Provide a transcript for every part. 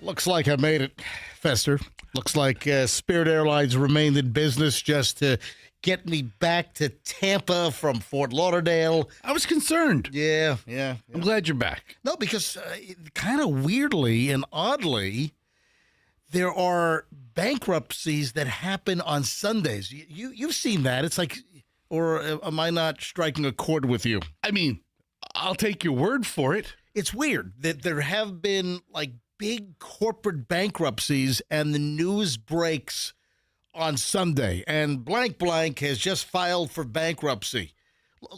Looks like I made it, Fester. Looks like Spirit Airlines remained in business just to get me back to Tampa from Fort Lauderdale. I was concerned. Yeah. I'm glad you're back. No, because kind of weirdly and oddly, there are bankruptcies that happen on Sundays. You've seen that. It's like, or am I not striking a chord with you? I mean, I'll take your word for it. It's weird that there have been like big corporate bankruptcies and the news breaks on Sunday, and blank has just filed for bankruptcy.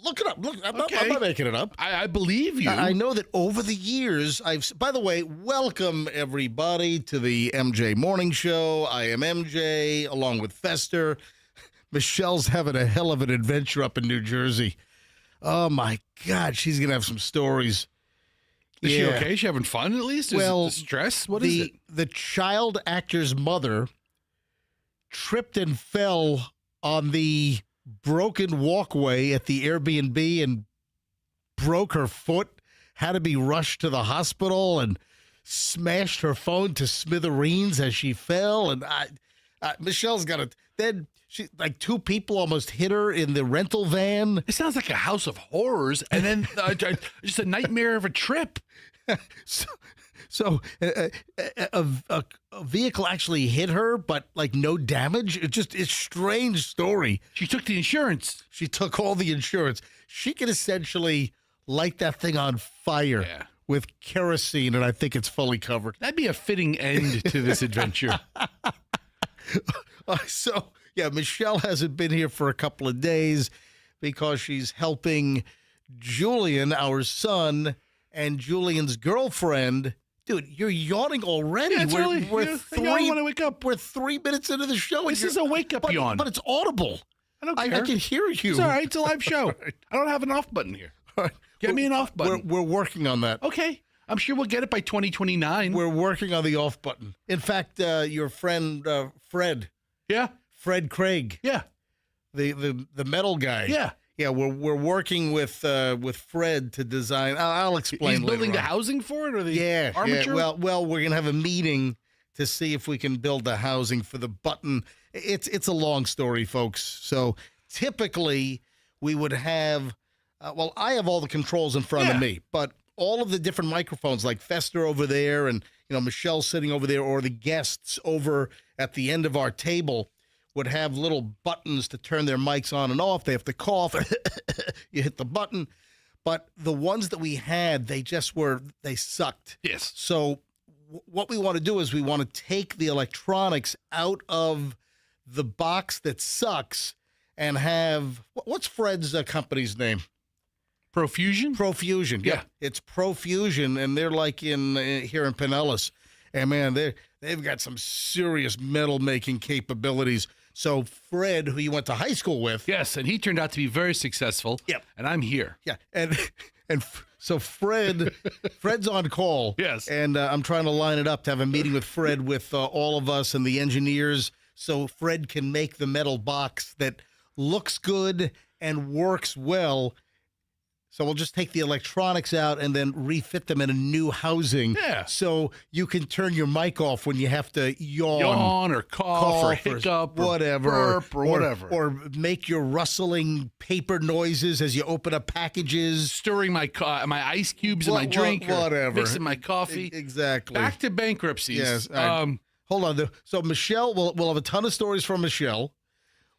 Look it up. Look, I'm not making it up. I believe you. I know that over the years, by the way, welcome everybody to the MJ Morning Show. I am MJ, along with Fester. Michelle's having a hell of an adventure up in New Jersey. Oh, my God. She's going to have some stories. Is she okay? Is she having fun at least? Is it stress? What is it? The child actor's mother tripped and fell on the broken walkway at the Airbnb and broke her foot, had to be rushed to the hospital, and smashed her phone to smithereens as she fell. And Michelle's got it. Then like two people almost hit her in the rental van. It sounds like a house of horrors, and then just a nightmare of a trip. So a vehicle actually hit her, but like no damage. It's a strange story. She took the insurance. She took all the insurance. She could essentially light that thing on fire with kerosene, and I think it's fully covered. That'd be a fitting end to this adventure. Michelle hasn't been here for a couple of days because she's helping Julian, our son, and Julian's girlfriend. Dude, you're yawning already. Yeah, I want to wake up. We're 3 minutes into the show. This is a wake-up yawn. But it's audible. I don't care. I can hear you. It's all right. It's a live show. Right. I don't have an off button here. Right. Get me an off button. We're working on that. Okay. I'm sure we'll get it by 2029. We're working on the off button. In fact, your friend Fred. Yeah. Fred Craig. Yeah. The metal guy. Yeah. Yeah, we're working with Fred to design. I'll explain. He's building later the housing for it, or the armature? Yeah. Well, we're gonna have a meeting to see if we can build the housing for the button. It's a long story, folks. So typically we would have. I have all the controls in front of me, but all of the different microphones, like Fester over there, and Michelle sitting over there, or the guests over at the end of our table, would have little buttons to turn their mics on and off. They have to cough. You hit the button. But the ones that we had, they sucked. Yes. So what we want to do is we want to take the electronics out of the box that sucks and have, what's Fred's company's name? Profusion? Profusion. Yeah. It's Profusion, and they're like here in Pinellas. And, man, they've got some serious metal-making capabilities. So Fred, who you went to high school with. Yes, and he turned out to be very successful. Yep. And I'm here. Yeah. And so Fred's on call. Yes. And I'm trying to line it up to have a meeting with Fred with all of us and the engineers so Fred can make the metal box that looks good and works well. So we'll just take the electronics out and then refit them in a new housing. Yeah. So you can turn your mic off when you have to Yawn or cough or hiccup or whatever. burp or whatever. Or make your rustling paper noises as you open up packages. Stirring my ice cubes in my drink. Or whatever. mixing my coffee. Exactly. Back to bankruptcies. Yes. Hold on. So Michelle, we'll have a ton of stories from Michelle.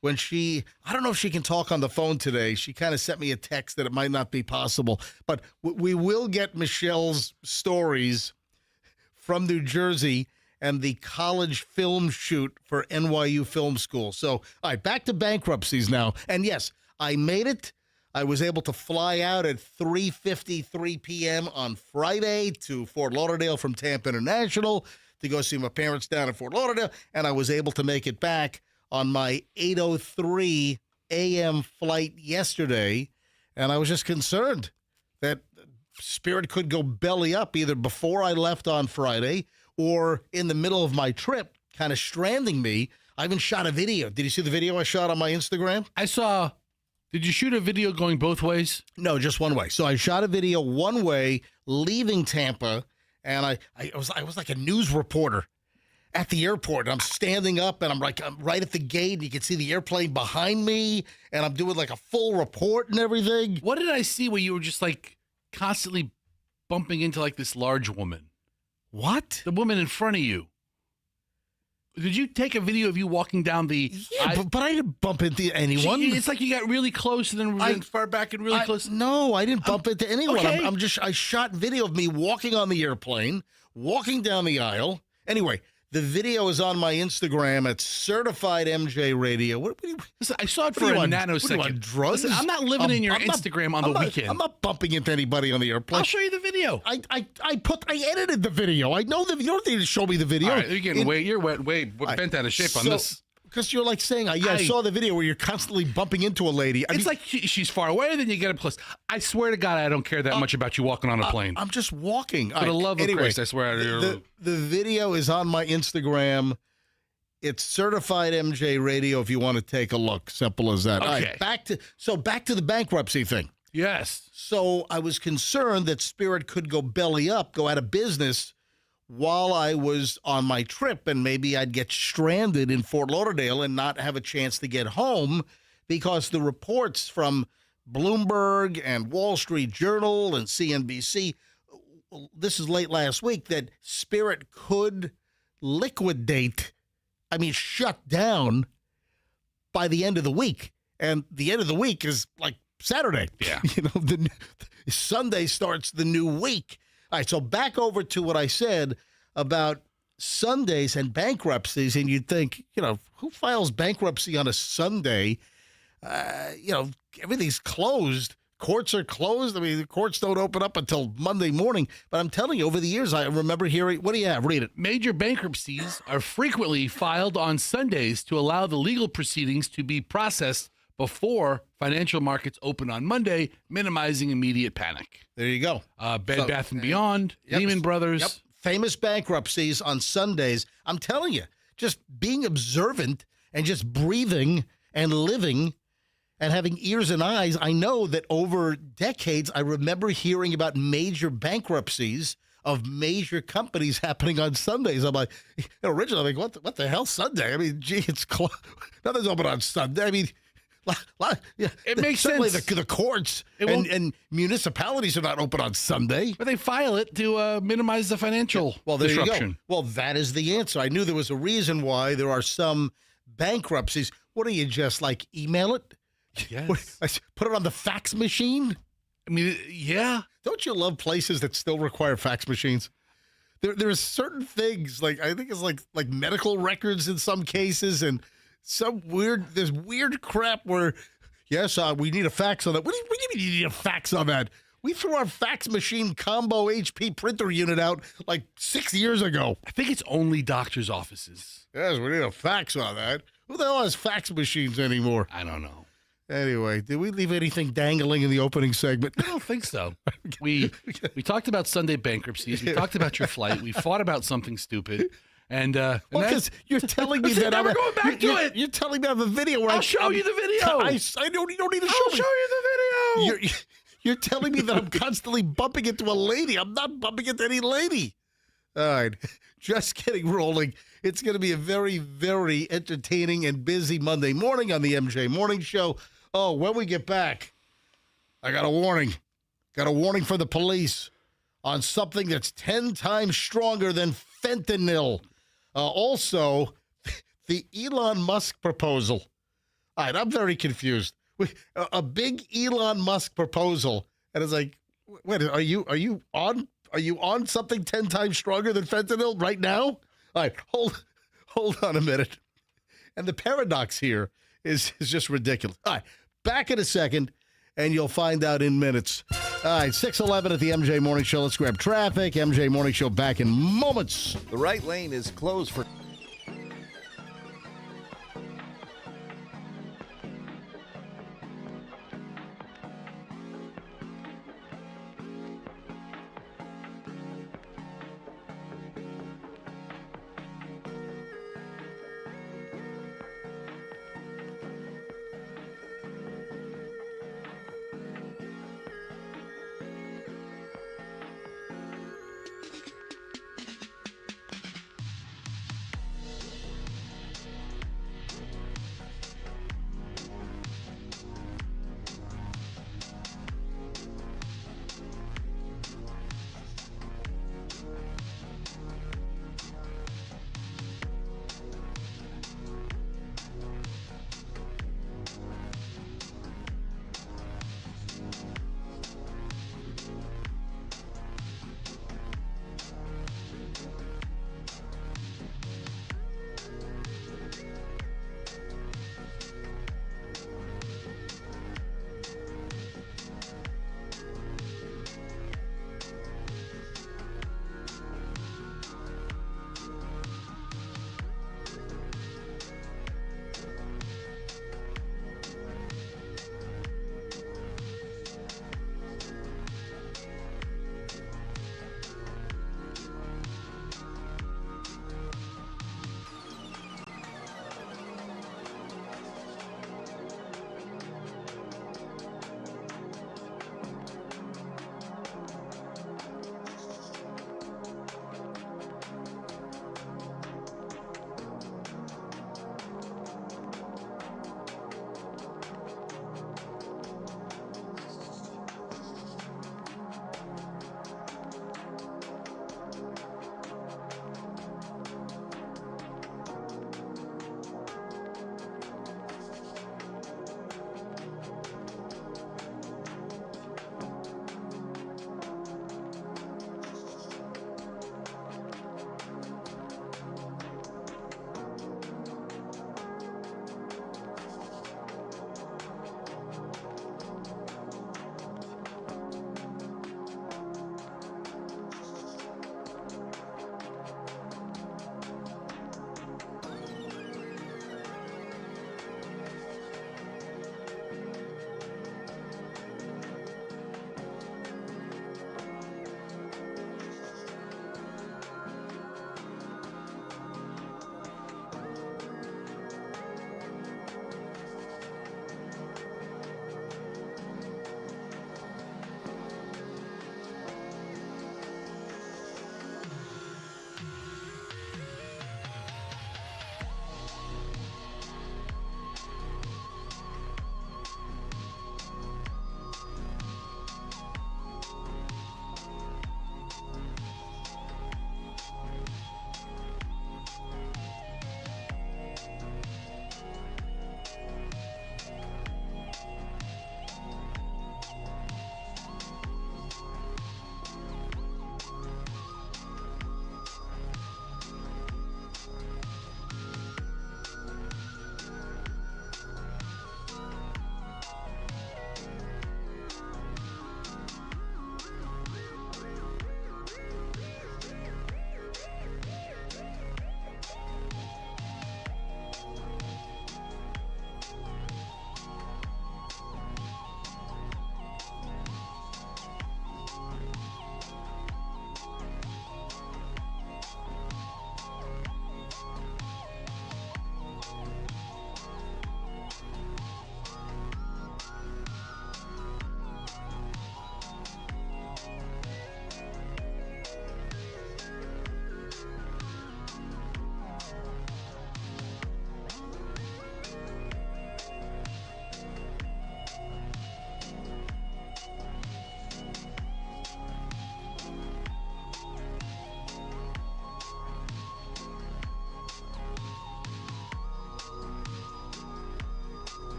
When I don't know if she can talk on the phone today. She kind of sent me a text that it might not be possible. But we will get Michelle's stories from New Jersey and the college film shoot for NYU Film School. So, all right, back to bankruptcies now. And yes, I made it. I was able to fly out at 3:53 p.m. on Friday to Fort Lauderdale from Tampa International to go see my parents down in Fort Lauderdale. And I was able to make it back on my 8:03 a.m. flight yesterday, and I was just concerned that Spirit could go belly up either before I left on Friday or in the middle of my trip, kind of stranding me. I even shot a video. Did you see the video I shot on my Instagram? I saw. Did you shoot a video going both ways? No, just one way. So I shot a video one way leaving Tampa, and I was like a news reporter at the airport. I'm standing up and I'm right at the gate and you can see the airplane behind me and I'm doing like a full report and everything. What did I see where you were just like constantly bumping into like this large woman? What? The woman in front of you. Did you take a video of you walking down the... Yeah, but I didn't bump into anyone. It's like you got really close and then really far back and really close. No, I didn't bump into anyone. Okay. I shot video of me walking on the airplane, walking down the aisle. Anyway, the video is on my Instagram at Certified MJ Radio. Listen, I saw it for a nanosecond. What, drugs? Listen, I'm not living in your Instagram on the weekend. I'm not bumping into anybody on the airplane. I'll show you the video. I edited the video. I know you don't need to show me the video. All right, you're bent out of shape on this. Because you're like saying, I saw the video where you're constantly bumping into a lady. It's like she's far away, then you get up close. I swear to God, I don't care that much about you walking on a plane. I'm just walking. For the love of Christ, I swear. The video is on my Instagram. It's Certified MJ Radio if you want to take a look. Simple as that. Okay. All right, back to the bankruptcy thing. Yes. So I was concerned that Spirit could go belly up, go out of business while I was on my trip, and maybe I'd get stranded in Fort Lauderdale and not have a chance to get home because the reports from Bloomberg and Wall Street Journal and CNBC, this is late last week, that Spirit could shut down by the end of the week. And the end of the week is like Saturday. Yeah. Sunday starts the new week. All right, so back over to what I said about Sundays and bankruptcies, and you'd think, who files bankruptcy on a Sunday? Everything's closed. Courts are closed. I mean, the courts don't open up until Monday morning. But I'm telling you, over the years, I remember hearing, what do you have? Read it. Major bankruptcies are frequently filed on Sundays to allow the legal proceedings to be processed before financial markets open on Monday, minimizing immediate panic. There you go. Bed Bath & Beyond, Lehman Brothers. Yep. Famous bankruptcies on Sundays. I'm telling you, just being observant and just breathing and living and having ears and eyes, I know that over decades, I remember hearing about major bankruptcies of major companies happening on Sundays. I'm like, originally, I'm like, what the hell, Sunday? I mean, gee, it's closed. Nothing's open on Sunday. I mean, it makes certainly sense. The courts and municipalities are not open on Sunday. But they file it to minimize the financial disruption. You go. Well, that is the answer. I knew there was a reason why there are some bankruptcies. What do you just email it? Yes. Put it on the fax machine? I mean, yeah. Don't you love places that still require fax machines? There's certain things, I think it's like medical records in some cases, and there's weird crap where, yes, we need a fax on that. What do you mean you need a fax on that? We threw our fax machine combo HP printer unit out 6 years ago. I think it's only doctor's offices. Yes, we need a fax on that. Who the hell has fax machines anymore? I don't know. Anyway, did we leave anything dangling in the opening segment? I don't think so. We talked about Sunday bankruptcies. We talked about your flight. We fought about something stupid. And because you're telling me that we're going back to it. You're telling me I have a video where I'll show you the video. You don't need to show me. I'll show you the video. You're telling me that I'm constantly bumping into a lady. I'm not bumping into any lady. All right, just getting rolling. It's going to be a very, very entertaining and busy Monday morning on the MJ Morning Show. Oh, when we get back, I got a warning. Got a warning for the police on something that's 10 times stronger than fentanyl. Also, the Elon Musk proposal. All right, I'm very confused. A big Elon Musk proposal, and it's like, wait, are you on something 10 times stronger than fentanyl right now? All right, hold on a minute. And the paradox here is just ridiculous. All right, back in a second, and you'll find out in minutes. All right, 6:11 at the MJ Morning Show. Let's grab traffic. MJ Morning Show back in moments. The right lane is closed for...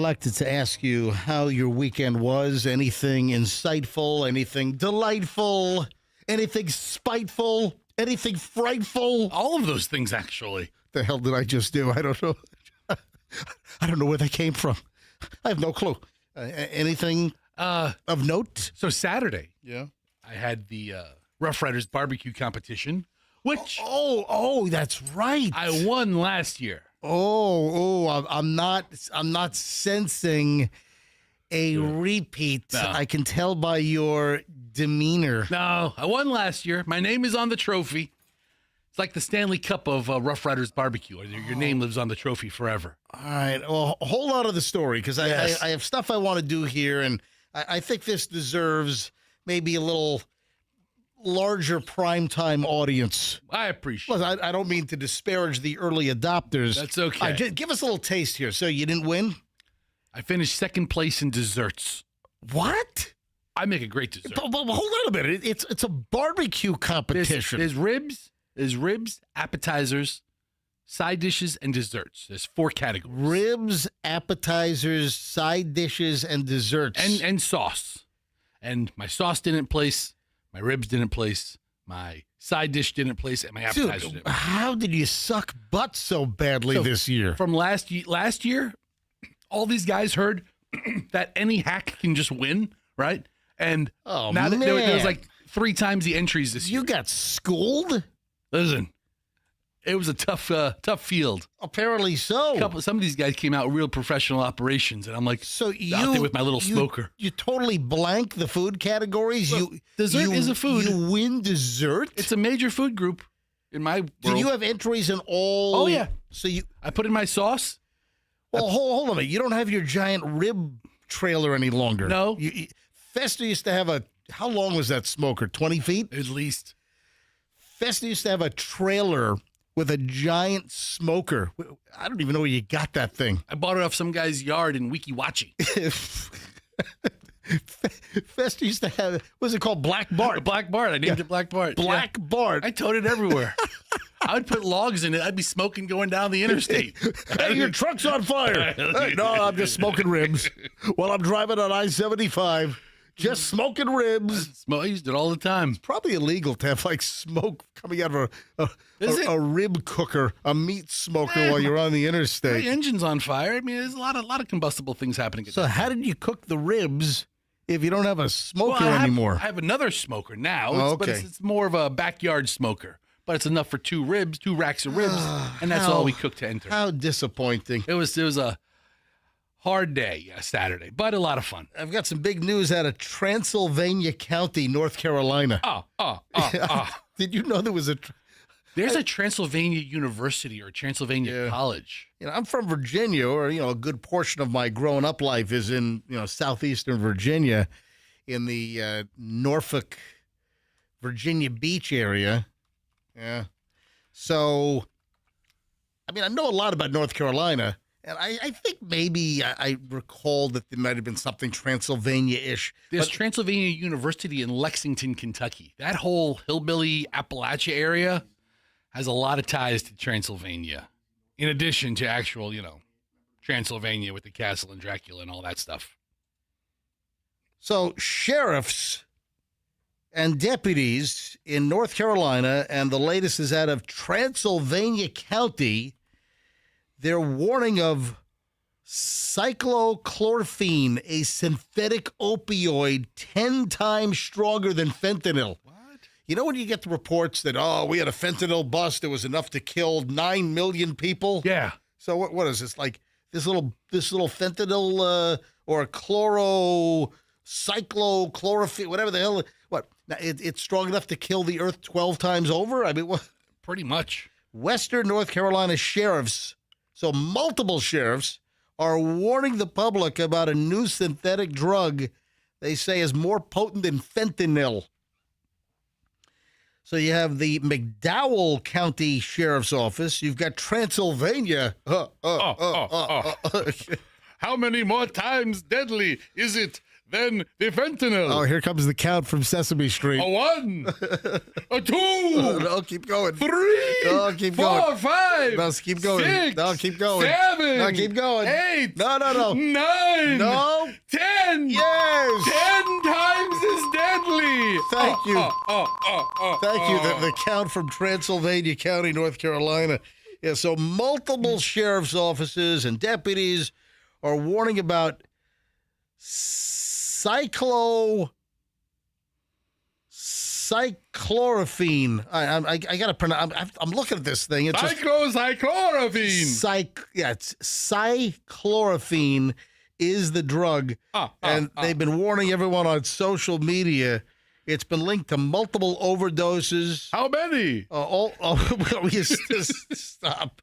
I'd like to ask you how your weekend was. Anything insightful, anything delightful, anything spiteful, anything frightful? All of those things, actually. The hell did I just do? I don't know. I don't know where they came from. I have no clue. Anything of note? So Saturday, Yeah. I had the Rough Riders barbecue competition, which Oh, that's right. I won last year. I'm not sensing a repeat. No. I can tell by your demeanor. No, I won last year. My name is on the trophy. It's like the Stanley Cup of Rough Riders barbecue. Or your name lives on the trophy forever. All right. Well, hold on to the story because Yes. I have stuff I want to do here, and I think this deserves maybe a little larger primetime audience. I appreciate Plus, I don't mean to disparage the early adopters. That's okay. All right, give us a little taste here. So you didn't win? I finished second place in desserts. What? I make a great dessert. But hold on a minute. It's a barbecue competition. There's ribs, appetizers, side dishes, and desserts. There's 4 categories. Ribs, appetizers, side dishes, and desserts. And sauce. And my sauce didn't place, my ribs didn't place, my side dish didn't place, and my appetizer Dude, didn't. how did you suck butt so badly this year? From last year, all these guys heard that any hack can just win, right? And Oh, now there was man. like 3 times the entries this year. You got schooled? Listen, it was a tough field. Apparently so. Some of these guys came out with real professional operations, and I'm like, So you out there with my little smoker. You totally blank the food categories. Well, dessert is a food. You win dessert. It's a major food group in my world. Did you have entries in all? Oh, yeah. So you. I put in my sauce. Well, hold on a minute. You don't have your giant rib trailer any longer. No. Festa used to have a. How long was that smoker? 20 feet. At least. Festa used to have a trailer with a giant smoker. I don't even know where you got that thing. I bought it off some guy's yard in Wikiwachi. Festa used to have, what was it called? Black Bart. Black Bart. I named it Black Bart. Black Yeah. Bart. I towed it everywhere. I would put logs in it. I'd be smoking going down the interstate. Hey, your truck's on fire. Hey, no, I'm just smoking ribs while I'm driving on I-75. Just smoking ribs. I used it all the time. Probably illegal to have like smoke coming out of Is it? a rib cooker, a meat smoker while you're on the My interstate. engine's on fire. I mean, there's a lot of combustible things happening. So how did you cook the ribs if you don't have a smoker I anymore? have another smoker now. Oh, But okay. it's more of a backyard smoker. But it's enough for 2 racks of ribs, and that's all we cooked to enter. How disappointing. It was a hard day, Saturday, but a lot of fun. I've got some big news out of Transylvania County, North Carolina. Did you know there was There's a Transylvania University or Transylvania College. I'm from Virginia, or, a good portion of my growing up life is in, southeastern Virginia in the Norfolk, Virginia Beach area. Yeah. So, I know a lot about North Carolina, and I think maybe I recall that there might have been something Transylvania-ish. There's Transylvania University in Lexington, Kentucky. That whole hillbilly Appalachia area has a lot of ties to Transylvania, in addition to actual, Transylvania with the castle and Dracula and all that stuff. So sheriffs and deputies in North Carolina, and the latest is out of Transylvania County, they're warning of cyclochlorophene, a synthetic opioid 10 times stronger than fentanyl. What? You know when you get the reports that, we had a fentanyl bust, it was enough to kill 9 million people? Yeah. So what is this, like this little fentanyl or cyclochlorophene, whatever the hell, what? Now, it's strong enough to kill the earth 12 times over? I mean, what? Pretty much. Western North Carolina sheriffs, so multiple sheriffs, are warning the public about a new synthetic drug they say is more potent than fentanyl. So you have the McDowell County Sheriff's Office. You've got Transylvania. How many more times deadly is it than the fentanyl? Oh, here comes the count from Sesame Street. A 1, a 2, No, keep going. 3, No, keep 4, going. 5, No, keep going. 6, No, keep going. 7, No, keep going. 8, No. 9, No. 10. Yes. 10 times as deadly. Thank you. Oh. Thank you. The count from Transylvania County, North Carolina. Yeah, so multiple sheriff's offices and deputies are warning about cyclorophene. I got to pronounce. I'm looking at this thing. It's Cyclorophene. it's cyclorophene is the drug, and they've been warning everyone on social media. It's been linked to multiple overdoses. How many? Stop.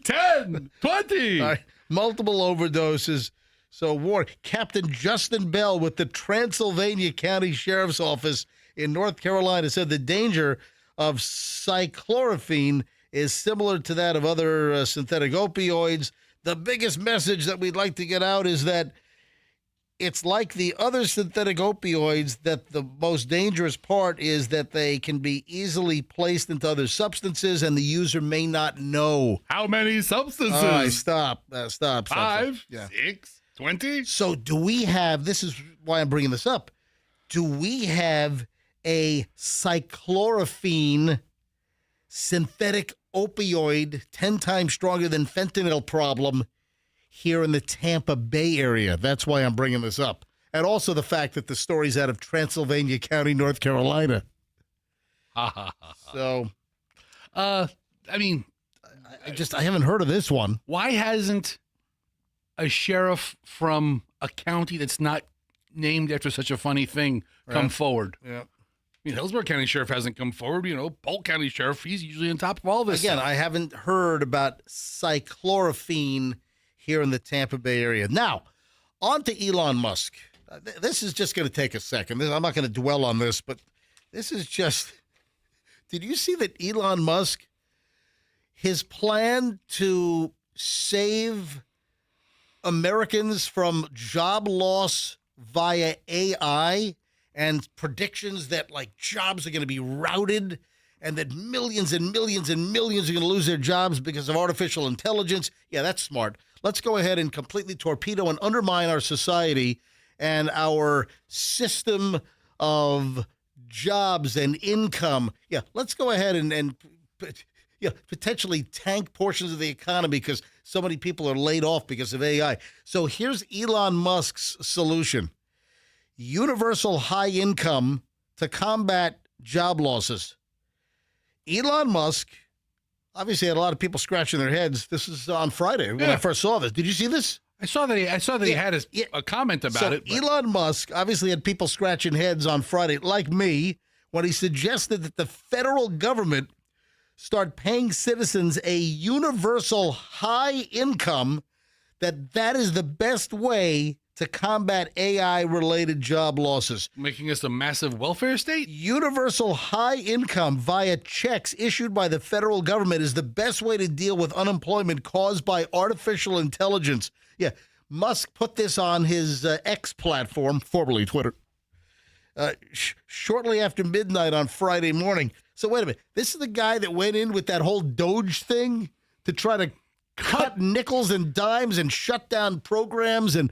10, 20. Multiple overdoses. So, warn Captain Justin Bell with the Transylvania County Sheriff's Office in North Carolina said the danger of cyclorophene is similar to that of other synthetic opioids. The biggest message that we'd like to get out is that it's like the other synthetic opioids, that the most dangerous part is that they can be easily placed into other substances and the user may not know. How many substances? All right, stop. 5, 6, 20? So do we have, this is why I'm bringing this up, do we have a cyclorophene synthetic opioid 10 times stronger than fentanyl problem here in the Tampa Bay area? That's why I'm bringing this up. And also the fact that the story's out of Transylvania County, North Carolina. So, I mean, I haven't heard of this one. why hasn't a sheriff from a county that's not named after such a funny thing come forward? Yeah. I mean, Hillsborough County Sheriff hasn't come forward. Polk County Sheriff, he's usually on top of all this Again, stuff. I haven't heard about cyclorophene here in the Tampa Bay area. Now, on to Elon Musk. This is just going to take a second. I'm not going to dwell on this, but this is just... Did you see that Elon Musk, his plan to save Americans from job loss via AI and predictions that like jobs are going to be routed and that millions and millions and millions are going to lose their jobs because of artificial intelligence? Yeah, that's smart. Let's go ahead and completely torpedo and undermine our society and our system of jobs and income. Yeah, let's go ahead and potentially tank portions of the economy because so many people are laid off because of AI. So here's Elon Musk's solution. Universal high income to combat job losses. Elon Musk obviously had a lot of people scratching their heads. This is on Friday when I first saw this. Did you see this? I saw that he had a comment about it. But Elon Musk obviously had people scratching heads on Friday, like me, when he suggested that the federal government start paying citizens a universal high income, that is the best way to combat AI-related job losses. making us a massive welfare state? Universal high income via checks issued by the federal government is the best way to deal with unemployment caused by artificial intelligence. Yeah, Musk put this on his X platform, formerly Twitter, shortly after midnight on Friday morning. So wait a minute. This is the guy that went in with that whole Doge thing to try to cut nickels and dimes and shut down programs and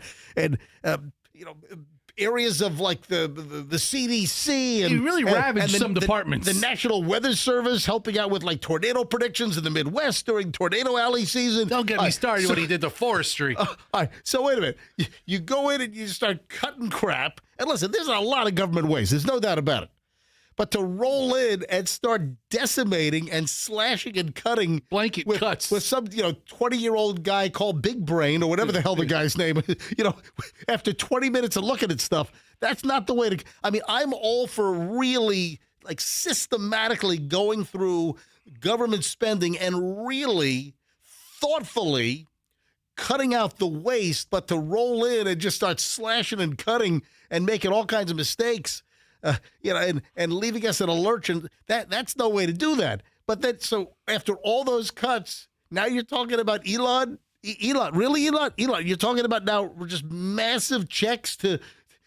areas of like the CDC and He really ravaged some departments. The National Weather Service helping out with like tornado predictions in the Midwest during tornado alley season. Don't get me started when he did the forestry. All right, so wait a minute. You go in and you start cutting crap. And listen, there's a lot of government ways. There's no doubt about it. But to roll in and start decimating and slashing and cutting Blanket cuts with some 20-year-old guy called Big Brain or whatever the hell the guy's name is, after 20 minutes of looking at stuff, that's not the way to. I mean, I'm all for really like systematically going through government spending and really thoughtfully cutting out the waste, but to roll in and just start slashing and cutting and making all kinds of mistakes. And leaving us in a lurch, and that's no way to do that. But so after all those cuts, now you're talking about Elon, really Elon? You're talking about now just massive checks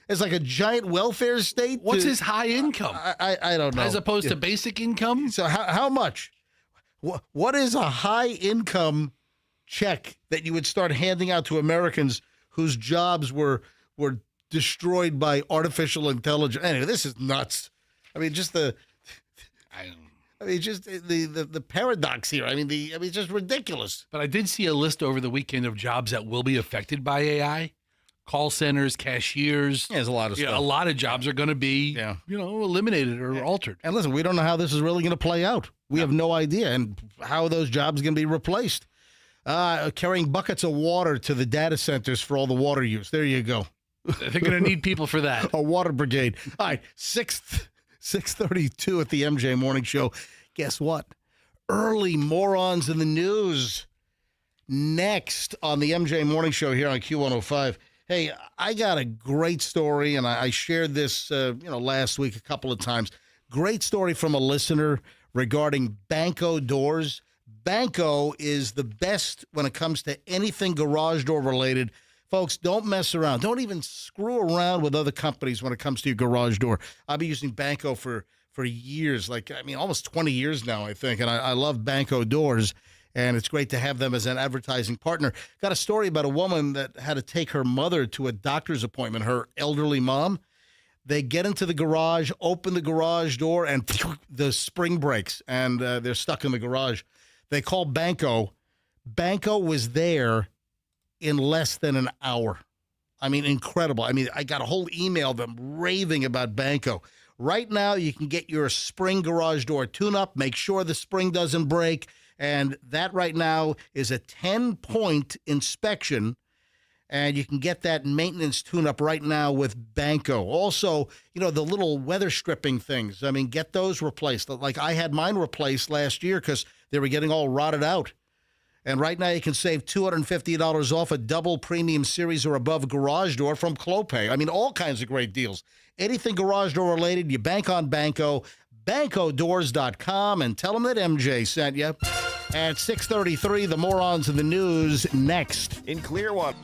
as like a giant welfare state? What's his high income? I don't know. As opposed to basic income? So how much? What is a high income check that you would start handing out to Americans whose jobs were destroyed by artificial intelligence? Anyway, this is nuts. I mean, just I mean, just the paradox here. I mean, it's just ridiculous. But I did see a list over the weekend of jobs that will be affected by AI. Call centers, cashiers. Yeah, there's a lot of stuff. A lot of jobs are going to be, eliminated or altered. And listen, we don't know how this is really going to play out. We have no idea, and how those jobs are going to be replaced. Carrying buckets of water to the data centers for all the water use. There you go. They're going to need people for that. A water brigade. All right, 6:32 at the MJ Morning Show. Guess what? Early Morons in the News. Next on the MJ Morning Show here on Q105. Hey, I got a great story, and I shared this last week a couple of times. Great story from a listener regarding Banko doors. Banko is the best when it comes to anything garage door related. Folks, don't mess around. Don't even screw around with other companies when it comes to your garage door. I've been using Banko for years, almost 20 years now, I think, and I love Banko doors, and it's great to have them as an advertising partner. Got a story about a woman that had to take her mother to a doctor's appointment, her elderly mom. They get into the garage, open the garage door, and the spring breaks, and they're stuck in the garage. They call Banko. Banko was there in less than an hour. I mean, incredible. I mean, I got a whole email of them raving about Banko. Right now, you can get your spring garage door tune-up, make sure the spring doesn't break, and that right now is a 10-point inspection, and you can get that maintenance tune-up right now with Banko. Also, the little weather stripping things, get those replaced. Like I had mine replaced last year because they were getting all rotted out. And right now you can save $250 off a double premium series or above garage door from Clopay. All kinds of great deals. Anything garage door related, you bank on Banko, bankodoors.com, and tell them that MJ sent you. At 6:33, the Morons in the News next. In Clearwater.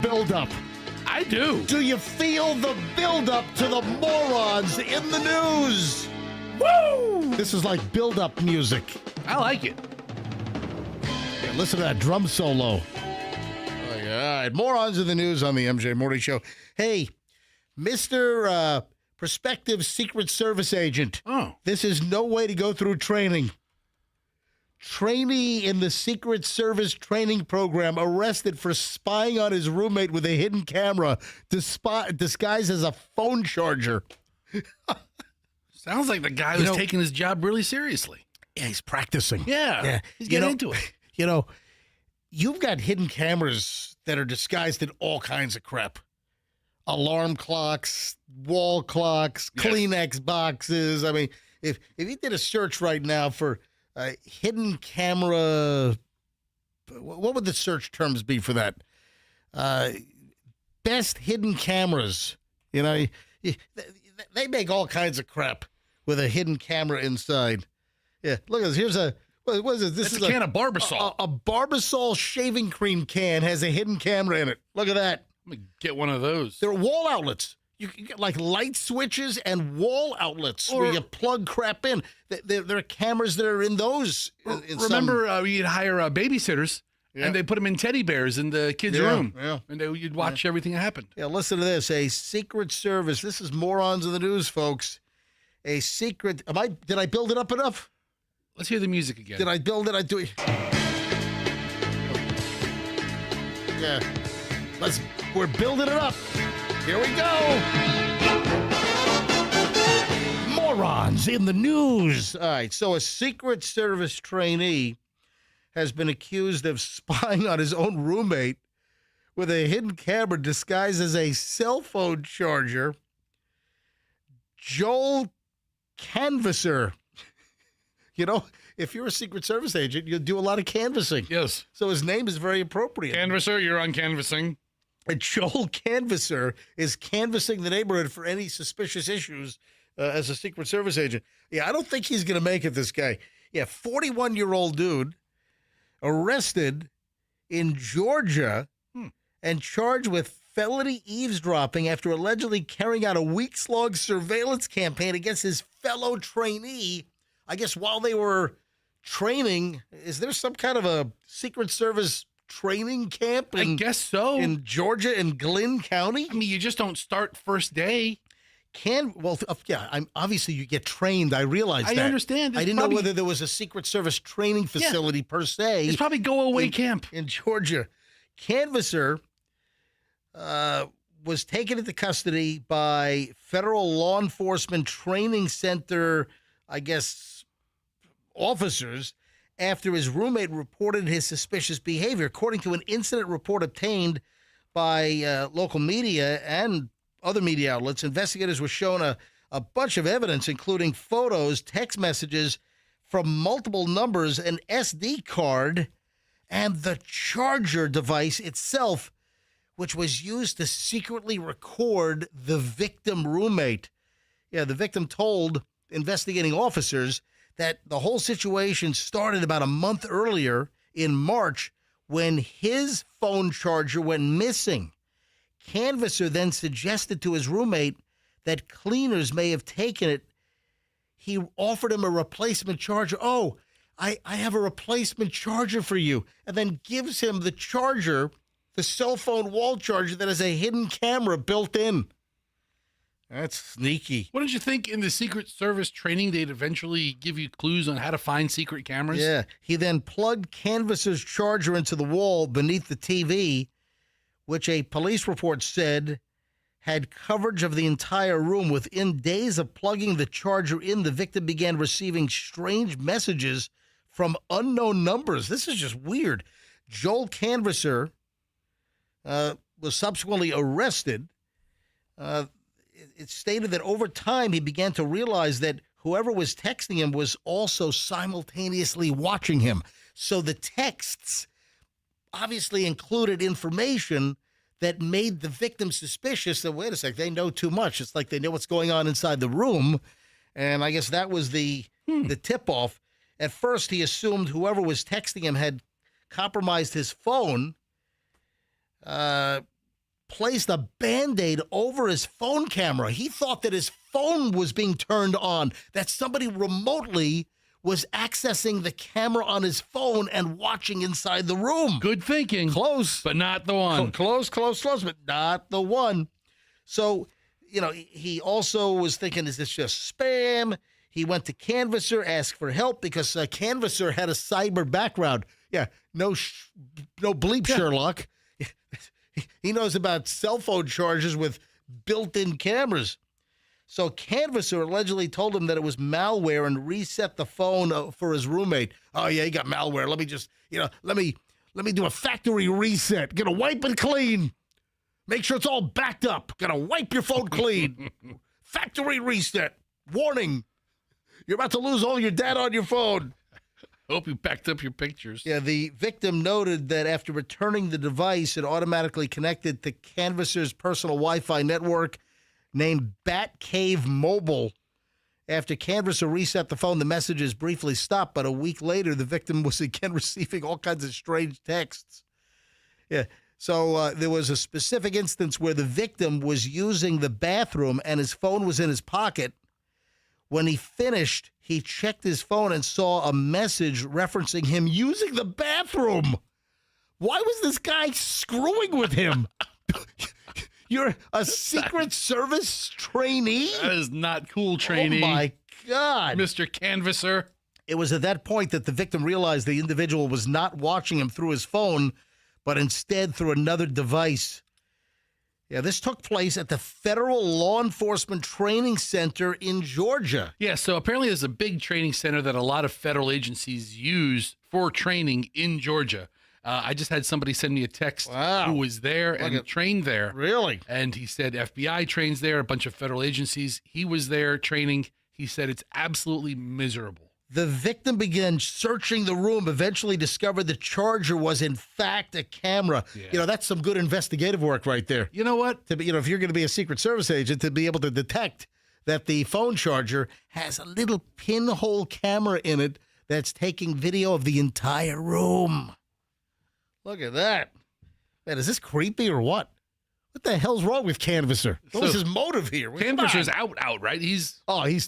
Buildup. I do. Do you feel the buildup to the morons in the news? Woo! This is like buildup music. I like it. Yeah, listen to that drum solo. Oh, yeah. All right, morons in the news on the MJ Morning Show. Hey, Mr. Prospective Secret Service agent. Oh. This is no way to go through training. Trainee in the Secret Service training program arrested for spying on his roommate with a hidden camera disguised as a phone charger. Sounds like the guy was taking his job really seriously. Yeah, he's practicing. Yeah. He's getting into it. You know, you've got hidden cameras that are disguised in all kinds of crap. Alarm clocks, wall clocks, Yes. Kleenex boxes. I mean, if you did a search right now for hidden camera, what would the search terms be for that? Best hidden cameras. You know, they make all kinds of crap with a hidden camera inside. Yeah, look at this. Here's what is this? This That's is a can of Barbasol. A Barbasol shaving cream can has a hidden camera in it. Look at that. I'm going to get one of those. They're wall outlets. You can get like light switches and wall outlets where you plug crap in. There are cameras that are in those. Remember, you'd hire babysitters, and they put them in teddy bears in the kids' room. Yeah. And you'd watch everything that happened. Yeah, listen to this. A Secret Service. This is morons in the news, folks. A secret. Did I build it up enough? Let's hear the music again. Did I build it? I do. Yeah. We're building it up. Here we go. Morons in the news. All right, so a Secret Service trainee has been accused of spying on his own roommate with a hidden camera disguised as a cell phone charger. Joel Canvasser. You know, if you're a Secret Service agent, you'll do a lot of canvassing. Yes. So his name is very appropriate. Canvasser, you're on canvassing. And Joel Canvasser is canvassing the neighborhood for any suspicious issues as a Secret Service agent. Yeah, I don't think he's going to make it, this guy. Yeah, 41-year-old dude arrested in Georgia and charged with felony eavesdropping after allegedly carrying out a weeks-long surveillance campaign against his fellow trainee. I guess while they were training, is there some kind of a Secret Service training camp? I guess so. In Georgia, in Glynn County? I mean, you just don't start first day. Obviously you get trained. I realize that. I understand. I didn't know whether there was a Secret Service training facility per se. It's probably go-away camp. In Georgia. Canvasser was taken into custody by Federal Law Enforcement Training Center, I guess, officers after his roommate reported his suspicious behavior. According to an incident report obtained by local media and other media outlets, investigators were shown a bunch of evidence, including photos, text messages from multiple numbers, an SD card, and the charger device itself, which was used to secretly record the victim roommate. Yeah, the victim told investigating officers that the whole situation started about a month earlier in March when his phone charger went missing. Canvasser then suggested to his roommate that cleaners may have taken it. He offered him a replacement charger. Oh, I have a replacement charger for you. And then gives him the charger, the cell phone wall charger that has a hidden camera built in. That's sneaky. What did you think in the Secret Service training they'd eventually give you clues on how to find secret cameras? Yeah. He then plugged Canvasser's charger into the wall beneath the TV, which a police report said had coverage of the entire room. Within days of plugging the charger in, the victim began receiving strange messages from unknown numbers. This is just weird. Joel Canvasser was subsequently arrested. It stated that over time he began to realize that whoever was texting him was also simultaneously watching him. So the texts obviously included information that made the victim suspicious that, wait a sec, they know too much. It's like they know what's going on inside the room. And I guess that was the tip-off. At first, he assumed whoever was texting him had compromised his phone, placed a Band-Aid over his phone camera. He thought that his phone was being turned on, that somebody remotely was accessing the camera on his phone and watching inside the room. Good thinking. Close. But not the one. Close, but not the one. So, you know, he also was thinking, is this just spam? He went to Canvasser, asked for help because Canvasser had a cyber background. Yeah, no bleep, Sherlock. He knows about cell phone chargers with built-in cameras. So Canvasser allegedly told him that it was malware and reset the phone for his roommate. Oh, yeah, he got malware. Let me just, let me do a factory reset. Gonna wipe it clean. Make sure it's all backed up. Gonna wipe your phone clean. Factory reset. Warning. You're about to lose all your data on your phone. Hope you backed up your pictures. Yeah, the victim noted that after returning the device, it automatically connected to Canvasser's personal Wi-Fi network named Batcave Mobile. After Canvasser reset the phone, the messages briefly stopped, but a week later, the victim was again receiving all kinds of strange texts. Yeah, so there was a specific instance where the victim was using the bathroom and his phone was in his pocket. When he finished, he checked his phone and saw a message referencing him using the bathroom. Why was this guy screwing with him? You're a Secret Service trainee? That is not cool, trainee. Oh, my God. Mr. Canvasser. It was at that point that the victim realized the individual was not watching him through his phone, but instead through another device. Yeah, this took place at the Federal Law Enforcement Training Center in Georgia. Yeah, so apparently there's a big training center that a lot of federal agencies use for training in Georgia. I just had somebody send me a text who was there and trained there. Really? And he said FBI trains there, a bunch of federal agencies. He was there training. He said it's absolutely miserable. The victim began searching the room, eventually discovered the charger was, in fact, a camera. Yeah. You know, that's some good investigative work right there. You know what? To be, if you're going to be a Secret Service agent, to be able to detect that the phone charger has a little pinhole camera in it that's taking video of the entire room. Look at that. Man, is this creepy or what? What the hell's wrong with Canvasser? What was his motive here? Canvasser's out, right? He's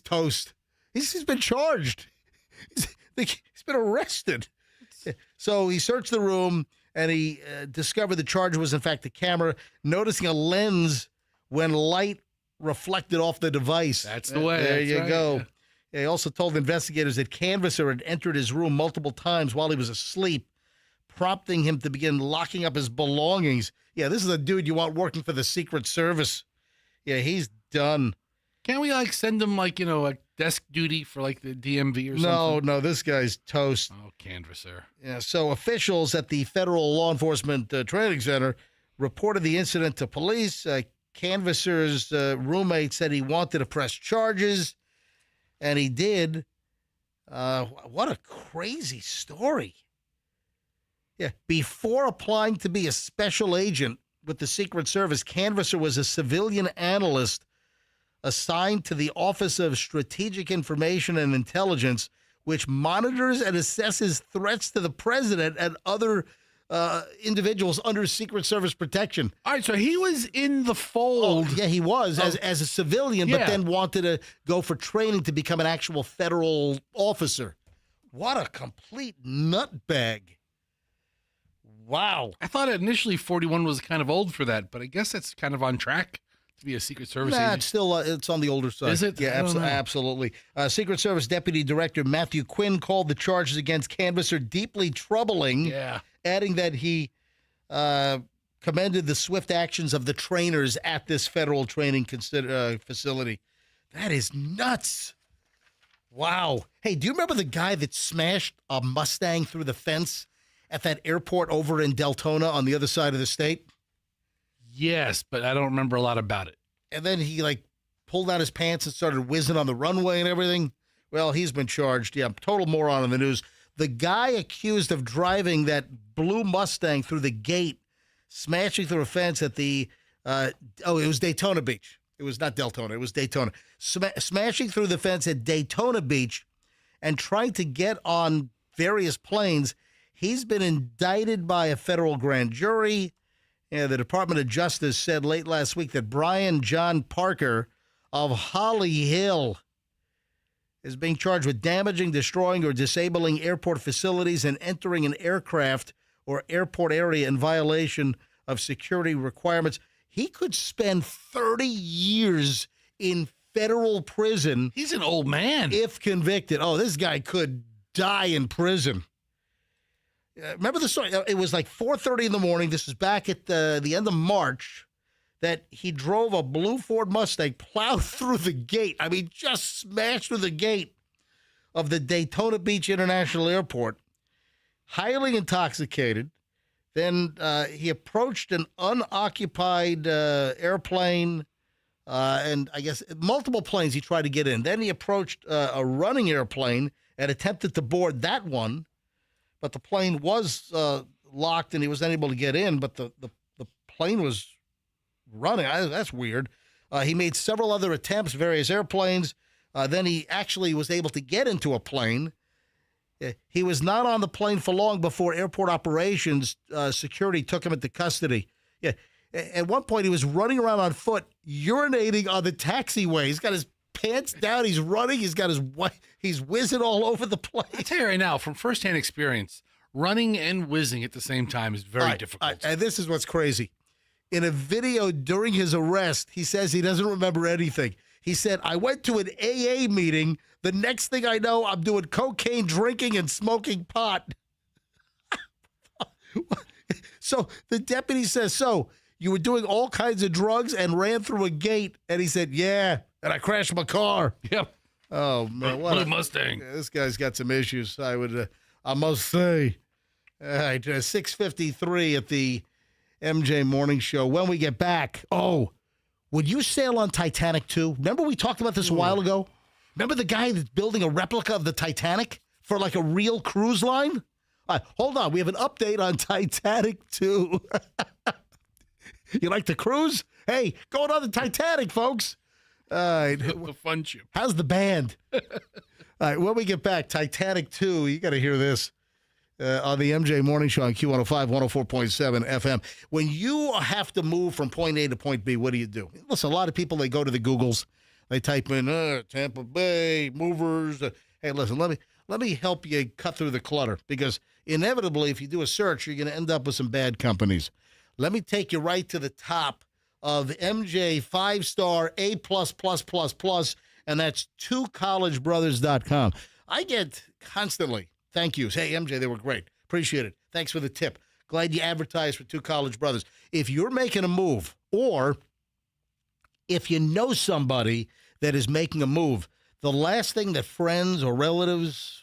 toast. He's been charged. He's been arrested. So he searched the room, and he discovered the charger was, in fact, a camera, noticing a lens when light reflected off the device. That's the way. There you go. Yeah. Yeah, he also told investigators that Canvasser had entered his room multiple times while he was asleep, prompting him to begin locking up his belongings. Yeah, this is a dude you want working for the Secret Service. Yeah, he's done. Can't we send him a desk duty for the DMV or something? No, this guy's toast. Oh, Canvasser. Yeah, so officials at the Federal Law Enforcement Training Center reported the incident to police. Canvasser's roommate said he wanted to press charges, and he did. What a crazy story. Yeah, before applying to be a special agent with the Secret Service, Canvasser was a civilian analyst assigned to the Office of Strategic Information and Intelligence, which monitors and assesses threats to the president and other individuals under Secret Service protection. All right, so he was in the fold. Oh, yeah, he was as a civilian, but then wanted to go for training to become an actual federal officer. What a complete nutbag. Wow. I thought initially 41 was kind of old for that, but I guess that's kind of on track to be a Secret Service agent. It's still it's on the older side. Is it? Yeah, absolutely. Secret Service Deputy Director Matthew Quinn called the charges against Canvasser deeply troubling, adding that he commended the swift actions of the trainers at this federal training facility. That is nuts. Wow. Hey, do you remember the guy that smashed a Mustang through the fence at that airport over in Deltona on the other side of the state? Yes, but I don't remember a lot about it. And then he pulled out his pants and started whizzing on the runway and everything. Well, he's been charged. Yeah, total moron in the news. The guy accused of driving that blue Mustang through the gate, smashing through a fence at the, it was Daytona Beach. It was not Deltona. It was Daytona. Smashing through the fence at Daytona Beach and trying to get on various planes. He's been indicted by a federal grand jury. The Department of Justice said late last week that Brian John Parker of Holly Hill is being charged with damaging, destroying, or disabling airport facilities and entering an aircraft or airport area in violation of security requirements. He could spend 30 years in federal prison. He's an old man. If convicted. Oh, this guy could die in prison. Remember the story? It was 4:30 in the morning. This was back at the end of March that he drove a blue Ford Mustang, plowed through the gate. I mean, just smashed through the gate of the Daytona Beach International Airport, highly intoxicated. Then he approached an unoccupied airplane, and I guess multiple planes he tried to get in. Then he approached a running airplane and attempted to board that one. But the plane was locked and he was unable to get in, but the plane was running. That's weird. He made several other attempts, various airplanes. Then he actually was able to get into a plane. He was not on the plane for long before airport operations security took him into custody. Yeah. At one point, he was running around on foot, urinating on the taxiway. He's got his pants down. He's running. He's whizzing all over the place. I tell you right now, from firsthand experience, running and whizzing at the same time is very difficult. And this is what's crazy. In a video during his arrest, he says he doesn't remember anything. He said, "I went to an AA meeting. The next thing I know, I'm doing cocaine, drinking, and smoking pot." So the deputy says, "So You were doing all kinds of drugs and ran through a gate. And he said, yeah, and I crashed my car. Yep. Oh, man. Blue Mustang. This guy's got some issues, I must say. All right, 6:53 at the MJ Morning Show. When we get back, would you sail on Titanic too? Remember we talked about this a while ago? Remember the guy that's building a replica of the Titanic for like a real cruise line? Hold on. We have an update on Titanic 2. You like to cruise? Hey, going on the Titanic, folks. All right. The fun ship. How's the band? All right. When we get back, Titanic 2, you got to hear this on the MJ Morning Show on Q105, 104.7 FM. When you have to move from point A to point B, what do? Listen, a lot of people, they go to the Googles. They type in Tampa Bay, movers. Hey, listen, let me help you cut through the clutter because inevitably, if you do a search, you're going to end up with some bad companies. Let me take you right to the top of MJ 5-star A++++, and that's twocollegebrothers.com. I get constantly thank yous. Hey, MJ, they were great. Appreciate it. Thanks for the tip. Glad you advertised for Two College Brothers. If you're making a move or if you know somebody that is making a move, the last thing that friends or relatives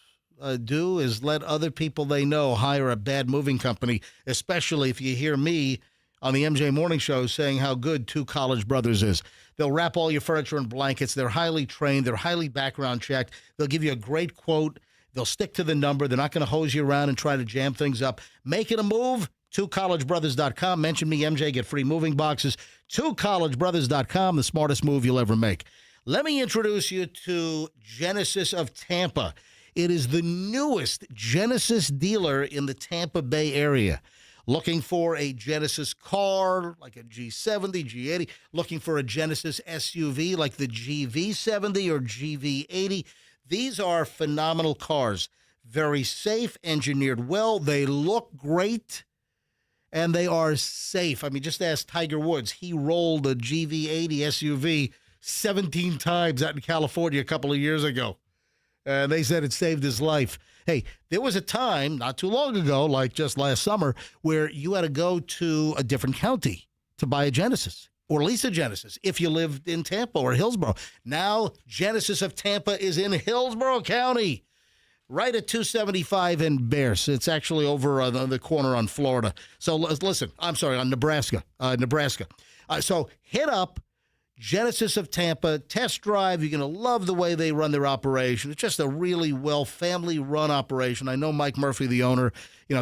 do is let other people they know hire a bad moving company, especially if you hear me on the MJ Morning Show saying how good Two College Brothers is. They'll wrap all your furniture in blankets. They're highly trained. They're highly background checked. They'll give you a great quote. They'll stick to the number. They're not going to hose you around and try to jam things up. Making a move, twocollegebrothers.com. Mention me, MJ, get free moving boxes. Twocollegebrothers.com, the smartest move you'll ever make. Let me introduce you to Genesis of Tampa. It is the newest Genesis dealer in the Tampa Bay area. Looking for a Genesis car like a G70, G80. Looking for a Genesis SUV like the GV70 or GV80. These are phenomenal cars. Very safe, engineered well. They look great, and they are safe. I mean, just ask Tiger Woods. He rolled a GV80 SUV 17 times out in California a couple of years ago. And they said it saved his life. Hey, there was a time not too long ago, like just last summer, where you had to go to a different county to buy a Genesis or lease a Genesis if you lived in Tampa or Hillsborough. Now, Genesis of Tampa is in Hillsborough County, right at 275 and Bears. It's actually over on the corner on Florida. So listen, I'm sorry, on Nebraska. So hit up Genesis of Tampa, test drive. You're going to love the way they run their operation. It's just a really well family-run operation. I know Mike Murphy, the owner.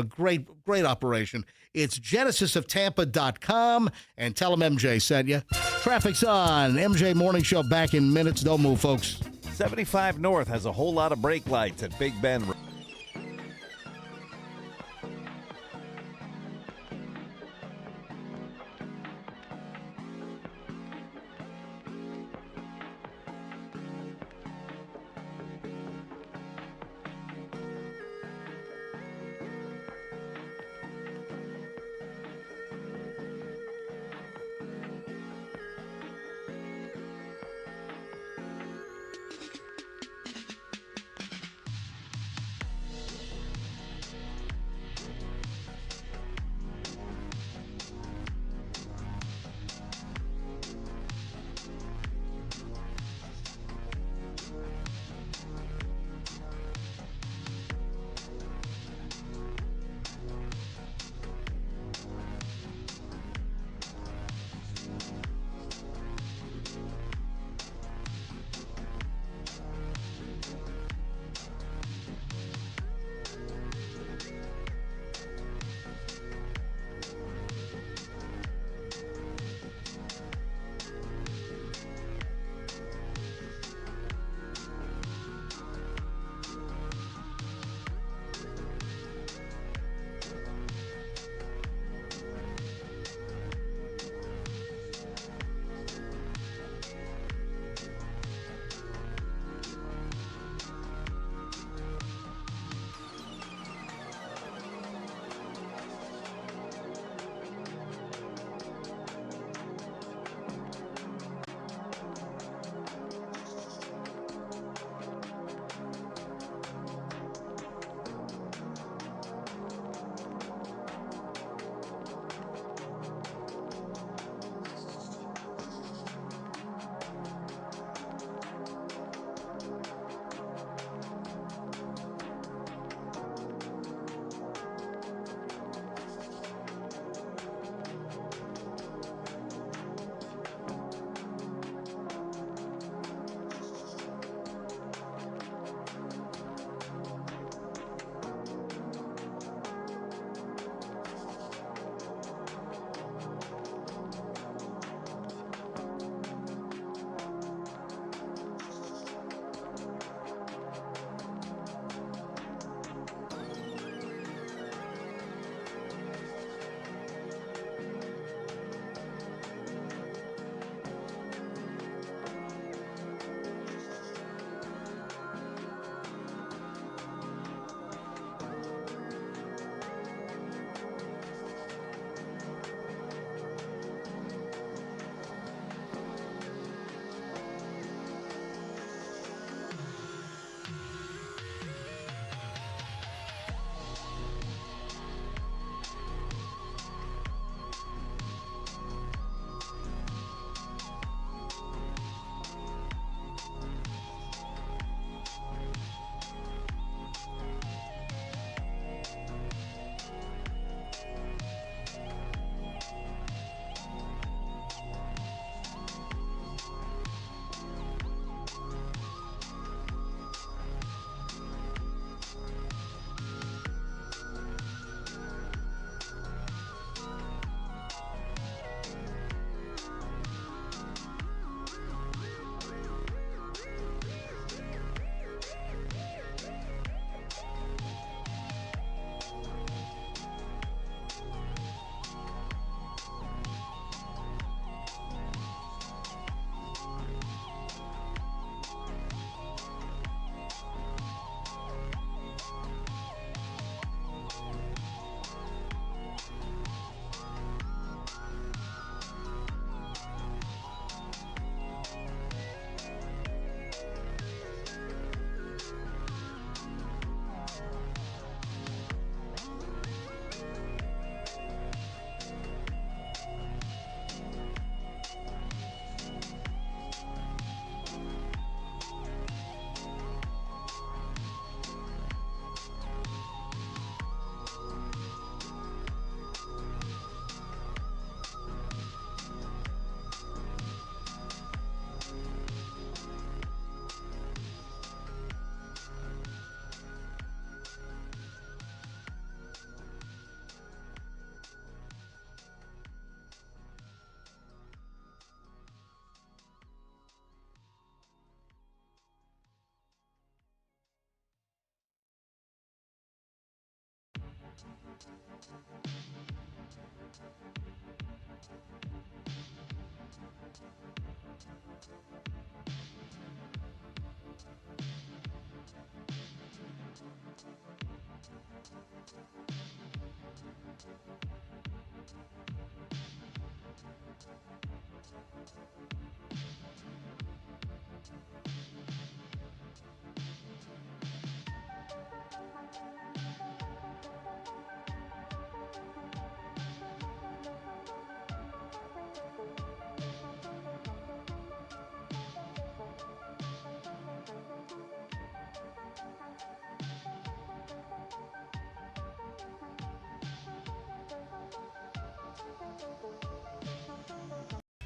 Great operation. It's genesisoftampa.com, and tell them MJ sent you. Traffic's on. MJ Morning Show back in minutes. Don't move, folks. 75 North has a whole lot of brake lights at Big Bend.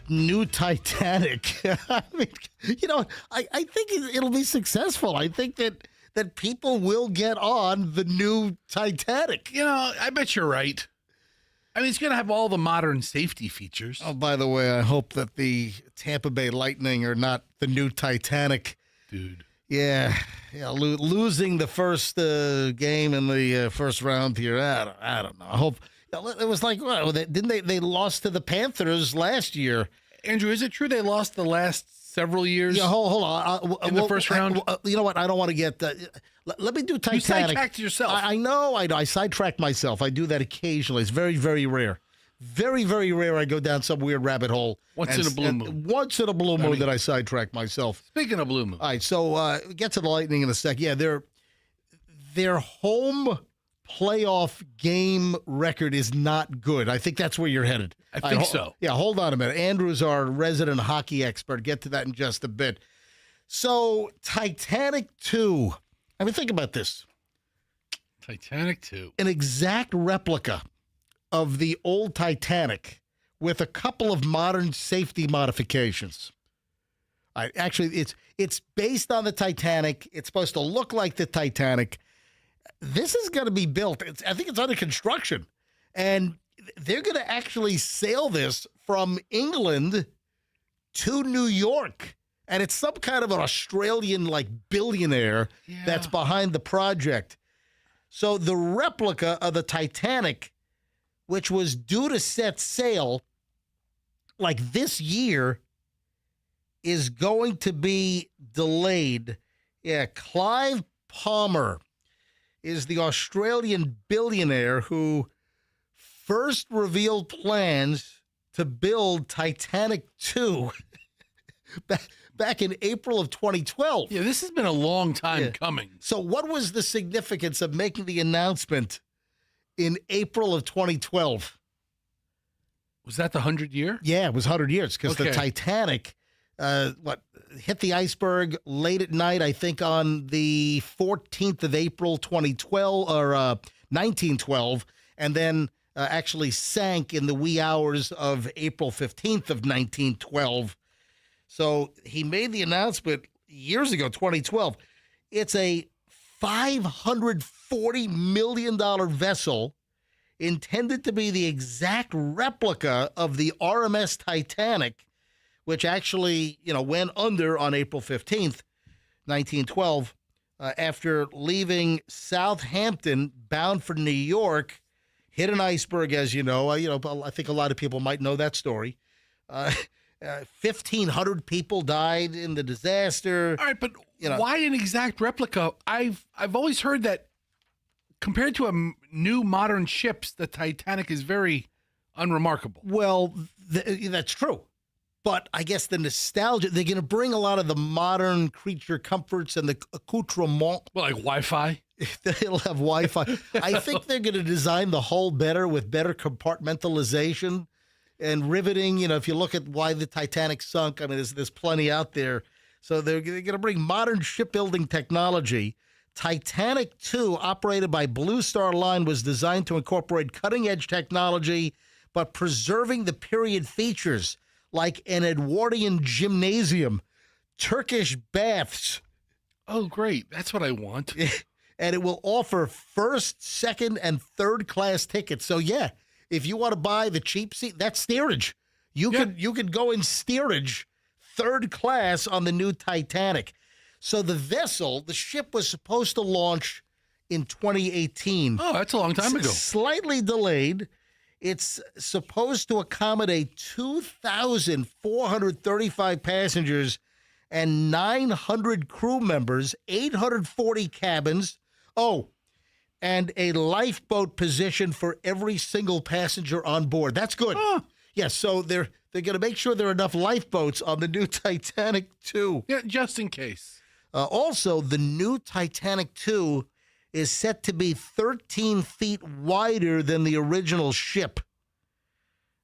New Titanic. I mean, I think it'll be successful. I think that people will get on the new Titanic. I bet you're right. I mean, it's going to have all the modern safety features. Oh, by the way, I hope that the Tampa Bay Lightning are not the new Titanic. Dude. Yeah, losing the first game in the first round here. I don't know. I hope it was like, well, they lost to the Panthers last year. Andrew, is it true they lost the last several years? Yeah, hold on. In the first round? You know what? I don't want to get... let me do Titanic. You sidetracked yourself. I know. I sidetrack myself. I do that occasionally. It's very, very rare. Very, very rare I go down some weird rabbit hole. Once in a blue moon. Once in a blue moon that I sidetrack myself. Speaking of blue moon. All right, so get to the Lightning in a sec. Yeah, their home playoff game record is not good. I think that's where you're headed. I think so. Yeah, hold on a minute. Andrew's our resident hockey expert. Get to that in just a bit. So, Titanic 2. I mean, think about this. Titanic 2. An exact replica of the old Titanic with a couple of modern safety modifications. Actually, it's based on the Titanic. It's supposed to look like the Titanic. This is going to be built. I think it's under construction. And they're going to actually sail this from England to New York. And it's some kind of an Australian, billionaire that's behind the project. So the replica of the Titanic, which was due to set sail this year, is going to be delayed. Yeah, Clive Palmer is the Australian billionaire who first revealed plans to build Titanic 2 back in April of 2012. Yeah, this has been a long time coming. So what was the significance of making the announcement in April of 2012? Was that the 100 year? Yeah, it was 100 years because the Titanic hit the iceberg late at night, I think on the 14th of April 2012 or 1912, and then actually sank in the wee hours of April 15th of 1912. So he made the announcement years ago, 2012. It's a $540 million vessel intended to be the exact replica of the RMS Titanic, which actually, went under on April 15th, 1912, after leaving Southampton bound for New York, hit an iceberg, as you know. I think a lot of people might know that story. 1,500 people died in the disaster. All right, but why an exact replica? I've always heard that compared to new modern ships, the Titanic is very unremarkable. Well, that's true. But I guess the nostalgia, they're going to bring a lot of the modern creature comforts and the accoutrement. Well, like Wi-Fi? They'll have Wi-Fi. I think they're going to design the hull better with better compartmentalization and riveting. If you look at why the Titanic sunk, I mean, there's plenty out there. So they're going to bring modern shipbuilding technology. Titanic 2, operated by Blue Star Line, was designed to incorporate cutting-edge technology, but preserving the period features like an Edwardian gymnasium, Turkish baths. Oh, great. That's what I want. And it will offer first, second, and third class tickets. So, yeah, if you want to buy the cheap seat, that's steerage. You could go in steerage, third class on the new Titanic. So the vessel, the ship was supposed to launch in 2018. Oh, that's a long time ago. Slightly delayed. It's supposed to accommodate 2,435 passengers and 900 crew members, 840 cabins. Oh, and a lifeboat position for every single passenger on board. That's good. Huh. Yes, so they're going to make sure there are enough lifeboats on the new Titanic 2. Yeah, just in case. Also, the new Titanic 2 is set to be 13 feet wider than the original ship.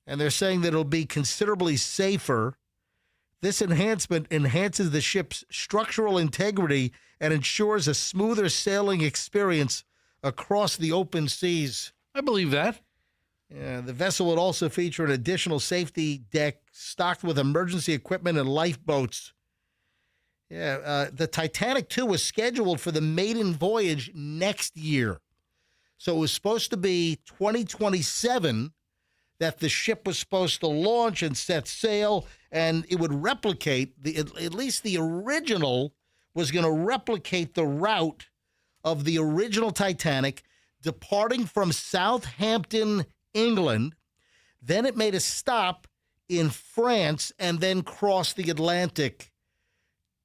And they're saying that it'll be considerably safer. This enhancement enhances the ship's structural integrity and ensures a smoother sailing experience across the open seas. I believe that. Yeah, the vessel would also feature an additional safety deck stocked with emergency equipment and lifeboats. Yeah, the Titanic 2 was scheduled for the maiden voyage next year. So it was supposed to be 2027 that the ship was supposed to launch and set sail, and it would replicate, at least the original was going to replicate the route of the original Titanic, departing from Southampton, England. Then it made a stop in France and then crossed the Atlantic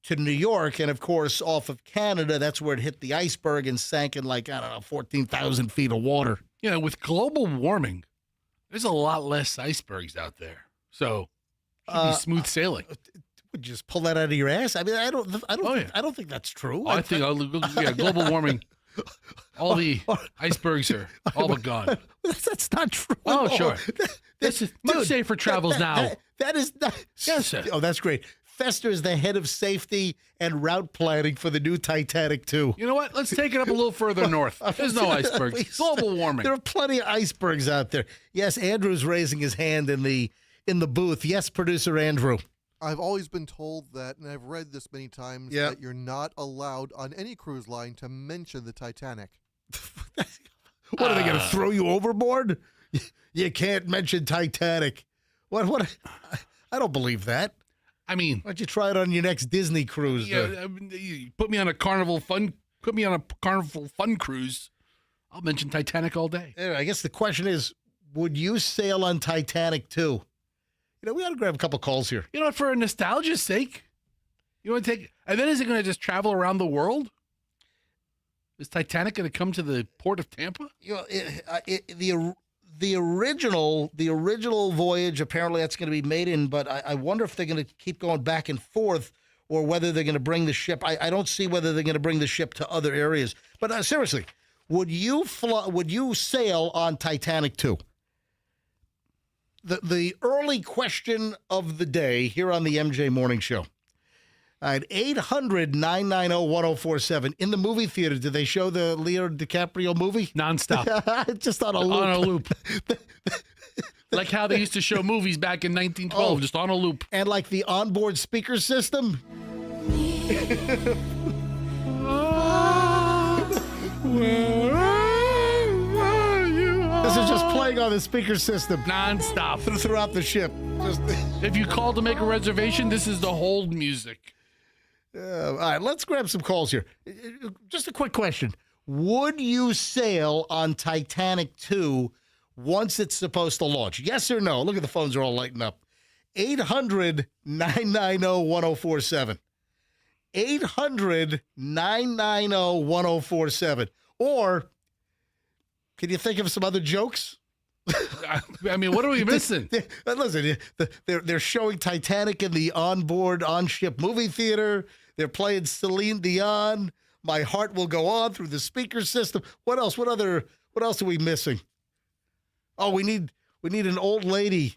to New York, and of course, off of Canada, that's where it hit the iceberg and sank in 14,000 feet of water. You know, with global warming, there's a lot less icebergs out there. So, should be smooth sailing. Would you just pull that out of your ass? I mean, I don't think that's true. I think global warming, all the icebergs are all but gone. That's not true. Oh, sure. This is much safer travels now. That is not. Yes, sir. Oh, that's great. Fester is the head of safety and route planning for the new Titanic 2. You know what? Let's take it up a little further north. There's no icebergs. Global warming. There are plenty of icebergs out there. Yes, Andrew's raising his hand in the booth. Yes, producer Andrew. I've always been told that, and I've read this many times, that you're not allowed on any cruise line to mention the Titanic. What, are they going to throw you overboard? You can't mention Titanic. What? I don't believe that. I mean, why don't you try it on your next Disney cruise? Yeah, you put me on a Carnival Fun cruise. I'll mention Titanic all day. I guess the question is, would you sail on Titanic too? You know, we ought to grab a couple calls here. You know, for nostalgia's sake, you want to take, and then is it going to just travel around the world? Is Titanic going to come to the port of Tampa? You know, the original voyage, apparently that's going to be maiden, but I wonder if they're going to keep going back and forth or whether they're going to bring the ship. I don't see whether they're going to bring the ship to other areas. But seriously, would you sail on Titanic 2? The early question of the day here on the MJ Morning Show. All right, 800-990-1047. In the movie theater, did they show the Leo DiCaprio movie? Nonstop. Just on a loop. On a loop. Like how they used to show movies back in 1912, just on a loop. And like the onboard speaker system. This is just playing on the speaker system. Nonstop. Throughout the ship. If you call to make a reservation, this is the hold music. All right, let's grab some calls here. Just a quick question. Would you sail on Titanic 2 once it's supposed to launch? Yes or no? Look at the phones are all lighting up. 800-990-1047. 800-990-1047. Or can you think of some other jokes? I mean, what are we missing? Listen, they're showing Titanic in the on-ship movie theater. They're playing Celine Dion. My Heart Will Go On through the speaker system. What else? What else are we missing? Oh, we need an old lady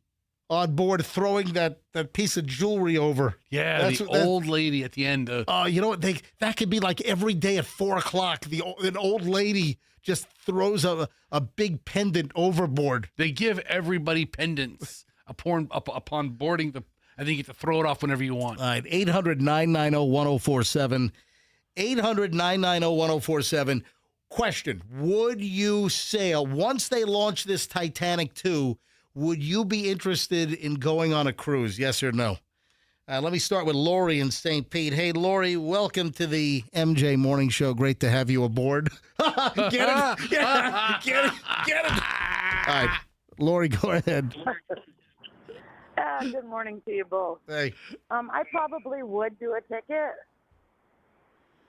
on board throwing that piece of jewelry over. Yeah, the old lady at the end. Oh, you know what? That could be like every day at 4:00. An old lady just throws a big pendant overboard. They give everybody pendants upon boarding the. I think you get to throw it off whenever you want. All right, 800-990-1047. 800-990-1047. Question: would you sail once they launch this Titanic 2? Would you be interested in going on a cruise? Yes or no? Let me start with Lori in St. Pete. Hey, Lori, welcome to the MJ Morning Show. Great to have you aboard. Get it? Get it? Get it? All right. Lori, go ahead. Good morning to you both. Hey. I probably would do a ticket.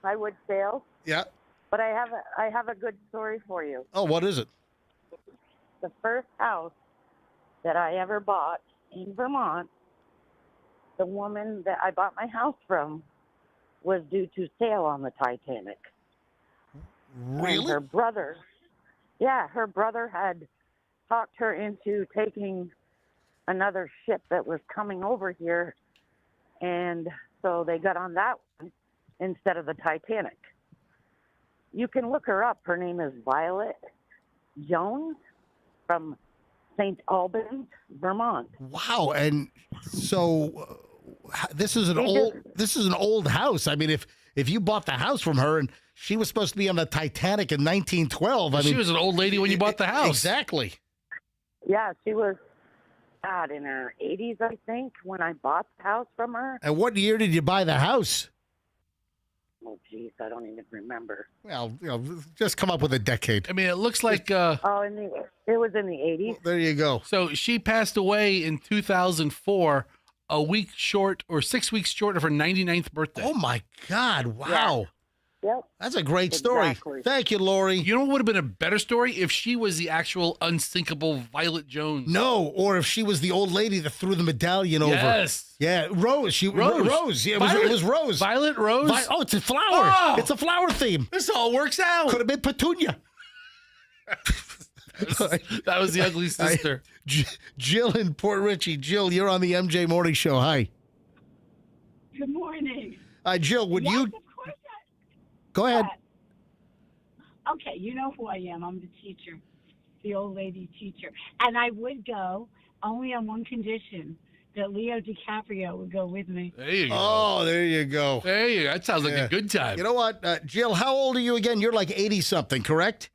I would sail, Yeah. but I have a good story for you. Oh, what is it? The first house that I ever bought in Vermont, the woman that I bought my house from was due to sail on the Titanic. Really? And her brother had talked her into taking another ship that was coming over here, and so they got on that one instead of the Titanic. You can look her up. Her name is Violet Jones from St. Albans, Vermont. Wow. And so this is an old house. I mean, if you bought the house from her and she was supposed to be on the Titanic in 1912, She was an old lady when you bought the house. Exactly. Yeah, she was in her 80s, I think, when I bought the house from her. And what year did you buy the house? Oh, geez, I don't even remember. Well, just come up with a decade. I mean, it looks like It was in the 80s. Well, there you go. so she passed away in 2004, a week short or 6 weeks short of her 99th birthday. Oh, my God. Wow. Yep. That's a great story. Exactly. Thank you, Lori. You know what would have been a better story if she was the actual unsinkable Violet Jones. No, or if she was the old lady that threw the medallion over. Yes. Yeah, Rose. Rose. Yeah, it was Rose. Violet Rose. Oh, it's a flower. Oh! It's a flower theme. This all works out. Could have been Petunia. That was the ugly sister. Jill in Port Richey. Jill, you're on the MJ Morning Show. Hi. Good morning. Jill, would Yes, you of course go ahead? Okay, you know who I am. I'm the teacher, the old lady teacher. And I would go only on one condition, that Leo DiCaprio would go with me. There you go. Oh, there you go. There you go. That sounds like Yeah. a good time. You know what, Jill? How old are you again? You're like 80 something, correct?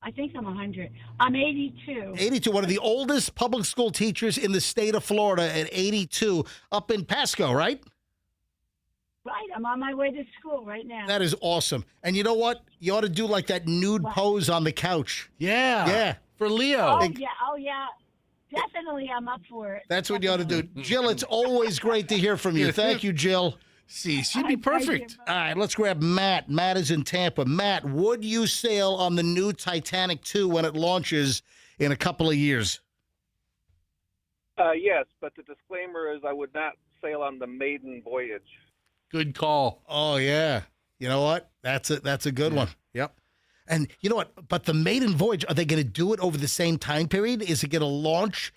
I think I'm 100. I'm 82. 82. One of the oldest public school teachers in the state of Florida at 82, up in Pasco, right? Right, I'm on my way to school right now. That is awesome. And you know what? You ought to do like that nude pose on the couch. Yeah. Yeah. For Leo. Oh, yeah. Definitely, I'm up for it. That's what you ought to do. Jill, it's always great to hear from you. Thank you, Jill. See, she'd be perfect. All right, let's grab Matt. Matt is in Tampa. Matt, would you sail on the new Titanic 2 when it launches in a couple of years? Yes, but the disclaimer is I would not sail on the maiden voyage. Good call. Oh, yeah. You know what? That's a good one. Yep. And you know what? But the maiden voyage, are they going to do it over the same time period? Is it going to launch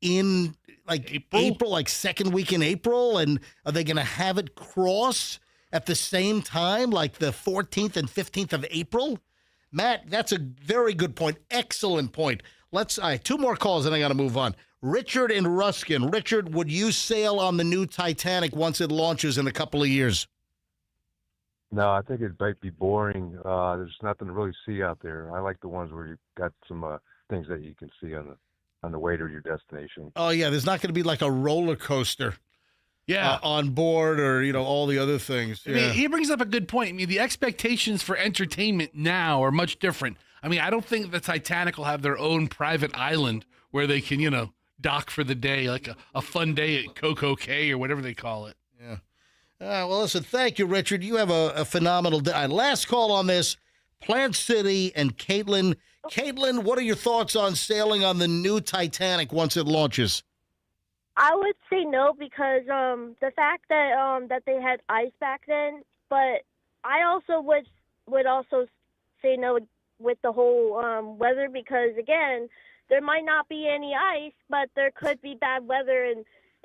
in like April, like second week in April? And are they going to have it cross at the same time, like the 14th and 15th of April? Matt, that's a very good point. Excellent point. All right, two more calls and I got to move on. Richard in Ruskin. Richard, would you sail on the new Titanic once it launches in a couple of years? No, I think it might be boring. There's nothing to really see out there. I like the ones where you've got some things that you can see on the way to your destination. Oh, yeah, there's not going to be like a roller coaster on board or, all the other things. I mean, he brings up a good point. I mean, the expectations for entertainment now are much different. I mean, I don't think the Titanic will have their own private island where they can, dock for the day, like a fun day at Coco Cay or whatever they call it. Yeah. Well, listen, thank you, Richard. You have a phenomenal day. Last call on this, Plant City and Caitlin. Caitlin, what are your thoughts on sailing on the new Titanic once it launches? I would say no because the fact that that they had ice back then, but I also would also say no with the whole weather because again, there might not be any ice, but there could be bad weather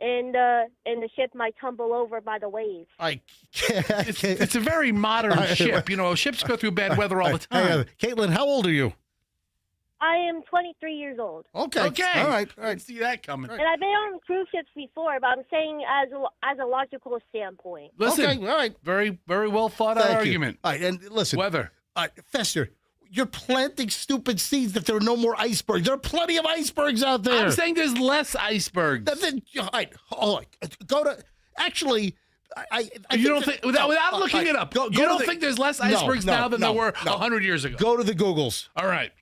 and the ship might tumble over by the waves. It's a very modern ship. Ships go through bad weather all the time. Caitlin, how old are you? I am 23 years old. Okay. All right. See that coming. And I've been on cruise ships before, but I'm saying as a logical standpoint. Listen, okay. All right. Very, very well thought out argument. All right, and listen. Weather. Fester, You're planting stupid seeds that there are no more icebergs. There are plenty of icebergs out there. I'm saying there's less icebergs. All right, go to. Actually, I you don't think without looking it up? You don't think there's less icebergs now than there were 100 years ago? Go to the Googles. All right.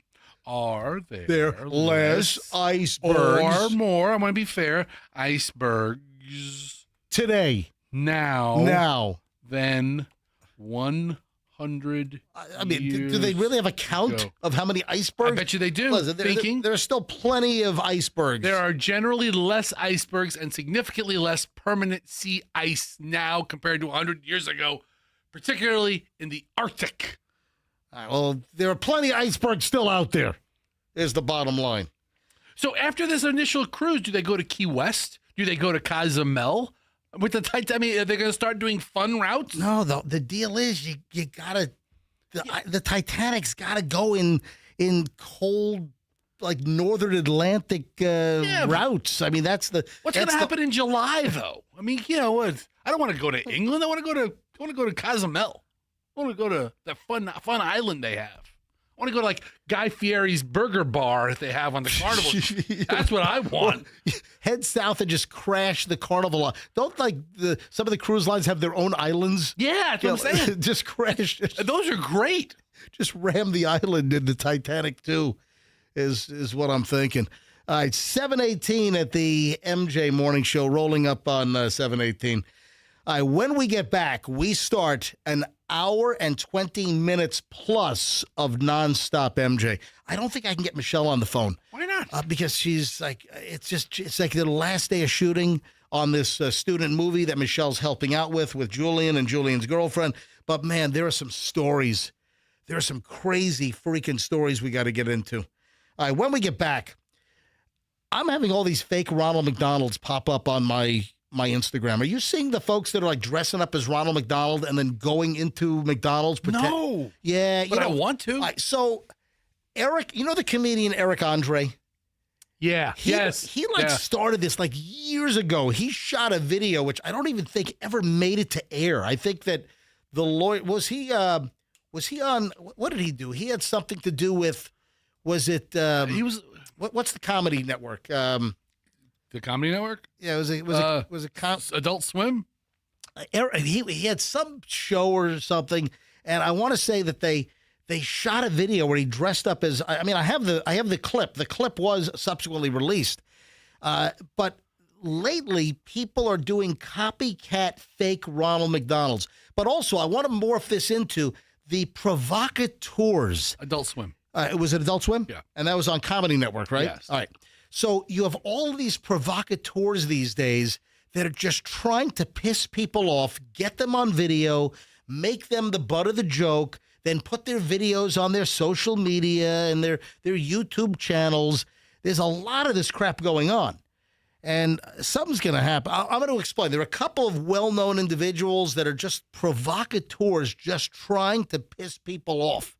Are there less icebergs or more? I'm going to be fair. Icebergs today now than 100. I mean, do they really have a count of how many icebergs? I bet you they do. Listen, there are still plenty of icebergs. There are generally less icebergs and significantly less permanent sea ice now compared to 100 years ago, particularly in the Arctic. All right, well, there are plenty of icebergs still out there, is the bottom line. So after this initial cruise, do they go to Key West? Do they go to Cozumel? With the Titanic, I mean, are they going to start doing fun routes? No, the deal is you gotta the Titanic's gotta go in cold, like northern Atlantic routes. I mean, that's the what's going to happen in July though. I mean, you know what? I don't want to go to England. I want to go to Cozumel. I want to go to that fun island they have. I want to go to like Guy Fieri's Burger Bar that they have on the Carnival. That's what I want. Head south and just crash the Carnival. Don't like some of the cruise lines have their own islands? Yeah, that's what I'm saying. Just crash. Those are great. Just ram the island into Titanic too, is what I'm thinking. All right, 7:18 at the MJ Morning Show, rolling up on 7:18. All right, when we get back, we start an hour and 20 minutes plus of nonstop MJ. I don't think I can get Michelle on the phone. Why not? Because she's like, it's like the last day of shooting on this student movie that Michelle's helping out with Julian and Julian's girlfriend. But man, there are some stories. There are some crazy freaking stories we got to get into. All right, when we get back, I'm having all these fake Ronald McDonalds pop up on my Instagram. Are you seeing the folks that are like dressing up as Ronald McDonald and then going into McDonald's? No. Yeah. But I want to. So Eric, you know the comedian Eric Andre? Yeah. He started this like years ago. He shot a video, which I don't even think ever made it to air. I think that the lawyer, was he on, what did he do? He had something to do with, was it, he was, what's the comedy network? The Comedy Network? Yeah, was it Adult Swim? He had some show or something, and I want to say that they shot a video where he dressed up as. I mean, I have the clip. The clip was subsequently released, but lately people are doing copycat fake Ronald McDonald's. But also, I want to morph this into the Provocateurs. Adult Swim. It was an Adult Swim? Yeah. And that was on Comedy Network, right? Yes. All right. So you have all of these provocateurs these days that are just trying to piss people off, get them on video, make them the butt of the joke, then put their videos on their social media and their YouTube channels. There's a lot of this crap going on. And something's going to happen. I'm going to explain. There are a couple of well-known individuals that are just provocateurs, just trying to piss people off.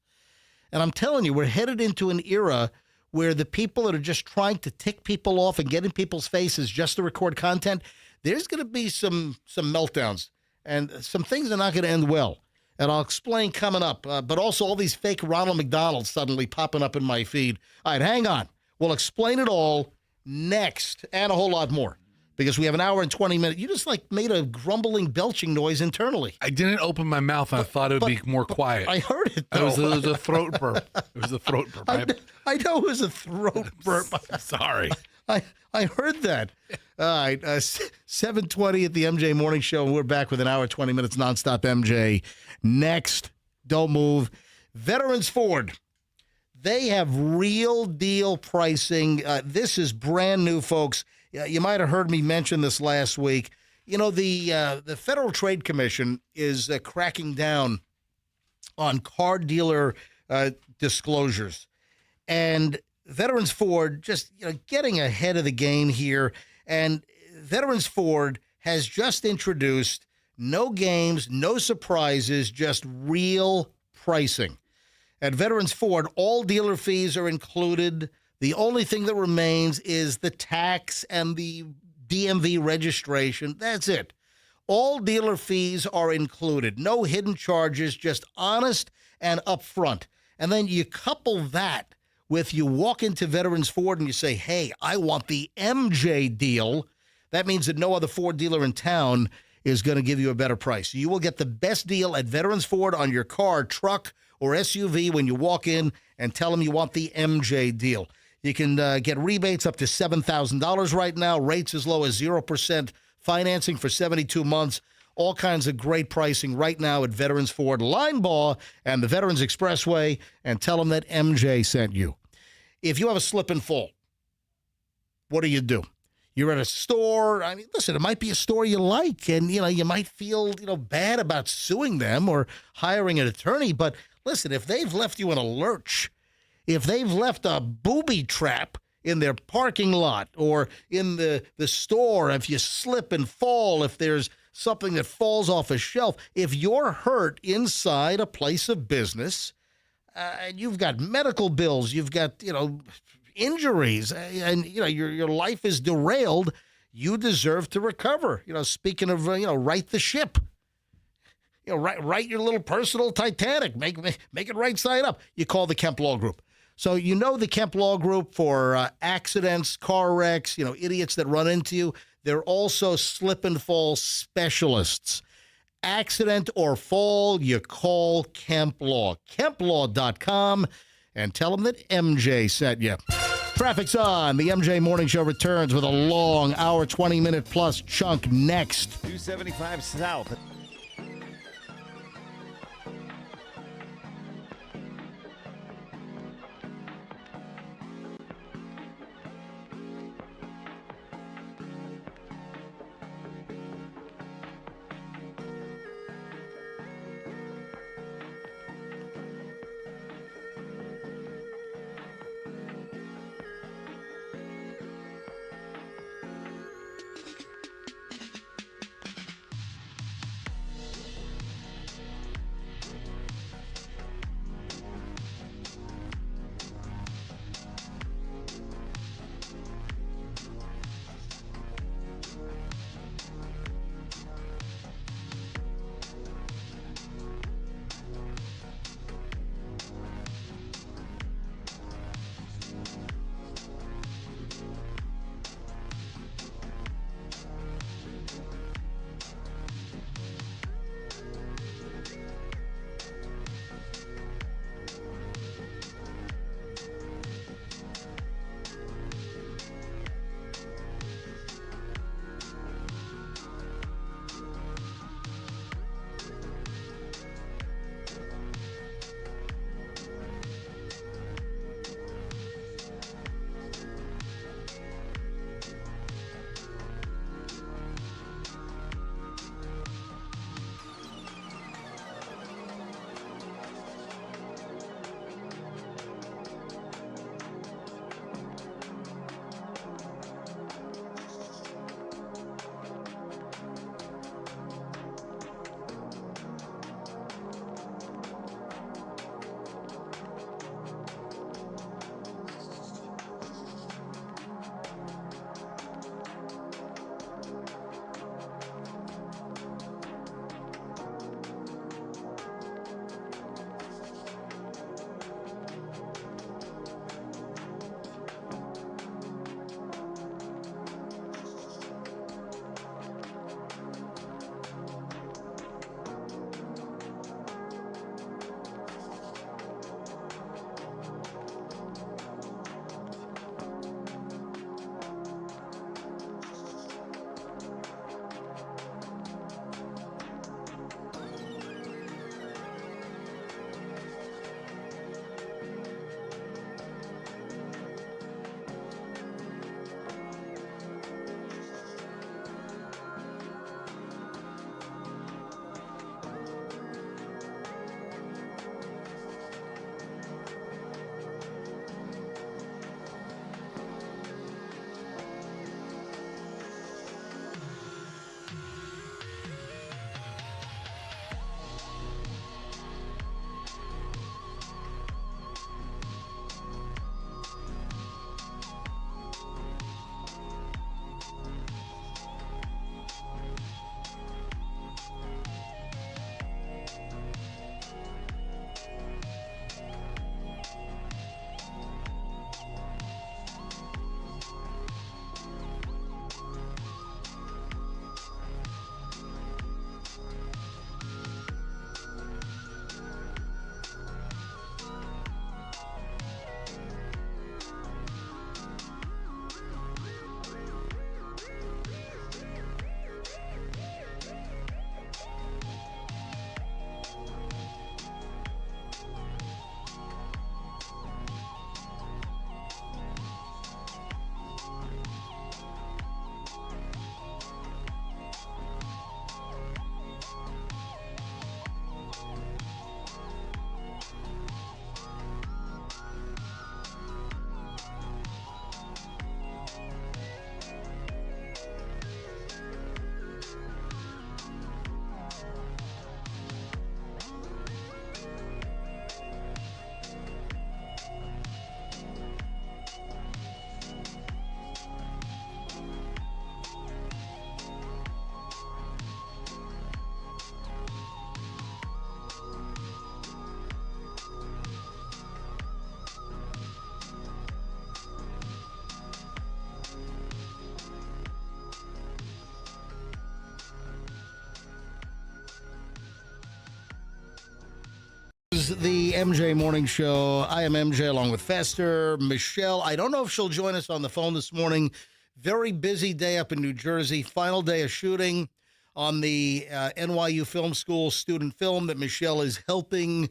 And I'm telling you, we're headed into an era where the people that are just trying to tick people off and get in people's faces just to record content, there's going to be some meltdowns, and some things are not going to end well. And I'll explain coming up. But also all these fake Ronald McDonalds suddenly popping up in my feed. All right, hang on. We'll explain it all next, and a whole lot more, because we have an hour and 20 minutes. You just like made a grumbling, belching noise internally. I didn't open my mouth. I thought it would be more quiet. I heard it, though. It was a throat burp. It was a throat burp. I know it was a throat burp. Sorry. I heard that. All right, 7:20 at the MJ Morning Show, and we're back with an hour, 20 minutes nonstop MJ. Next, don't move. Veterans Ford. They have real deal pricing. This is brand new, folks. You might have heard me mention this last week. You know, the Federal Trade Commission is cracking down on car dealer disclosures. And Veterans Ford just getting ahead of the game here. And Veterans Ford has just introduced no games, no surprises, just real pricing. At Veterans Ford, all dealer fees are included. The only thing that remains is the tax and the DMV registration. That's it. All dealer fees are included. No hidden charges, just honest and upfront. And then you couple that with you walk into Veterans Ford and you say, hey, I want the MJ deal. That means that no other Ford dealer in town is going to give you a better price. You will get the best deal at Veterans Ford on your car, truck, or SUV when you walk in and tell them you want the MJ deal. You can get rebates up to $7,000 right now, rates as low as 0% financing for 72 months. All kinds of great pricing right now at Veterans Ford, Linebaugh, and the Veterans Expressway, and tell them that MJ sent you. If you have a slip and fall, what do? You're at a store. I mean, listen, it might be a store you like, and, you might feel, bad about suing them or hiring an attorney. But listen, if they've left you in a lurch, if they've left a booby trap in their parking lot or in the store, if you slip and fall, if there's something that falls off a shelf, if you're hurt inside a place of business, and you've got medical bills, you've got, injuries, and your life is derailed, you deserve to recover. Speaking of right the ship, write your little personal Titanic, make it right side up. You call the Kemp Law Group. So the Kemp Law Group for accidents, car wrecks, idiots that run into you. They're also slip and fall specialists. Accident or fall, you call Kemp Law. KempLaw.com, and tell them that MJ sent you. Traffic's on. The MJ Morning Show returns with a long hour, 20-minute plus chunk next. 275 South. is the MJ Morning Show. I am MJ along with Fester. Michelle, I don't know if she'll join us on the phone this morning. Very busy day up in New Jersey. Final day of shooting on the NYU Film School student film that Michelle is helping.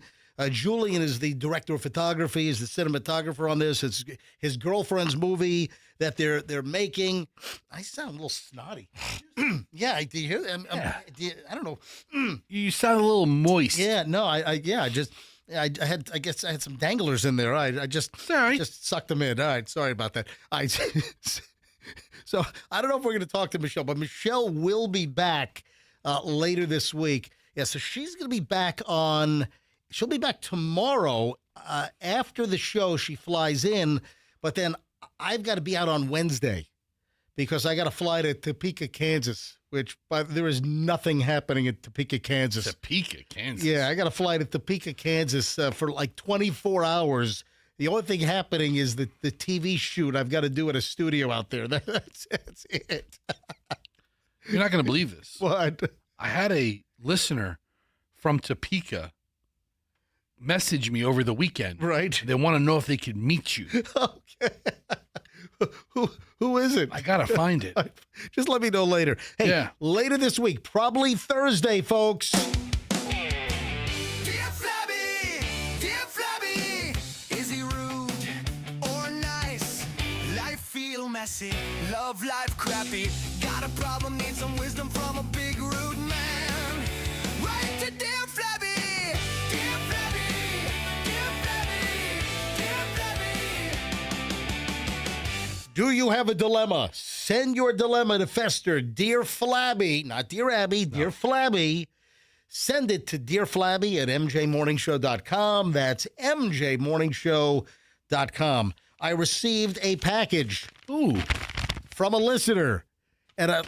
Julian is the director of photography, is the cinematographer on this. It's his girlfriend's movie that they're making. I sound a little snotty. Yeah, do you hear that? I don't know. You sound a little moist. Yeah, no, I guess I had some danglers in there. I just sucked them in. All right, sorry about that. So I don't know if we're going to talk to Michelle, but Michelle will be back later this week. Yeah, so she's going to be back she'll be back tomorrow after the show. She flies in, but then I've got to be out on Wednesday because I got to fly to Topeka, Kansas, which there is nothing happening in Topeka, Kansas. Topeka, Kansas? Yeah, I got to fly to Topeka, Kansas for like 24 hours. The only thing happening is the TV shoot I've got to do at a studio out there. That's it. You're not going to believe this. What? I had a listener from Topeka message me over the weekend. Right. They want to know if they could meet you. Okay. Who is it? I got to find it. Just let me know later. Hey, yeah. Later this week, probably Thursday, folks. Messy, love life crappy, got a problem, need some wisdom from a big rude man. Right to Dear Flabby, Dear Flabby, Dear Flabby, Dear Flabby. Do you have a dilemma? Send your dilemma to Fester, Dear Flabby, not Dear Abby, Dear Flabby. Send it to Dear Flabby at mjmorningshow.com. That's mjmorningshow.com. I received a package from a listener. And I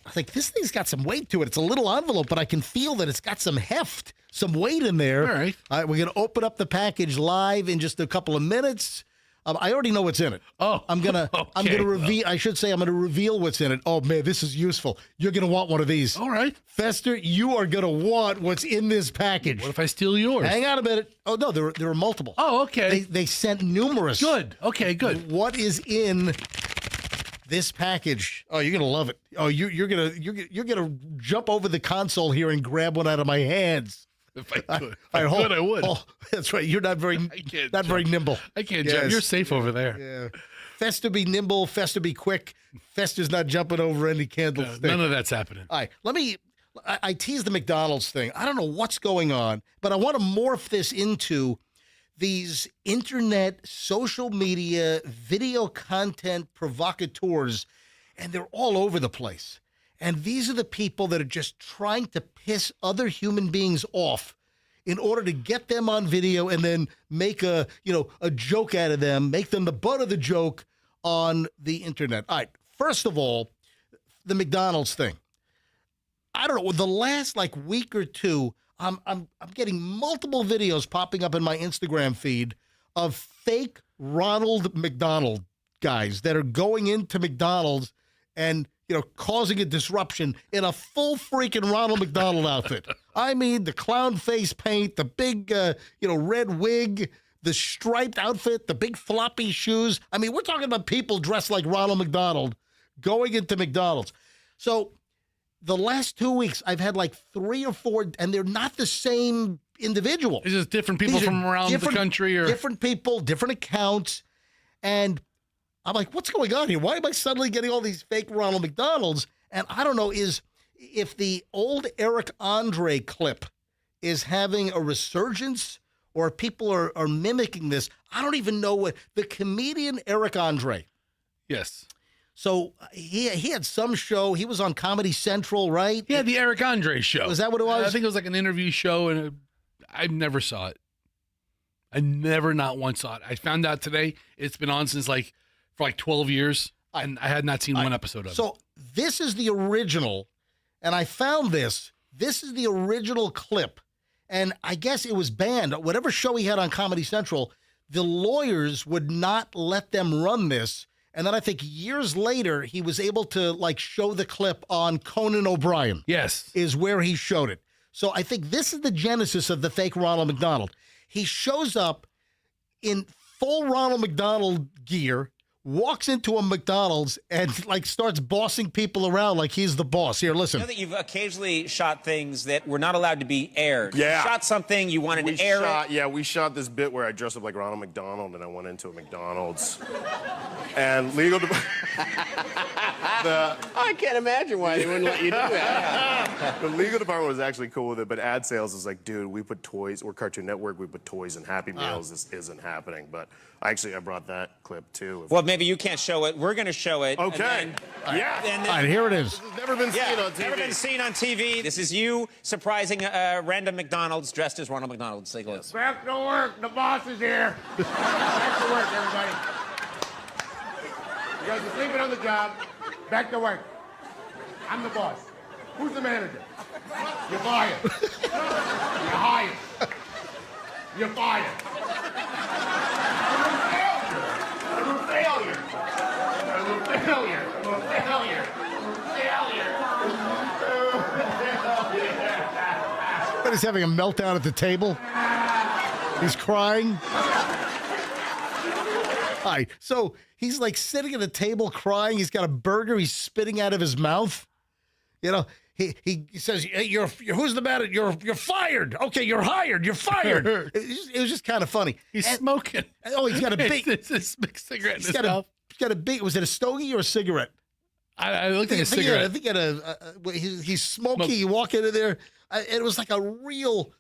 think this thing's got some weight to it. It's a little envelope, but I can feel that it's got some heft, some weight in there. All right. We're going to open up the package live in just a couple of minutes. I already know what's in it. I'm gonna reveal. I should say I'm gonna reveal what's in it. Oh man, this is useful. You're gonna want one of these. All right, Fester, you are gonna want what's in this package. What if I steal yours? Hang on a minute. Oh no, there are multiple. Oh, okay. They sent numerous. Good. Okay, good. What is in this package? Oh, you're gonna love it. Oh, you're gonna jump over the console here and grab one out of my hands. If I could, I would. Oh, that's right. You're not very nimble. I can't jump. You're safe over there. Yeah. Fester be nimble. Fester be quick. Fester's not jumping over any candlestick. None of that's happening. All right. I teased the McDonald's thing. I don't know what's going on, but I want to morph this into these internet, social media, video content provocateurs, and they're all over the place. And these are the people that are just trying to piss other human beings off in order to get them on video and then make a joke out of them, make them the butt of the joke on the internet. All right. First of all, the McDonald's thing. I don't know. The last week or two, I'm getting multiple videos popping up in my Instagram feed of fake Ronald McDonald guys that are going into McDonald's and causing a disruption in a full freaking Ronald McDonald outfit. I mean, the clown face paint, the big, red wig, the striped outfit, the big floppy shoes. I mean, we're talking about people dressed like Ronald McDonald going into McDonald's. So the last 2 weeks, I've had 3 or 4, and they're not the same individual. It's just different people from around the country, or different people, different accounts, and I'm like, what's going on here? Why am I suddenly getting all these fake Ronald McDonalds? And I don't know if the old Eric Andre clip is having a resurgence or people are mimicking this. I don't even know what the comedian Eric Andre. Yes. So he had some show. He was on Comedy Central, right? Yeah, the Eric Andre show. Was that what it was? I think it was an interview show, and I never saw it. I never, not once saw it. I found out today it's been on since for 12 years, and I had not seen one episode of it. So this is the original, and I found this. This is the original clip, and I guess it was banned. Whatever show he had on Comedy Central, the lawyers would not let them run this, and then I think years later, he was able to, show the clip on Conan O'Brien. Yes. Is where he showed it. So I think this is the genesis of the fake Ronald McDonald. He shows up in full Ronald McDonald gear, walks into a McDonald's and like starts bossing people around like he's the boss. Here, listen. I know that you've occasionally shot things that were not allowed to be aired. Yeah. You shot something, you wanted to air it. Yeah, we shot this bit where I dressed up like Ronald McDonald and I went into a McDonald's. And legal I can't imagine why they wouldn't let you do that. The legal department was actually cool with it, but ad sales was like, dude, we put toys, we're Cartoon Network, we put toys in Happy Meals. This isn't happening. But actually, I brought that clip too. Well, maybe you can't show it. We're going to show it. Okay. Yeah. All right, here it is. This has never been seen on TV. Never been seen on TV. This is you surprising random McDonald's dressed as Ronald McDonald. Take a look. Back to work. The boss is here. Back to work, everybody. You guys are sleeping on the job. Back to work. I'm the boss. Who's the manager? You're fired. You're hired. You're fired. I'm a failure. I'm a failure. I'm a failure. But he's having a meltdown at the table. He's crying. All right, so he's like sitting at a table crying. He's got a burger he's spitting out of his mouth. You know, he says, hey, you're who's the matter? You're fired. Okay, you're hired. You're fired. It was just kind of funny. He's smoking. Oh, he's got a big It's big cigarette in his mouth. He's got a big. Was it a stogie or a cigarette? I looked like a cigarette. I think he had he's smoky. You walk into there. It was like a real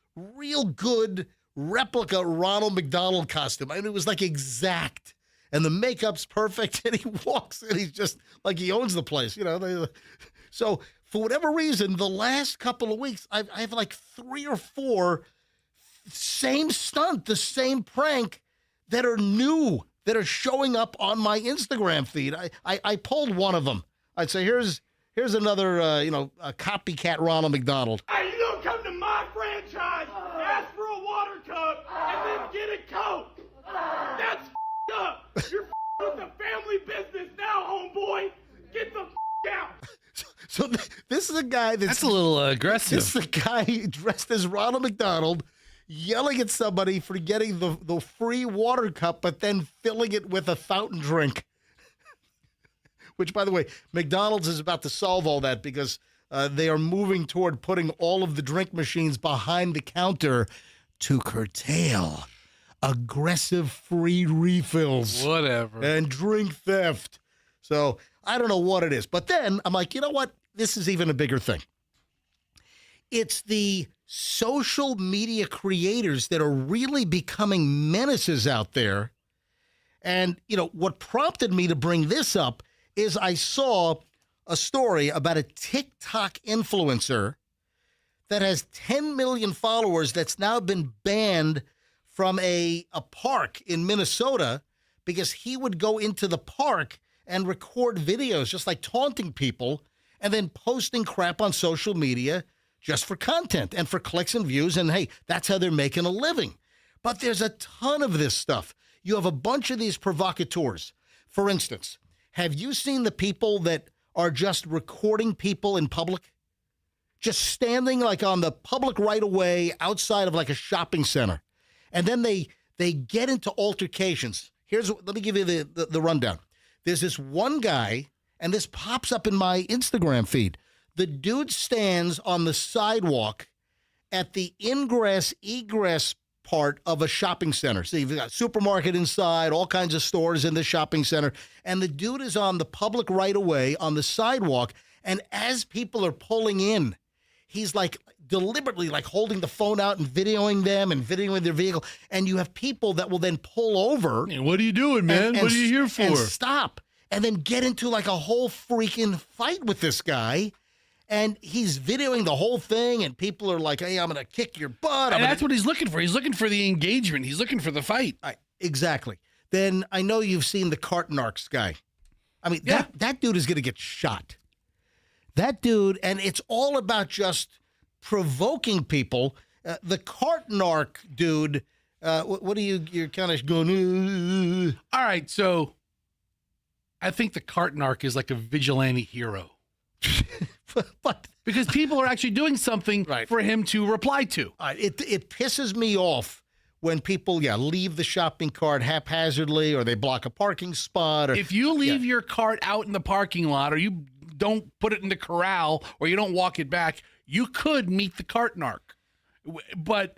good replica Ronald McDonald costume. I mean, it was like exact. And the makeup's perfect, and he walks, and he's just like he owns the place, you know. So for whatever reason, the last couple of weeks, I have like 3 or 4 same stunt, the same prank that are new, that are showing up on my Instagram feed. I pulled one of them. I'd say here's another a copycat Ronald McDonald. Hey, you don't come to my franchise, ask for a water cup, and then get a Coke. That's up. You're with the family business now, homeboy. Get the out. So this is a guy that's a little aggressive. This is a guy dressed as Ronald McDonald yelling at somebody for getting the free water cup, but then filling it with a fountain drink. Which, by the way, McDonald's is about to solve all that because they are moving toward putting all of the drink machines behind the counter to curtail aggressive free refills. Whatever. And drink theft. So I don't know what it is. But then I'm like, you know what? This is even a bigger thing. It's the social media creators that are really becoming menaces out there. And, you know, what prompted me to bring this up is I saw a story about a TikTok influencer that has 10 million followers that's now been banned from a park in Minnesota because he would go into the park and record videos just like taunting people and then posting crap on social media just for content and for clicks and views. And hey, that's how they're making a living. But there's a ton of this stuff. You have a bunch of these provocateurs. For instance, have you seen the people that are just recording people in public? Just standing like on the public right of way outside of like a shopping center. And then they get into altercations. Let me give you the rundown. There's this one guy, and this pops up in my Instagram feed. The dude stands on the sidewalk at the ingress-egress part of a shopping center. So you've got a supermarket inside, all kinds of stores in the shopping center, and the dude is on the public right-of-way on the sidewalk, and as people are pulling in, he's like deliberately like holding the phone out and videoing them and videoing their vehicle, and you have people that will then pull over. Hey, what are you doing, man? What are you here for? And stop, and then get into like a whole freaking fight with this guy. And he's videoing the whole thing, and people are like, hey, I'm going to kick your butt. And that's what he's looking for. He's looking for the engagement. He's looking for the fight. Exactly. Then I know you've seen the Cartnarks guy. I mean, that dude is going to get shot. That dude, and it's all about just provoking people. The Cartnark dude, what are you're kind of going, All right, so I think the Cartnark is like a vigilante hero. But because people are actually doing something for him to reply to. It pisses me off when people, leave the shopping cart haphazardly, or they block a parking spot. Or if you leave your cart out in the parking lot, or you don't put it in the corral, or you don't walk it back, you could meet the cart narc. But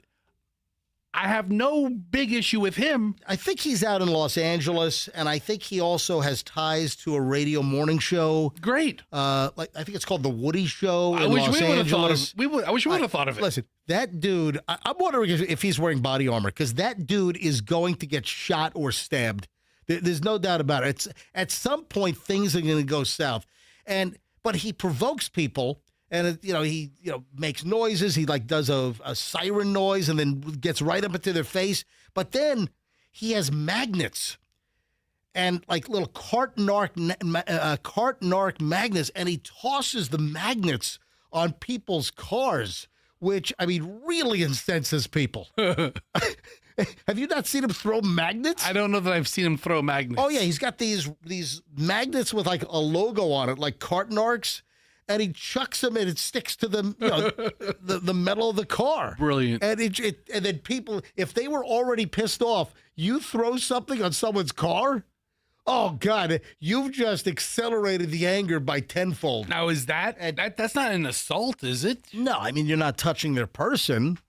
I have no big issue with him. I think he's out in Los Angeles, and I think he also has ties to a radio morning show. Great. I think it's called The Woody Show in Los Angeles. I wish we would have thought of it. Listen, that dude, I'm wondering if he's wearing body armor, because that dude is going to get shot or stabbed. There's no doubt about it. At some point, things are going to go south. But he provokes people. And, he makes noises. He, does a siren noise and then gets right up into their face. But then he has magnets and, little cart narc magnets. And he tosses the magnets on people's cars, which, really incenses people. Have you not seen him throw magnets? I don't know that I've seen him throw magnets. Oh, yeah. He's got these magnets with, a logo on it, like cart narcs. And he chucks them, and it sticks to the metal of the car. Brilliant. And and then people, if they were already pissed off, you throw something on someone's car. Oh God, you've just accelerated the anger by tenfold. Now, is that's not an assault, is it? No, you're not touching their person.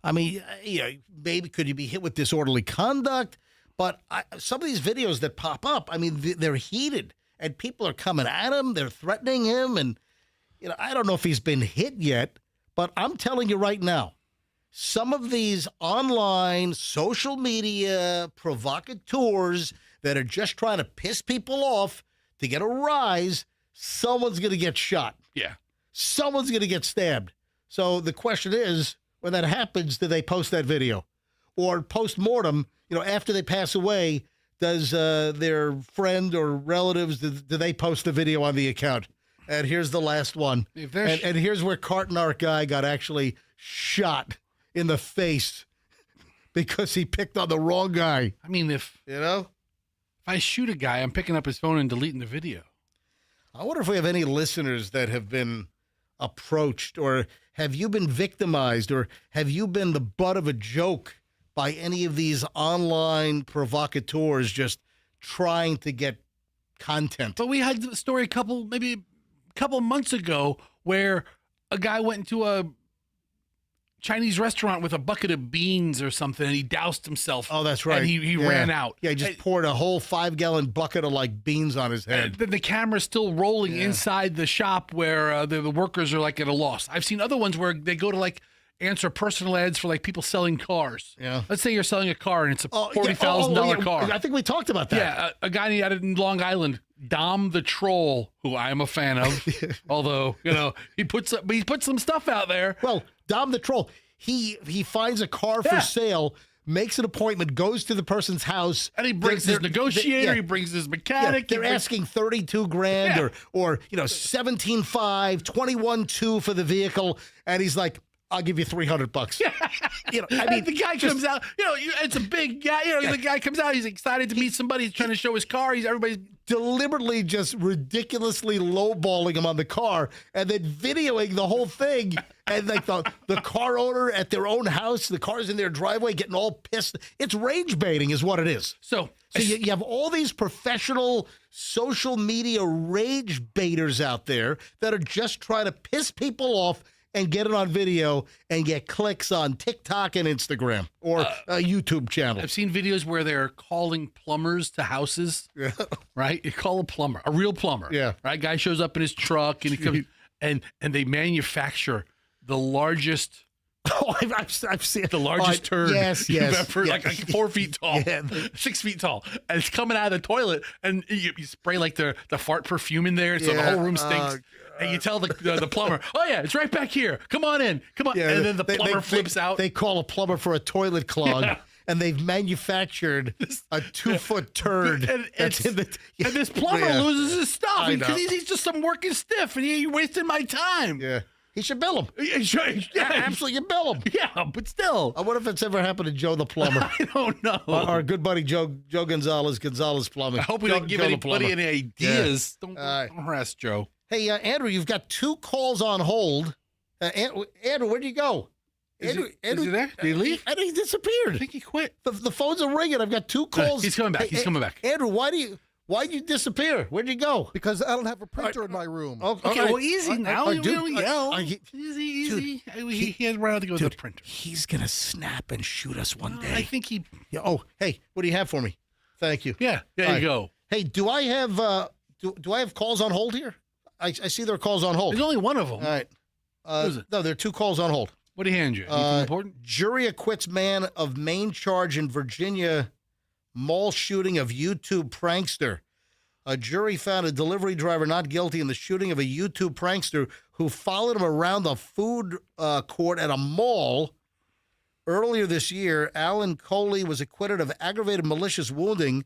Maybe could you be hit with disorderly conduct? But some of these videos that pop up, they're heated, and people are coming at him. They're threatening him, and. I don't know if he's been hit yet, but I'm telling you right now, some of these online social media provocateurs that are just trying to piss people off to get a rise, someone's going to get shot. Yeah. Someone's going to get stabbed. So the question is, when that happens, do they post that video? Or post-mortem, after they pass away, does their friend or relatives, do they post the video on the account? And here's the last one. And here's where cart narc guy got actually shot in the face because he picked on the wrong guy. If I shoot a guy, I'm picking up his phone and deleting the video. I wonder if we have any listeners that have been approached, or have you been victimized, or have you been the butt of a joke by any of these online provocateurs just trying to get content? But we had the story a couple months ago where a guy went into a Chinese restaurant with a bucket of beans or something, and he doused himself. Oh, that's right. And he ran out. Yeah, he just poured a whole 5-gallon bucket of beans on his head. And then the camera's still rolling inside the shop where the workers are at a loss. I've seen other ones where they go to answer personal ads for people selling cars. Yeah. Let's say you're selling a car and it's a $40,000 car. I think we talked about that. Yeah, a guy out in Long Island, Dom the Troll, who I am a fan of, although he puts some stuff out there. Well, Dom the Troll, he finds a car for sale, makes an appointment, goes to the person's house, and he brings his negotiator, he brings his mechanic. They're asking $32,000 or 17.5, 21.2 for the vehicle, and he's like, I'll give you $300. The guy comes out. It's a big guy. The guy comes out. He's excited to meet somebody. He's trying to show his car. Everybody's deliberately just ridiculously lowballing him on the car, and then videoing the whole thing. And the car owner at their own house, the car's in their driveway, getting all pissed. It's rage baiting, is what it is. So you have all these professional social media rage baiters out there that are just trying to piss people off and get it on video and get clicks on TikTok and Instagram or a YouTube channel. I've seen videos where they're calling plumbers to houses. Yeah. Right? You call a plumber, a real plumber. Yeah. Right? Guy shows up in his truck and he comes and they manufacture the largest. Oh, I've seen the largest turd you've ever, like 4 feet tall, 6 feet tall, and it's coming out of the toilet, and you spray the fart perfume in there, so the whole room stinks. And you tell the plumber, oh yeah, it's right back here. Come on in, come on. And then the plumber flips out. They call a plumber for a toilet clog, and they've manufactured a 2-foot turd. And this plumber loses his stuff because he's just some working stiff, and he wasted my time. Yeah. He should bill him. Yeah, absolutely, you bill him. Yeah, but still. I wonder if it's ever happened to Joe the plumber. I don't know. Our good buddy Joe Gonzalez Plumbing. I hope we don't give anybody any ideas. Yeah. Don't harass Joe. Hey, Andrew, you've got 2 calls on hold. Andrew, where'd you go? Is he there? Did he leave? And he disappeared. I think he quit. The phones are ringing. I've got 2 calls. He's coming back. He's coming back. Andrew, why'd you disappear? Where'd you go? Because I don't have a printer in my room. Okay, well, easy now. We don't yell. Dude, Easy. He has around to go to the printer. He's going to snap and shoot us one day. I think he... Yeah, oh, hey, what do you have for me? Thank you. Yeah, there you go. Hey, do I have do I have calls on hold here? I see there are calls on hold. There's only one of them. All right. Who's it? No, there are 2 calls on hold. What did he hand you? Anything important? Jury acquits man of main charge in Virginia mall shooting of YouTube prankster. A jury found a delivery driver not guilty in the shooting of a YouTube prankster who followed him around the food court at a mall. Earlier this year, Alan Coley was acquitted of aggravated malicious wounding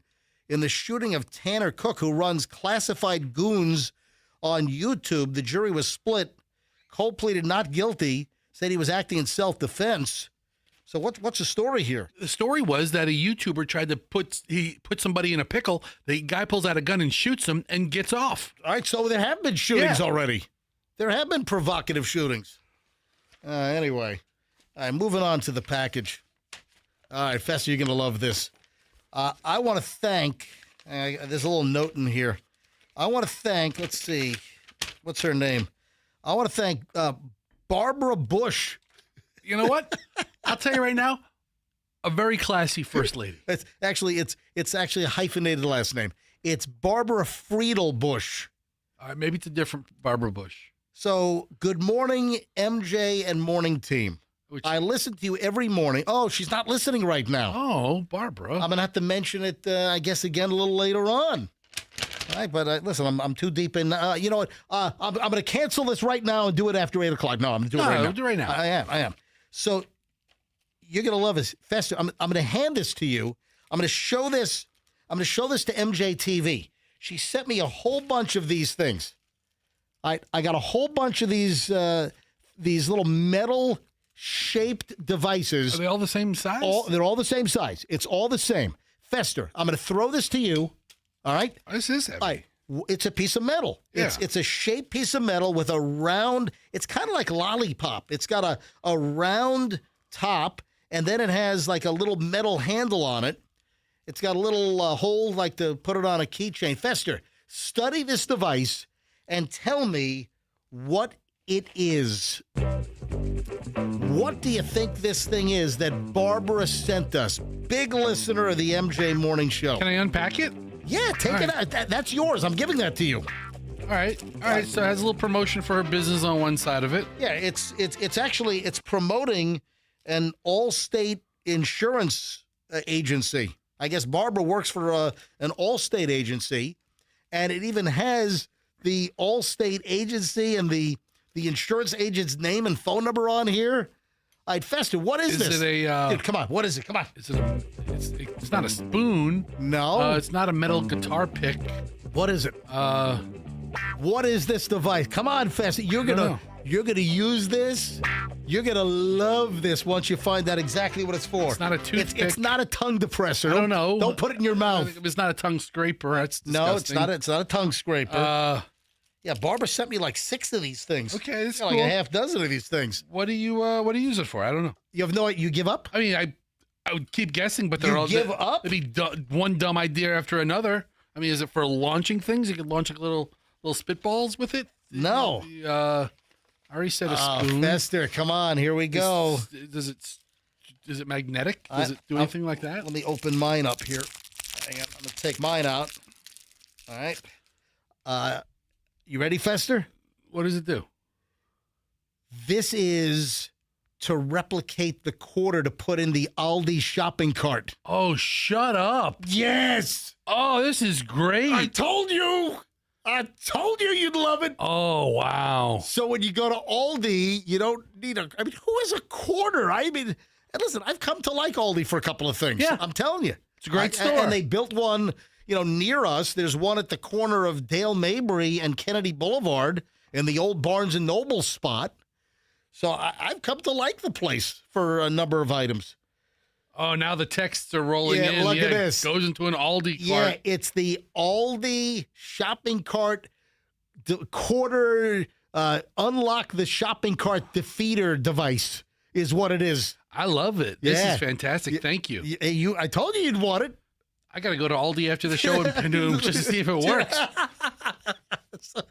in the shooting of Tanner Cook, who runs Classified Goons on YouTube. The jury was split. Cole pleaded not guilty, said he was acting in self-defense. So what's the story here? The story was that a YouTuber tried to put somebody in a pickle. The guy pulls out a gun and shoots him and gets off. All right, so there have been shootings already. There have been provocative shootings. Anyway, all right, moving on to the package. All right, Fester, you're going to love this. I want to thank, there's a little note in here. I want to thank, let's see, what's her name? I want to thank Barbara Bush. You know what? I'll tell you right now, a very classy first lady. It's actually a hyphenated last name. It's Barbara Friedel Bush. All right, maybe it's a different Barbara Bush. So, good morning, MJ and morning team. I listen to you every morning. Oh, she's not listening right now. Oh, Barbara. I'm going to have to mention it, I guess, again a little later on. All right, but listen, I'm too deep in. You know what? I'm going to cancel this right now and do it after 8 o'clock. No, I'm going to do it right now. Do it right now. I am. So you're going to love this. Fester, I'm going to hand this to you. I'm going to show this. I'm going to show this to MJ TV. She sent me a whole bunch of these things. I got a whole bunch of these little metal-shaped devices. Are they all the same size? They're all the same size. It's all the same. Fester, I'm going to throw this to you. All right? This is heavy. All right. It's a piece of metal. Yeah. It's a shaped piece of metal with a round, it's kind of like lollipop. It's got a round top, and then it has like a little metal handle on it. It's got a little hole like to put it on a keychain. Fester, study this device and tell me what it is. What do you think this thing is that Barbara sent us? Big listener of the MJ Morning Show. Can I unpack it? Yeah, take it out. That's yours. I'm giving that to you. All right. So it has a little promotion for her business on one side of it. Yeah, it's actually promoting an Allstate insurance agency. I guess Barbara works for an Allstate agency, and it even has the Allstate agency and the insurance agent's name and phone number on here. All right, Fester, what is this? Is it a... Dude, come on, what is it? Come on. It's not a spoon. No. It's not a metal guitar pick. What is it? What is this device? Come on, Fester. You're gonna use this. You're gonna love this once you find out exactly what it's for. It's not a toothpick. It's not a tongue depressor. I don't know. Don't put it in your mouth. It's not a tongue scraper. That's disgusting. No, it's not a tongue scraper. Yeah, Barbara sent me like 6 of these things. Okay, that's cool. Like a half dozen of these things. What do you use it for? I don't know. You have no idea. You give up? I mean, I would keep guessing, but they're you all give up. It'd be one dumb idea after another. I mean, is it for launching things? You could launch like little spitballs with it. No. I already said a spoon. Fester, come on, here we go. Is it magnetic? Does it do anything like that? Let me open mine up here. Hang on, I'm gonna take mine out. All right. You ready, Fester? What does it do? This is to replicate the quarter to put in the Aldi shopping cart. Oh, shut up. Yes. Oh, this is great. I told you you'd love it. Oh, wow. So when you go to Aldi, you don't need who has a quarter? I mean, and listen, I've come to like Aldi for a couple of things. Yeah. I'm telling you. It's a great store. And they built one, near us. There's one at the corner of Dale Mabry and Kennedy Boulevard in the old Barnes & Noble spot. So I've come to like the place for a number of items. Oh, now the texts are rolling in. Look at this. It goes into an Aldi cart. Yeah, it's the Aldi shopping cart quarter unlock the shopping cart defeater device. is what it is. I love it. This Yeah. is fantastic. Thank you. I told you you'd want it. I got to go to Aldi after the show and do just to see if it works. So,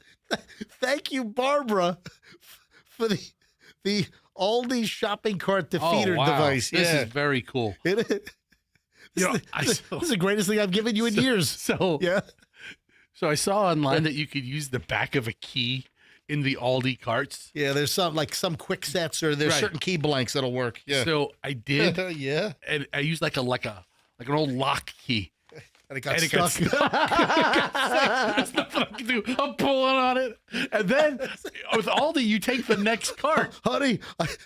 thank you, Barbara, for the Aldi shopping cart defeater device. This is very cool. This is the greatest thing I've given you in years. So I saw online that you could use the back of a key in the Aldi carts. Yeah, there's some quick sets or there's certain key blanks that'll work. Yeah. So I did. Yeah. And I used like an old lock key. And it got stuck. There's nothing I can do. I'm pulling on it. And then with Aldi, you take the next cart. Honey,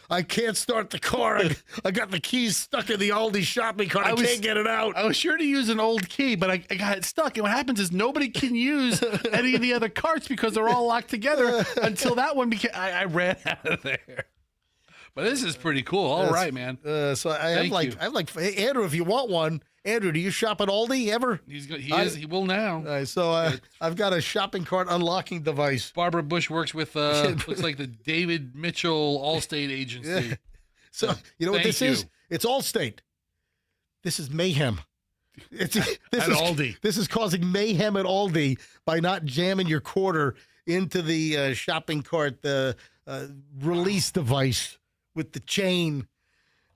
I can't start the car. I got the keys stuck in the Aldi shopping cart. I can't get it out. I was sure to use an old key, but I got it stuck. And what happens is nobody can use any of the other carts because they're all locked together until that one became. I ran out of there. But this is pretty cool. All right, man. So I'm like, hey, Andrew, if you want one. Andrew, do you shop at Aldi ever? He will now. So I've got a shopping cart unlocking device. Barbara Bush works with looks like the David Mitchell Allstate agency. Yeah. So you know what this is? It's Allstate. This is mayhem. Aldi. This is causing mayhem at Aldi by not jamming your quarter into the shopping cart, the release device with the chain.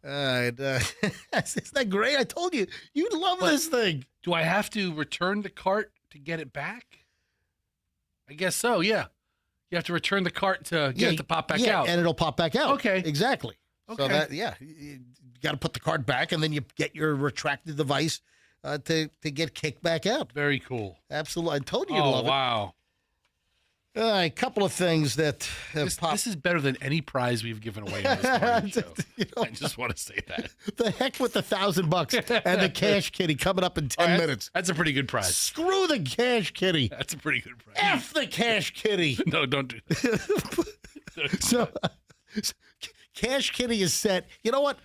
Isn't that great? I told you, you'd love this thing. Do I have to return the cart to get it back? I guess so, yeah. You have to return the cart to get it to pop back out. And it'll pop back out. Okay. Exactly. Okay. So you got to put the cart back, and then you get your retracted device to get kicked back out. Very cool. Absolutely. I told you you'd love it. Oh, wow. A couple of things that have popped. This is better than any prize we've given away on this morning show. I just want to say that. The heck with the $1,000 and the cash kitty coming up in 10 minutes. That's a pretty good prize. Screw the cash kitty. That's a pretty good prize. F the cash kitty. No, don't do that. So, cash kitty is set. You know what?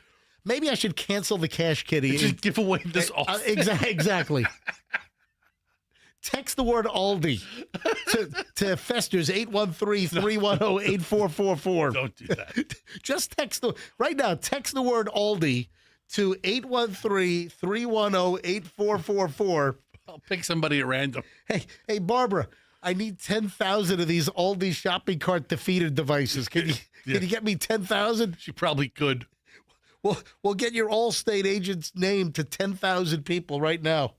Maybe I should cancel the cash kitty. Just give away this off. Exactly. Text the word Aldi to Fester's 813-310-8444. Don't do that. Just text right now. Text the word Aldi to 813-310-8444. I'll pick somebody at random. Hey, Barbara, I need 10,000 of these Aldi shopping cart defeated devices. Can you get me 10,000? She probably could. We'll get your Allstate agent's name to 10,000 people right now.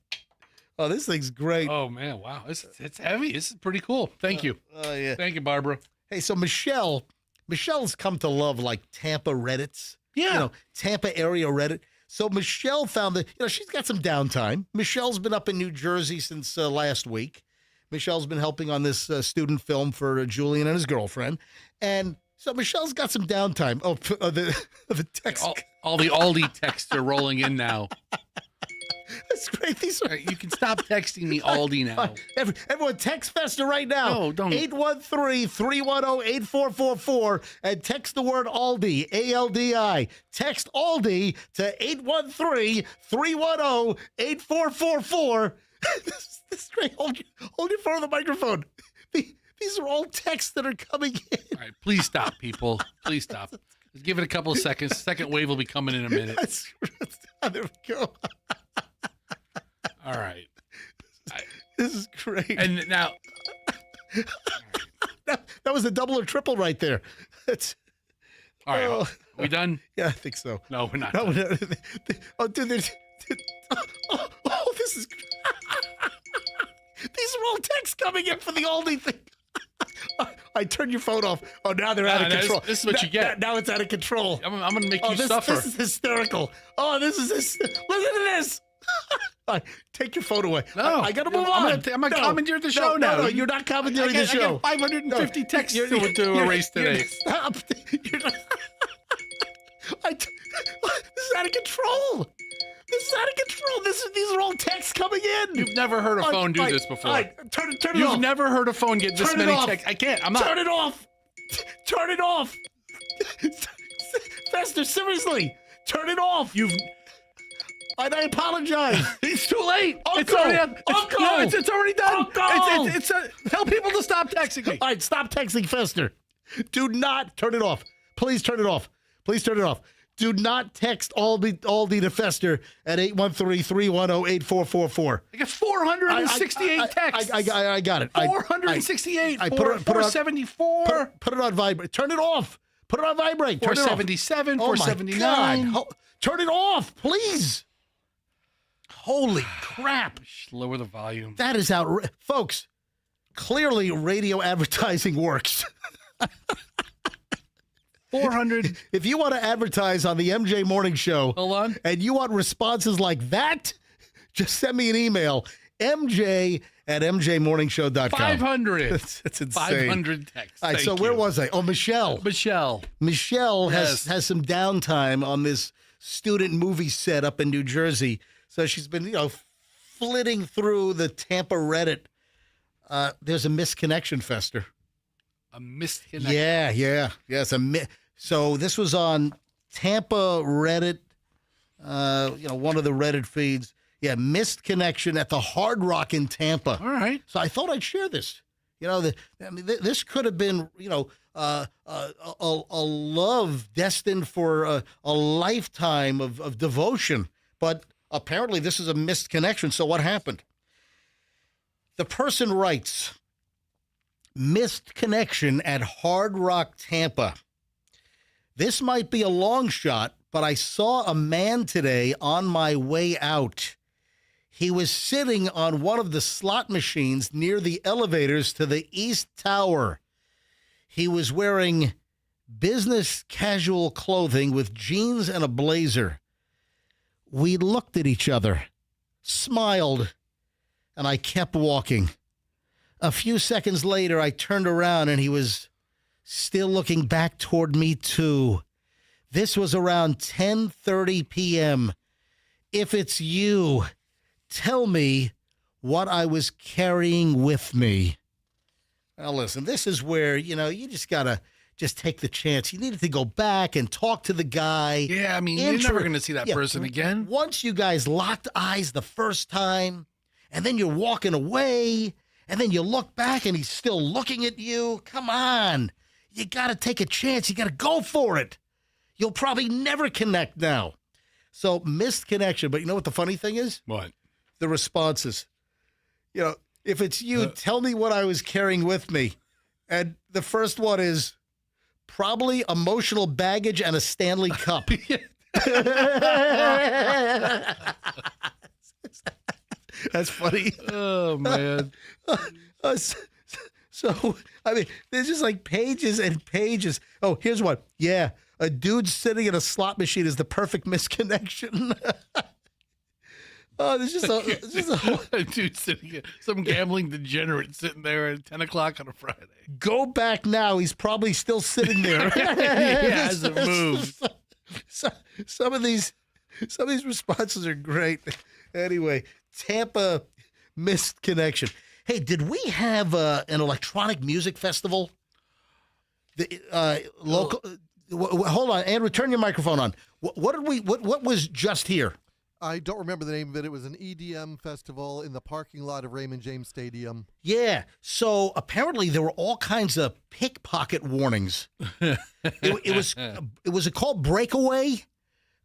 Oh, this thing's great. Oh, man. Wow. It's heavy. This is pretty cool. Thank you. Oh, yeah. Thank you, Barbara. Hey, so Michelle's come to love like Tampa Reddits. Yeah. Tampa area Reddit. So Michelle found that, she's got some downtime. Michelle's been up in New Jersey since last week. Michelle's been helping on this student film for Julian and his girlfriend. And so Michelle's got some downtime. Oh, the text. All the Aldi texts are rolling in now. That's great. You can stop texting me Aldi now. Everyone text Fester right now. No, don't. 813-310-8444 and text the word Aldi, A-L-D-I. Text Aldi to 813-310-8444. This is great. Hold your phone on the microphone. These are all texts that are coming in. All right, please stop, people. Please stop. Just give it a couple of seconds. Second wave will be coming in a minute. There we go. All right. This is great. And now. That was a double or triple right there. All right. Are we done? Yeah, I think so. No, we're not. No, oh, dude. This is. These are all texts coming in for the Aldi thing. I turned your phone off. Oh, now they're out of control. This is what you get. Now it's out of control. I'm going to make you suffer. This is hysterical. Oh, listen to this. All right, take your phone away. No. I got to move on. I'm going to commandeer the show now. No, you're not commandeering the show. I got 550 texts to erase today. Stop. This is out of control. These are all texts coming in. You've never heard a phone do this before. All right, turn it off. You've never heard a phone get this many texts. I can't. I'm not. Turn it off. Turn it off. Fester, seriously. Turn it off. And I apologize. It's too late. Uncle, it's already it's already done. Uncle. Tell people to stop texting me. All right, stop texting Fester. Do not turn it off. Please turn it off. Please turn it off. Do not text Aldi to Fester at 813-310-8444. I got 468 texts. I got it. 468. I put it 474. Put it on vibrate. Turn it off. Put it on vibrate. Turn 477. it off. 479. Oh my God. Turn it off, please. Holy crap. Lower the volume. That is outrageous. Folks, clearly radio advertising works. 400. If you want to advertise on the MJ Morning Show, hold on, and you want responses like that, just send me an email, mj@mjmorningshow.com. 500. That's insane. 500 texts. All right, so where was I? Oh, Michelle. Michelle Yes. has some downtime on this student movie set up in New Jersey. So she's been, flitting through the Tampa Reddit. There's a misconnection, Fester. A misconnection. Yeah. Yes, so this was on Tampa Reddit, one of the Reddit feeds. Yeah, missed connection at the Hard Rock in Tampa. All right. So I thought I'd share this. This could have been, a love destined for a lifetime of devotion. But apparently this is a missed connection. So what happened? The person writes, missed connection at Hard Rock, Tampa. This might be a long shot, but I saw a man today on my way out. He was sitting on one of the slot machines near the elevators to the East Tower. He was wearing business casual clothing with jeans and a blazer. We looked at each other, smiled, and I kept walking. A few seconds later, I turned around and he was still looking back toward me too. This was around 10:30 p.m. If it's you, tell me what I was carrying with me. Now listen, this is where, you just got to just take the chance. You needed to go back and talk to the guy. Yeah, I mean, you're never going to see that person again. Once you guys locked eyes the first time, and then you're walking away, and then you look back and he's still looking at you. Come on. You got to take a chance. You got to go for it. You'll probably never connect now. So missed connection. But you know what the funny thing is? What? The responses. If it's you, tell me what I was carrying with me. And the first one is probably emotional baggage and a Stanley Cup. That's funny. Oh, man. So, I mean, there's just like pages and pages. Oh, here's one. Yeah, a dude sitting in a slot machine is the perfect misconnection. Oh, there's just a dude sitting, some gambling degenerate sitting there at 10 o'clock on a Friday. Go back now. He's probably still sitting there. He hasn't moved. Some of these responses are great. Anyway, Tampa missed connection. Hey, did we have an electronic music festival? The local. Hold on, Andrew. Turn your microphone on. What was just here? I don't remember the name of it. It was an EDM festival in the parking lot of Raymond James Stadium. Yeah. So apparently there were all kinds of pickpocket warnings. It was called Breakaway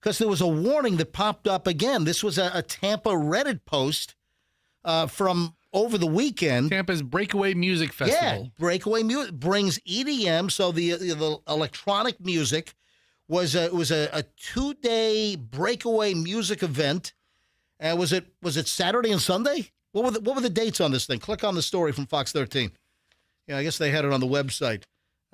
because there was a warning that popped up again. This was a Tampa Reddit post from over the weekend. Tampa's Breakaway Music Festival. Yeah, Breakaway Music brings EDM, so the electronic music was a 2-day breakaway music event. Was it Saturday and Sunday? What were the dates on this thing? Click on the story from Fox 13. Yeah, I guess they had it on the website.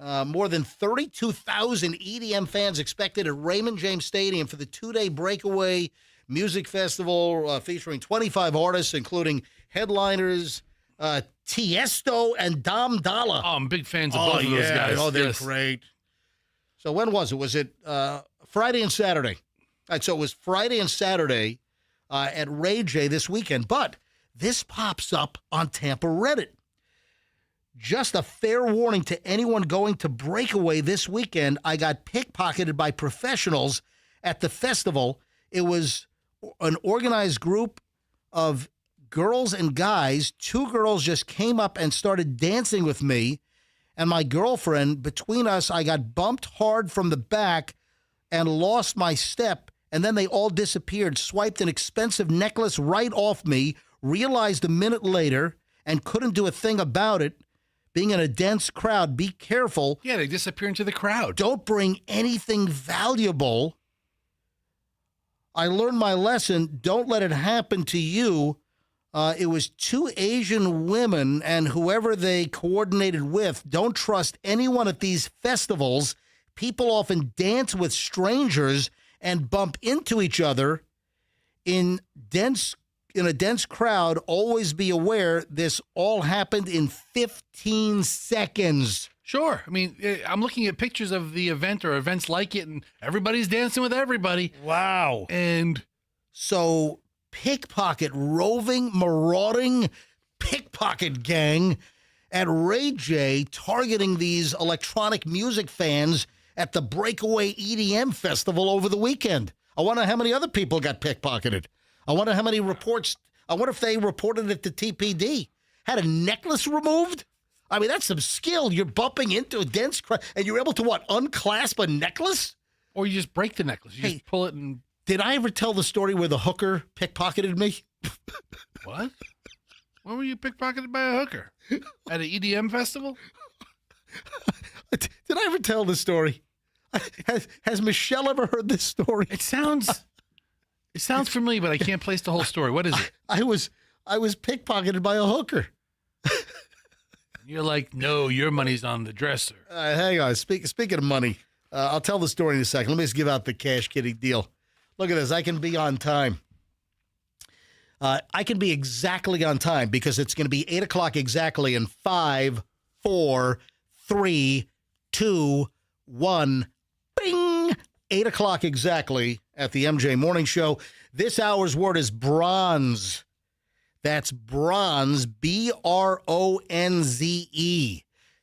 More than 32,000 EDM fans expected at Raymond James Stadium for the 2-day breakaway music festival featuring 25 artists, including headliners Tiesto and Dom Dalla. Oh, I'm big fans of both of those guys. Oh, they're great. So when was it? Was it Friday and Saturday? All right, so it was Friday and Saturday at Ray J this weekend. But this pops up on Tampa Reddit. Just a fair warning to anyone going to Breakaway this weekend. I got pickpocketed by professionals at the festival. It was an organized group of girls and guys. 2 girls just came up and started dancing with me and my girlfriend. Between us, I got bumped hard from the back. and lost my step, and then they all disappeared, swiped an expensive necklace right off me, realized a minute later, and couldn't do a thing about it. Being in a dense crowd, be careful. Yeah, they disappear into the crowd. Don't bring anything valuable. I learned my lesson. Don't let it happen to you. It was 2 Asian women and whoever they coordinated with. Don't trust anyone at these festivals. People often dance with strangers and bump into each other in a dense crowd. Always be aware this all happened in 15 seconds. Sure. I mean, I'm looking at pictures of the event or events like it, and everybody's dancing with everybody. Wow. And so roving, marauding pickpocket gang at Ray J targeting these electronic music fans at the Breakaway EDM Festival over the weekend. I wonder how many other people got pickpocketed. I wonder how many reports. I wonder if they reported it to TPD. Had a necklace removed? I mean, that's some skill. You're bumping into a dense crowd, and you're able to, unclasp a necklace? Or you just break the necklace. You just pull it and... Did I ever tell the story where the hooker pickpocketed me? What? When were you pickpocketed by a hooker? At an EDM festival? Did I ever tell the story? Has Michelle ever heard this story? It sounds familiar, but I can't place the whole story. What is it? I was pickpocketed by a hooker. You're like, no, your money's on the dresser. Hang on. Speaking of money, I'll tell the story in a second. Let me just give out the Cash Kitty deal. Look at this. I can be on time. I can be exactly on time because it's going to be 8 o'clock exactly in 5, 4, 3, 2, 1. Bing! 8 o'clock exactly at the MJ Morning Show. This hour's word is bronze. That's bronze, BRONZE.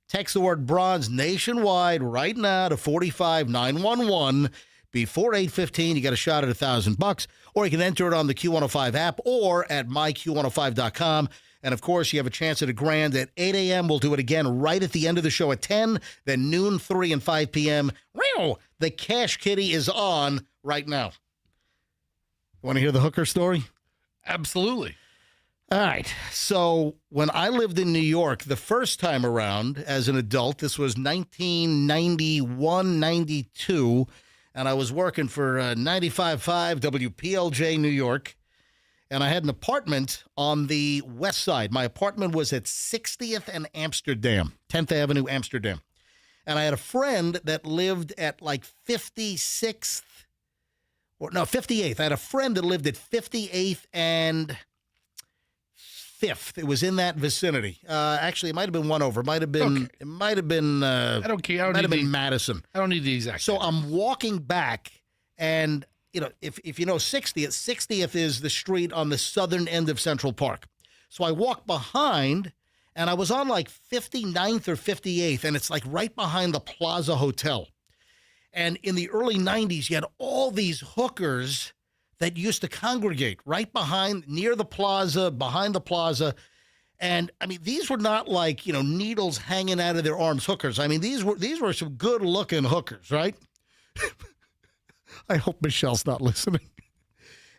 Text the word bronze nationwide right now to 45911. Before 8:15, you got a shot at $1,000, or you can enter it on the Q105 app or at myQ105.com. And, of course, you have a chance at a grand at 8 a.m. We'll do it again right at the end of the show at 10, then noon, 3, and 5 p.m. The Cash Kitty is on right now. Want to hear the hooker story? Absolutely. All right. So when I lived in New York the first time around as an adult, this was 1991, 92, and I was working for 95.5 WPLJ New York, and I had an apartment on the west side. My apartment was at 60th and Amsterdam, 10th Avenue, Amsterdam. And I had a friend that lived at like 58th. I had a friend that lived at 58th and 5th. It was in that vicinity. Actually, it might have been one over. It might have been. Okay. It might have been. I don't care. Might have been Madison. I don't need the exact. So I'm walking back, and if you know 60th is the street on the southern end of Central Park. So I walk behind, and I was on like 59th or 58th, and it's like right behind the Plaza Hotel. And in the early 90s, you had all these hookers that used to congregate right behind, near the plaza, behind the plaza. And I mean, these were not like, needles hanging out of their arms hookers. I mean, these were some good looking hookers, right? I hope Michelle's not listening.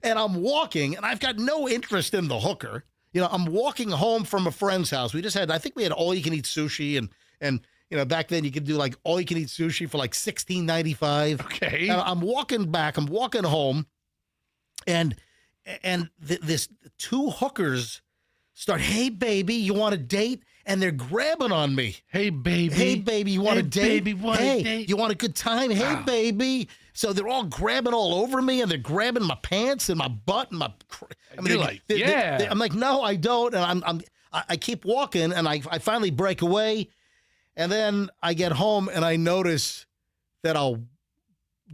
And I'm walking, and I've got no interest in the hooker. I'm walking home from a friend's house. I think we had all you can eat sushi, and back then you could do like all you can eat sushi for like $16.95. Okay. And I'm walking back, I'm walking home. And this 2 hookers start, hey, baby, you want a date? And they're grabbing on me. Hey, baby. Hey, baby, you want a date? Baby, want hey, a date? You want a good time? Hey, baby. So they're all grabbing all over me, and they're grabbing my pants and my butt and my. You're like, yeah. I'm like, no, I don't. And I keep walking, and I finally break away, and then I get home and I notice that a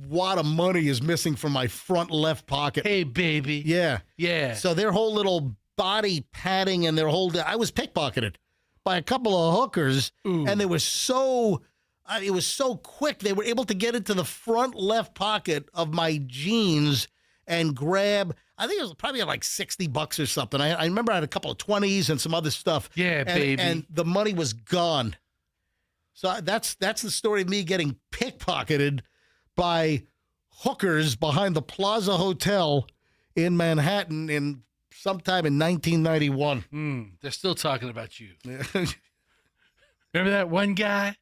wad of money is missing from my front left pocket. Hey, baby. Yeah. Yeah. So their whole little body padding and I was pickpocketed by a couple of hookers. Ooh. And they were it was so quick. They were able to get into the front left pocket of my jeans and grab, I think it was probably like $60 or something. I remember I had a couple of 20s and some other stuff. Yeah, baby. And the money was gone. So that's the story of me getting pickpocketed by hookers behind the Plaza Hotel in Manhattan in sometime in 1991. They're still talking about you. Remember that one guy?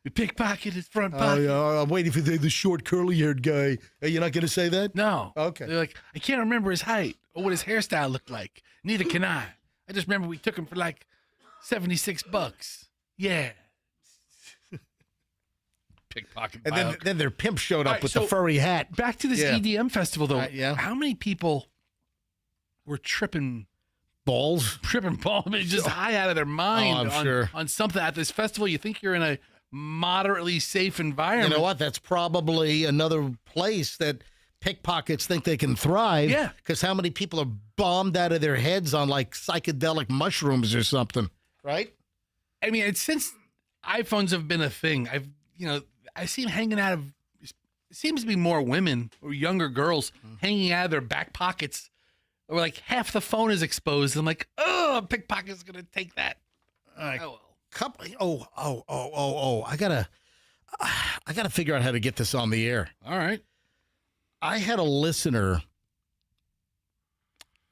We pickpocketed his front pocket. I'm waiting for the short, curly-haired guy. Are you not going to say that? No. Okay. They're like, I can't remember his height or what his hairstyle looked like. Neither can I. I just remember we took him for like $76. Yeah. Pickpocket. And then their pimp showed up with the furry hat. Back to this EDM festival, though. Yeah. How many people were tripping balls? Tripping balls. I mean, just high out of their mind sure. on something at this festival. You think you're in a moderately safe environment. You know what? That's probably another place that pickpockets think they can thrive. Yeah. Because how many people are bombed out of their heads on like psychedelic mushrooms or something, right? I mean, since iPhones have been a thing, I see them hanging out of, it seems to be more women or younger girls hanging out of their back pockets, or like half the phone is exposed. I'm like, oh, a pickpocket's going to take that. I gotta figure out how to get this on the air. All right. I had a listener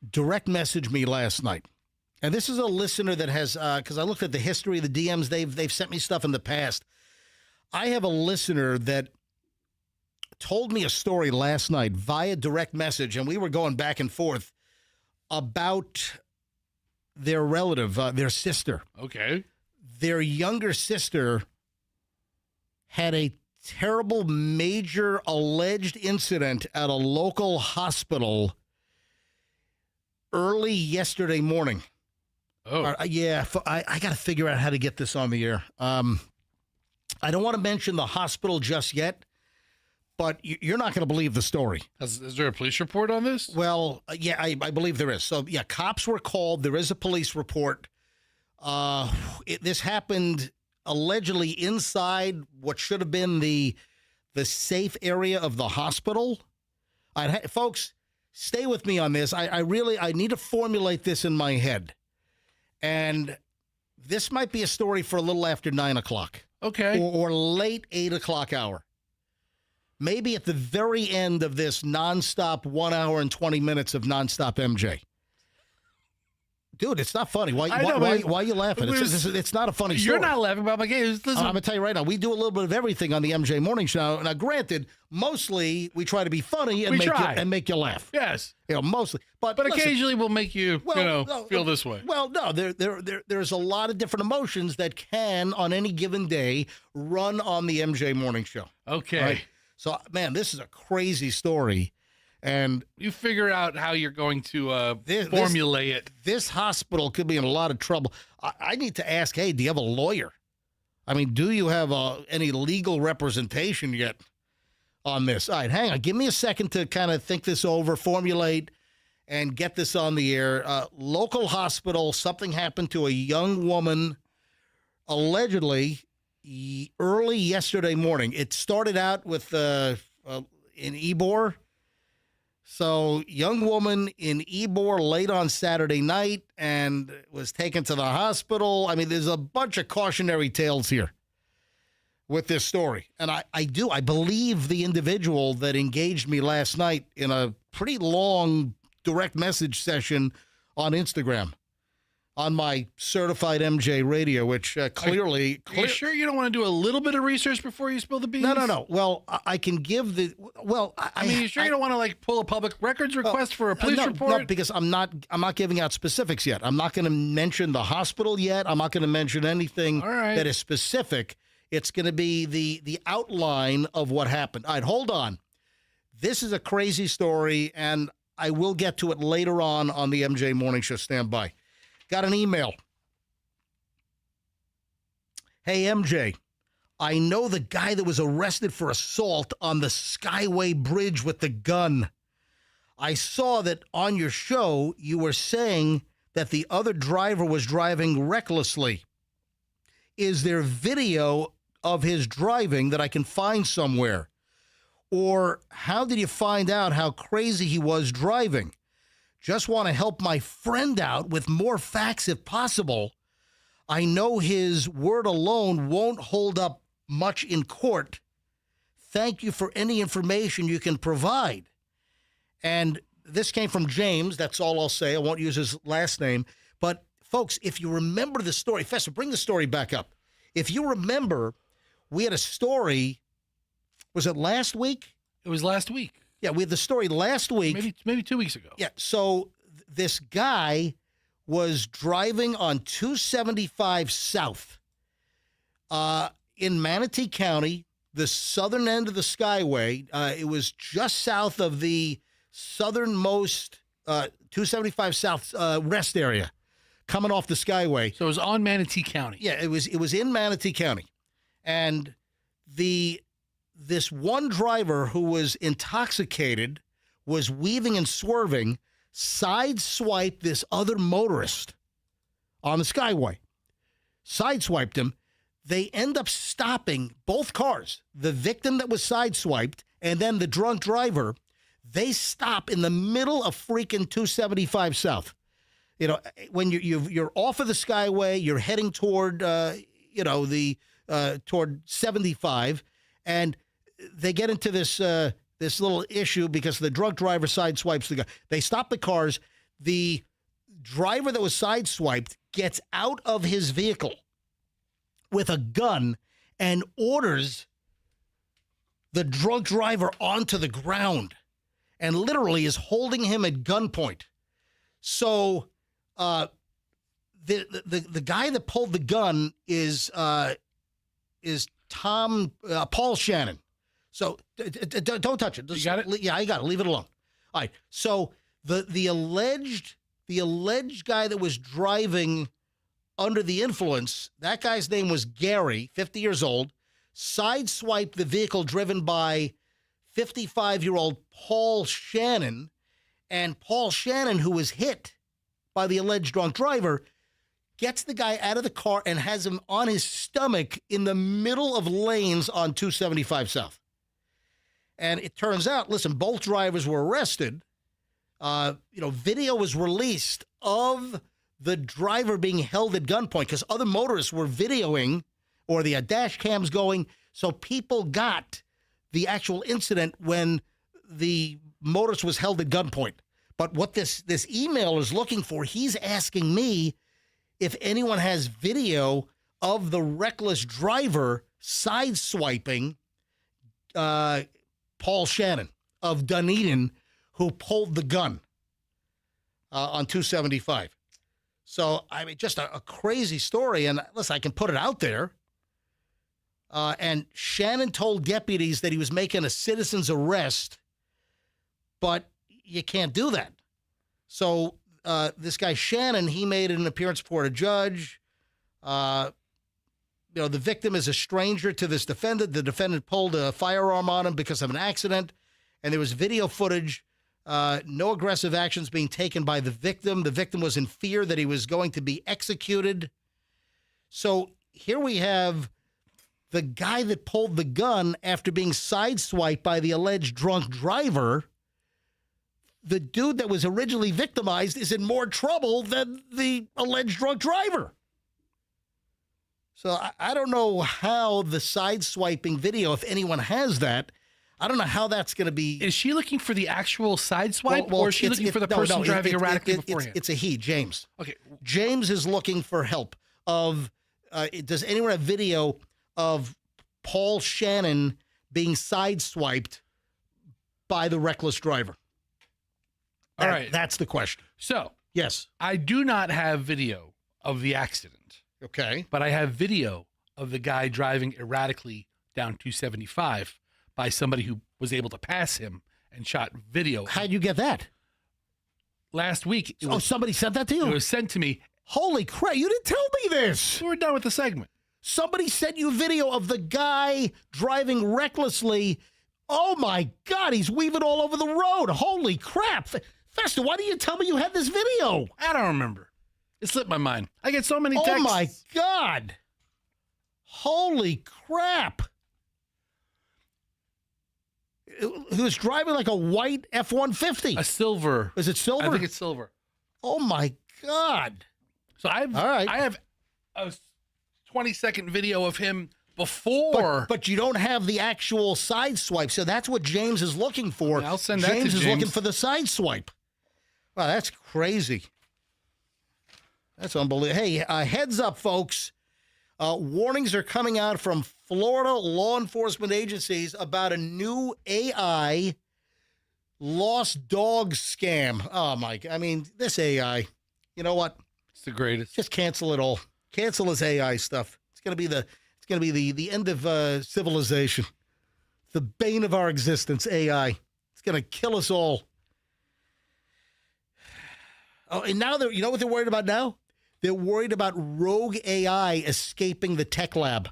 direct message me last night. And this is a listener that has, because I looked at the history of the DMs, they've sent me stuff in the past. I have a listener that told me a story last night via direct message, and we were going back and forth about their relative, their sister. Okay. Their younger sister had a terrible, major alleged incident at a local hospital early yesterday morning. Oh. I got to figure out how to get this on the air. I don't want to mention the hospital just yet, but you're not going to believe the story. Is there a police report on this? Well, yeah, I believe there is. So, yeah, cops were called. There is a police report. This happened allegedly inside what should have been the safe area of the hospital. Folks, stay with me on this. I need to formulate this in my head. And this might be a story for a little after 9 o'clock. Okay. Or late 8 o'clock hour. Maybe at the very end of this nonstop 1 hour and 20 minutes of nonstop MJ. Dude, it's not funny. Why are you laughing? It's not a funny story. You're not laughing about my game. I'm going to tell you right now, we do a little bit of everything on the MJ Morning Show. Now, granted, mostly we try to be funny and make you laugh. Yes. Mostly. But listen, occasionally we'll make you, feel this way. Well, no, there's a lot of different emotions that can, on any given day, run on the MJ Morning Show. Okay. Right? So, man, this is a crazy story. And you figure out how you're going to formulate it. This hospital could be in a lot of trouble. I need to ask, hey, do you have a lawyer? I mean, do you have any legal representation yet on this? All right, hang on. Give me a second to kind of think this over, formulate, and get this on the air. Local hospital, something happened to a young woman, allegedly, early yesterday morning. It started out with in Ybor. So, young woman in Ybor late on Saturday night and was taken to the hospital. I mean, there's a bunch of cautionary tales here with this story. And I believe the individual that engaged me last night in a pretty long direct message session on Instagram on my certified MJ radio, which clearly... Are you sure you don't want to do a little bit of research before you spill the beans? No. Well, I can give the... Well, I mean, you sure you don't want to, like, pull a public records request for a police report? No, because I'm not giving out specifics yet. I'm not going to mention the hospital yet. I'm not going to mention anything that is specific. It's going to be the outline of what happened. All right, hold on. This is a crazy story, and I will get to it later on the MJ Morning Show. Stand by. Got an email. Hey, MJ, I know the guy that was arrested for assault on the Skyway bridge with the gun. I saw that on your show you were saying that the other driver was driving recklessly. Is there video of his driving that I can find somewhere? Or how did you find out how crazy he was driving? Just want to help my friend out with more facts if possible. I know his word alone won't hold up much in court. Thank you for any information you can provide. And this came from James. That's all I'll say. I won't use his last name. But, folks, if you remember the story, Fester, bring the story back up. If you remember, we had a story. Was it last week? It was last week. Yeah, we had the story last week. Maybe 2 weeks ago. Yeah, so this guy was driving on 275 South in Manatee County, the southern end of the Skyway. It was just south of the southernmost 275 South rest area coming off the Skyway. So it was on Manatee County. Yeah, it was in Manatee County. And this one driver who was intoxicated was weaving and swerving, sideswiped this other motorist on the Skyway. Sideswiped him. They end up stopping both cars, the victim that was sideswiped and then the drunk driver. They stop in the middle of freaking 275 South. You know, when you're off of the Skyway, you're heading toward, toward 75, and they get into this little issue because the drunk driver sideswipes the guy. They stop the cars. The driver that was sideswiped gets out of his vehicle with a gun and orders the drunk driver onto the ground and literally is holding him at gunpoint. So the guy that pulled the gun is Paul Shannon. So don't touch it. You got it? Yeah, I got it. Leave it alone. All right. So the alleged guy that was driving under the influence, that guy's name was Gary, 50 years old, sideswiped the vehicle driven by 55-year-old Paul Shannon, and Paul Shannon, who was hit by the alleged drunk driver, gets the guy out of the car and has him on his stomach in the middle of lanes on 275 South. And it turns out, listen, both drivers were arrested. Video was released of the driver being held at gunpoint because other motorists were videoing, or the dash cams going. So people got the actual incident when the motorist was held at gunpoint. But what this email is looking for, he's asking me if anyone has video of the reckless driver sideswiping Paul Shannon of Dunedin, who pulled the gun on 275. So, I mean, just a crazy story. And listen, I can put it out there. And Shannon told deputies that he was making a citizen's arrest, but you can't do that. So this guy Shannon, he made an appearance before a judge. The victim is a stranger to this defendant. The defendant pulled a firearm on him because of an accident, and there was video footage. No aggressive actions being taken by the victim. The victim was in fear that he was going to be executed. So here we have the guy that pulled the gun after being sideswiped by the alleged drunk driver. The dude that was originally victimized is in more trouble than the alleged drunk driver. So I don't know how the sideswiping video, if anyone has that, I don't know how that's going to be. Is she looking for the actual sideswipe, or is she looking for the person driving erratically beforehand? It's a he, James. Okay. James is looking for help of, does anyone have video of Paul Shannon being sideswiped by the reckless driver? All right. That's the question. So, yes. I do not have video of the accident. Okay. But I have video of the guy driving erratically down 275 by somebody who was able to pass him and shot video. How'd you get that? Last week. Somebody sent that to you? It was sent to me. Holy crap, you didn't tell me this. We're done with the segment. Somebody sent you video of the guy driving recklessly. Oh, my God, he's weaving all over the road. Holy crap. Fester, why didn't you tell me you had this video? I don't remember. It slipped my mind. I get so many texts. Oh, my God. Holy crap. He was driving like a white F-150. A silver. Is it silver? I think it's silver. Oh, my God. So I have a 20-second video of him before. But you don't have the actual side swipe. So that's what James is looking for. I'll send that to James is James. looking for the side swipe. Wow, that's crazy. That's unbelievable. Hey, heads up, folks. Warnings are coming out from Florida law enforcement agencies about a new AI lost dog scam. Oh, my. I mean, this AI, you know what? It's the greatest. Just cancel it all. Cancel this AI stuff. It's going to be the end of civilization. The bane of our existence, AI. It's going to kill us all. Oh, and now you know what they're worried about now? They're worried about rogue AI escaping the tech lab.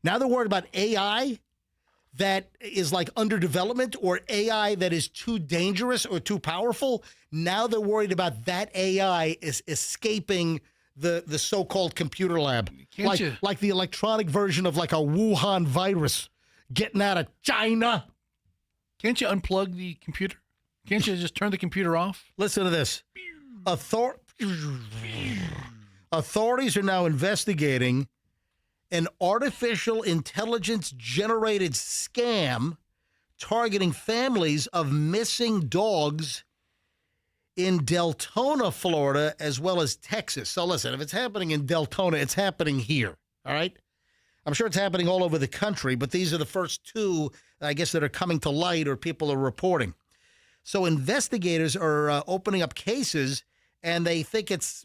Now they're worried about AI that is like under development or AI that is too dangerous or too powerful. Now they're worried about that AI is escaping the so-called computer lab. Like the electronic version of like a Wuhan virus getting out of China. Can't you unplug the computer? Can't you just turn the computer off? Listen to this. Authorities are now investigating an artificial intelligence generated scam targeting families of missing dogs in Deltona, Florida, as well as Texas. So listen, if it's happening in Deltona, it's happening here, all right? I'm sure it's happening all over the country, but these are the first two, I guess, that are coming to light or people are reporting. So investigators are opening up cases, and they think it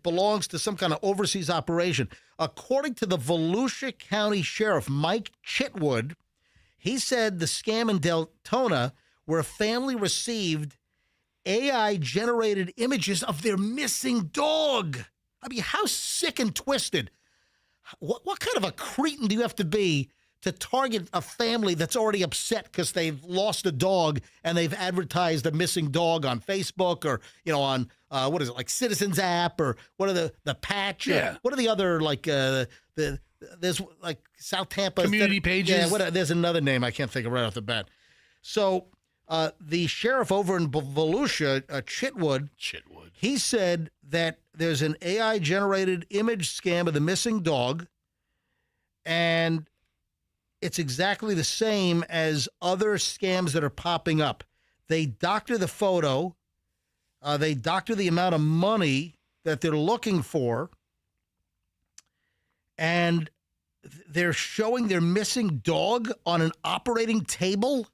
belongs to some kind of overseas operation. According to the Volusia County Sheriff, Mike Chitwood, he said the scam in Deltona, where a family received AI-generated images of their missing dog. I mean, how sick and twisted. What kind of a cretin do you have to be to target a family that's already upset because they've lost a dog and they've advertised a missing dog on Facebook or, you know, on, what is it, like Citizens app or what are the Patch? Yeah. What are the other, like, there's like South Tampa. Community pages? Yeah, there's another name I can't think of right off the bat. So the sheriff over in Volusia, Chitwood, he said that there's an AI-generated image scam of the missing dog, and it's exactly the same as other scams that are popping up. They doctor the photo. They doctor the amount of money that they're looking for. And they're showing their missing dog on an operating table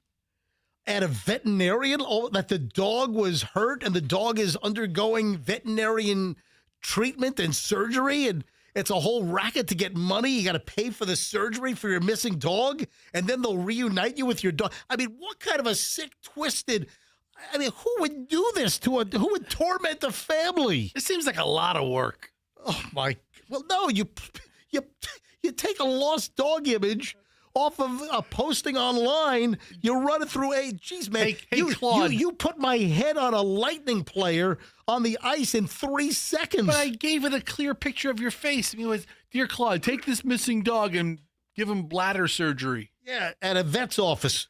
at a veterinarian, that the dog was hurt and the dog is undergoing veterinarian treatment and surgery, and it's a whole racket to get money. You got to pay for the surgery for your missing dog, and then they'll reunite you with your dog. I mean, what kind of a sick, twisted... I mean, who would do this who would torment the family? It seems like a lot of work. Oh, my... Well, no, you take a lost dog image off of a posting online, you run it through geez, man, Claude. you put my head on a lightning player on the ice in 3 seconds. But I gave it a clear picture of your face. I mean, it was, dear Claude, take this missing dog and give him bladder surgery. Yeah, at a vet's office.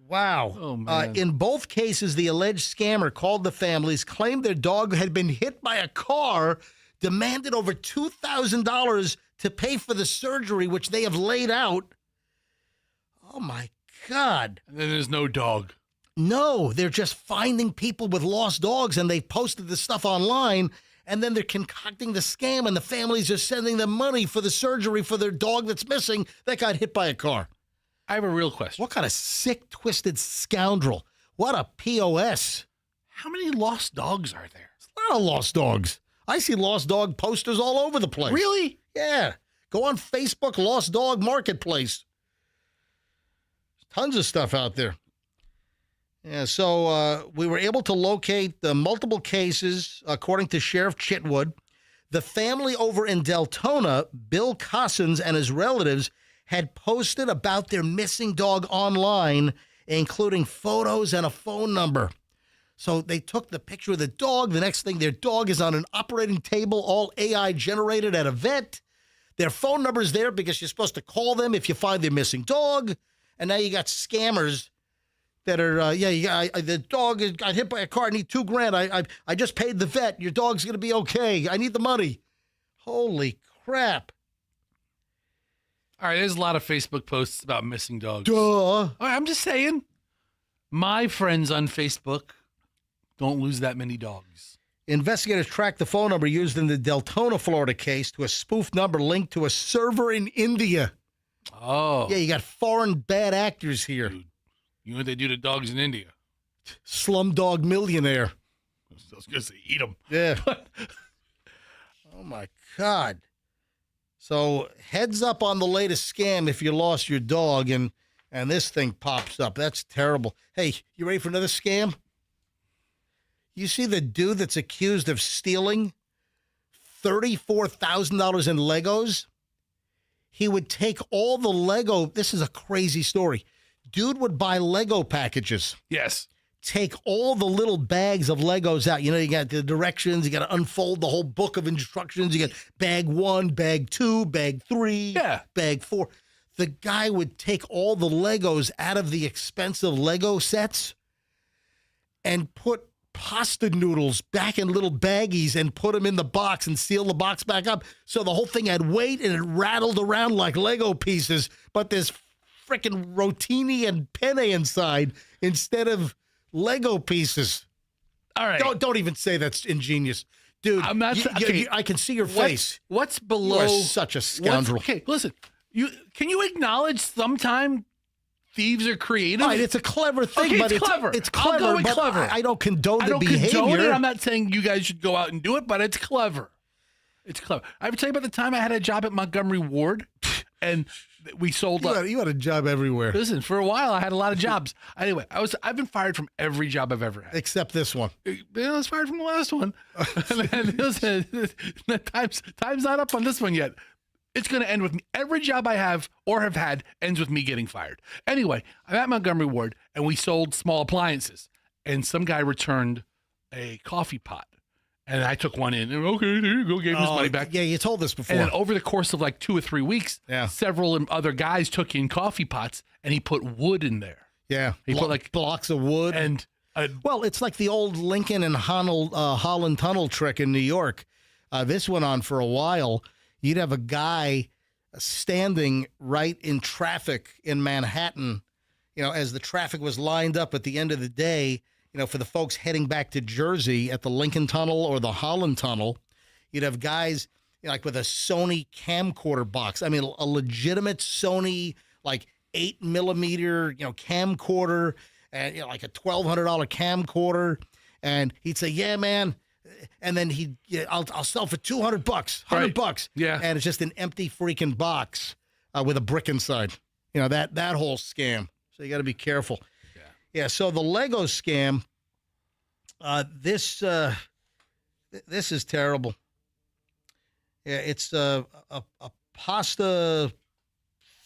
Wow. Oh, man. In both cases, the alleged scammer called the families, claimed their dog had been hit by a car, demanded over $2,000 to pay for the surgery, which they have laid out. Oh, my God. And then there's no dog. No, they're just finding people with lost dogs, and they've posted this stuff online, and then they're concocting the scam, and the families are sending them money for the surgery for their dog that's missing that got hit by a car. I have a real question. What kind of sick, twisted scoundrel? What a POS. How many lost dogs are there? There's a lot of lost dogs. I see lost dog posters all over the place. Really? Yeah. Go on Facebook, Lost Dog Marketplace. Tons of stuff out there. Yeah, so we were able to locate the multiple cases, according to Sheriff Chitwood. The family over in Deltona, Bill Cossins and his relatives, had posted about their missing dog online, including photos and a phone number. So they took the picture of the dog. The next thing, their dog is on an operating table, all AI generated at a vet. Their phone number is there because you're supposed to call them if you find their missing dog. And now you got scammers that are, the dog got hit by a car. I need $2,000. I just paid the vet. Your dog's going to be okay. I need the money. Holy crap. All right, there's a lot of Facebook posts about missing dogs. Duh. All right, I'm just saying, my friends on Facebook don't lose that many dogs. Investigators tracked the phone number used in the Deltona, Florida case to a spoof number linked to a server in India. Oh. Yeah, you got foreign bad actors here. Dude, you know what they do to dogs in India? Slumdog Millionaire. I was going to say eat them. Yeah. Oh, my God. So heads up on the latest scam if you lost your dog and this thing pops up. That's terrible. Hey, you ready for another scam? You see the dude that's accused of stealing $34,000 in Legos? He would take all the Lego. This is a crazy story. Dude would buy Lego packages. Yes. Take all the little bags of Legos out. You know, you got the directions. You got to unfold the whole book of instructions. You got bag 1, bag 2, bag 3, bag 4. The guy would take all the Legos out of the expensive Lego sets and put pasta noodles back in little baggies and put them in the box and seal the box back up. So the whole thing had weight and it rattled around like Lego pieces, but there's freaking rotini and penne inside instead of Lego pieces. All right. Don't even say that's ingenious. Dude, I'm not, I can see your face. What's below? You are such a scoundrel. Okay, listen. Can you acknowledge sometime thieves are creative? Right, it's a clever thing, okay, but it's clever. It's clever, I'll go with but clever. I don't condone the behavior. I don't condone it. I'm not saying you guys should go out and do it, but it's clever. It's clever. I would tell you about the time I had a job at Montgomery Ward, and we sold. You had a job everywhere. Listen, for a while I had a lot of jobs. Anyway, I've been fired from every job I've ever had, except this one. I was fired from the last one. And listen, time's not up on this one yet. It's going to end with me. Every job I have or have had ends with me getting fired. Anyway, I'm at Montgomery Ward, and we sold small appliances. And some guy returned a coffee pot. And I took one in, and okay, there you go, gave him his money back. Yeah, you told this before. And then over the course of like 2 or 3 weeks, several other guys took in coffee pots, and he put wood in there. Yeah, he put like blocks of wood. And well, it's like the old Lincoln and Holland Tunnel trick in New York. This went on for a while. You'd have a guy standing right in traffic in Manhattan, you know, as the traffic was lined up at the end of the day, you know, for the folks heading back to Jersey at the Lincoln Tunnel or the Holland Tunnel. You'd have guys, you know, like with a Sony camcorder box. I mean, a legitimate Sony, like 8mm, you know, camcorder, and you know, like a $1,200 camcorder. And he'd say, yeah, man. And then I'll sell for $200, $100. Yeah. And it's just an empty freaking box with a brick inside. You know, that whole scam. So you got to be careful. Yeah. So the Lego scam, this is terrible. Yeah. It's a pasta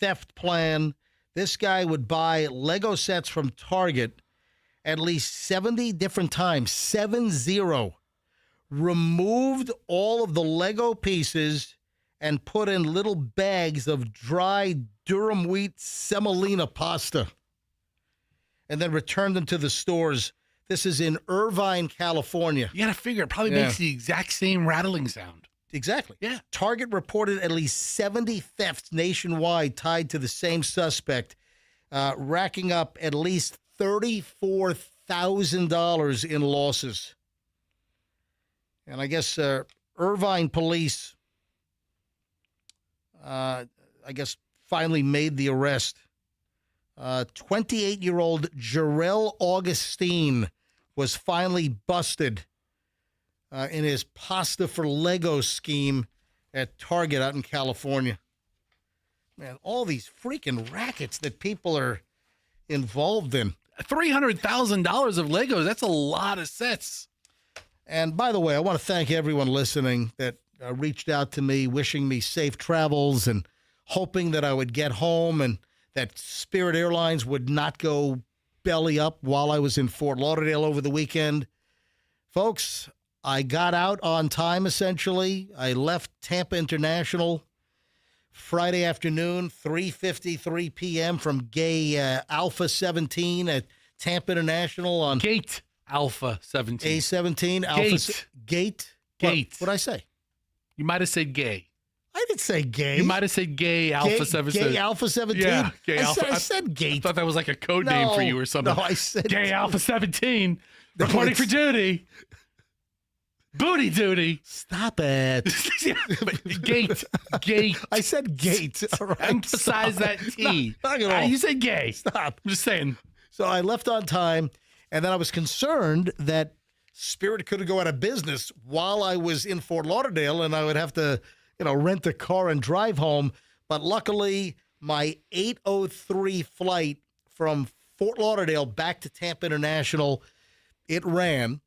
theft plan. This guy would buy Lego sets from Target at least 70 different times, 70. Removed all of the Lego pieces and put in little bags of dry durum wheat semolina pasta and then returned them to the stores. This is in Irvine, California. You got to figure it probably makes the exact same rattling sound. Exactly. Yeah. Target reported at least 70 thefts nationwide tied to the same suspect, racking up at least $34,000 in losses. And I guess Irvine police, finally made the arrest. 28-year-old Jarrell Augustine was finally busted in his pasta for Lego scheme at Target out in California. Man, all these freaking rackets that people are involved in. $300,000 of Legos, that's a lot of sets. And by the way, I want to thank everyone listening that reached out to me, wishing me safe travels and hoping that I would get home and that Spirit Airlines would not go belly up while I was in Fort Lauderdale over the weekend. Folks, I got out on time, essentially. I left Tampa International Friday afternoon, 3:53 p.m. from Gay Alpha 17 at Tampa International on Gate Alpha 17. A17. Gate. Gate. Gate. What'd I say? You might have said gay. I didn't say gay. You might have said gay Alpha 17. Gay Alpha 17? Yeah, gay Alpha. I said gay. I thought that was like a code name for you or something. No, I said gay Alpha 17. Reporting for duty. Booty duty. Stop it. Gate. I said gate. All right. Emphasize that T. Not at all. You said gay. Stop. I'm just saying. So I left on time, and then I was concerned that Spirit could go out of business while I was in Fort Lauderdale, and I would have to, rent a car and drive home. But luckily, my 8:03 flight from Fort Lauderdale back to Tampa International, it ran.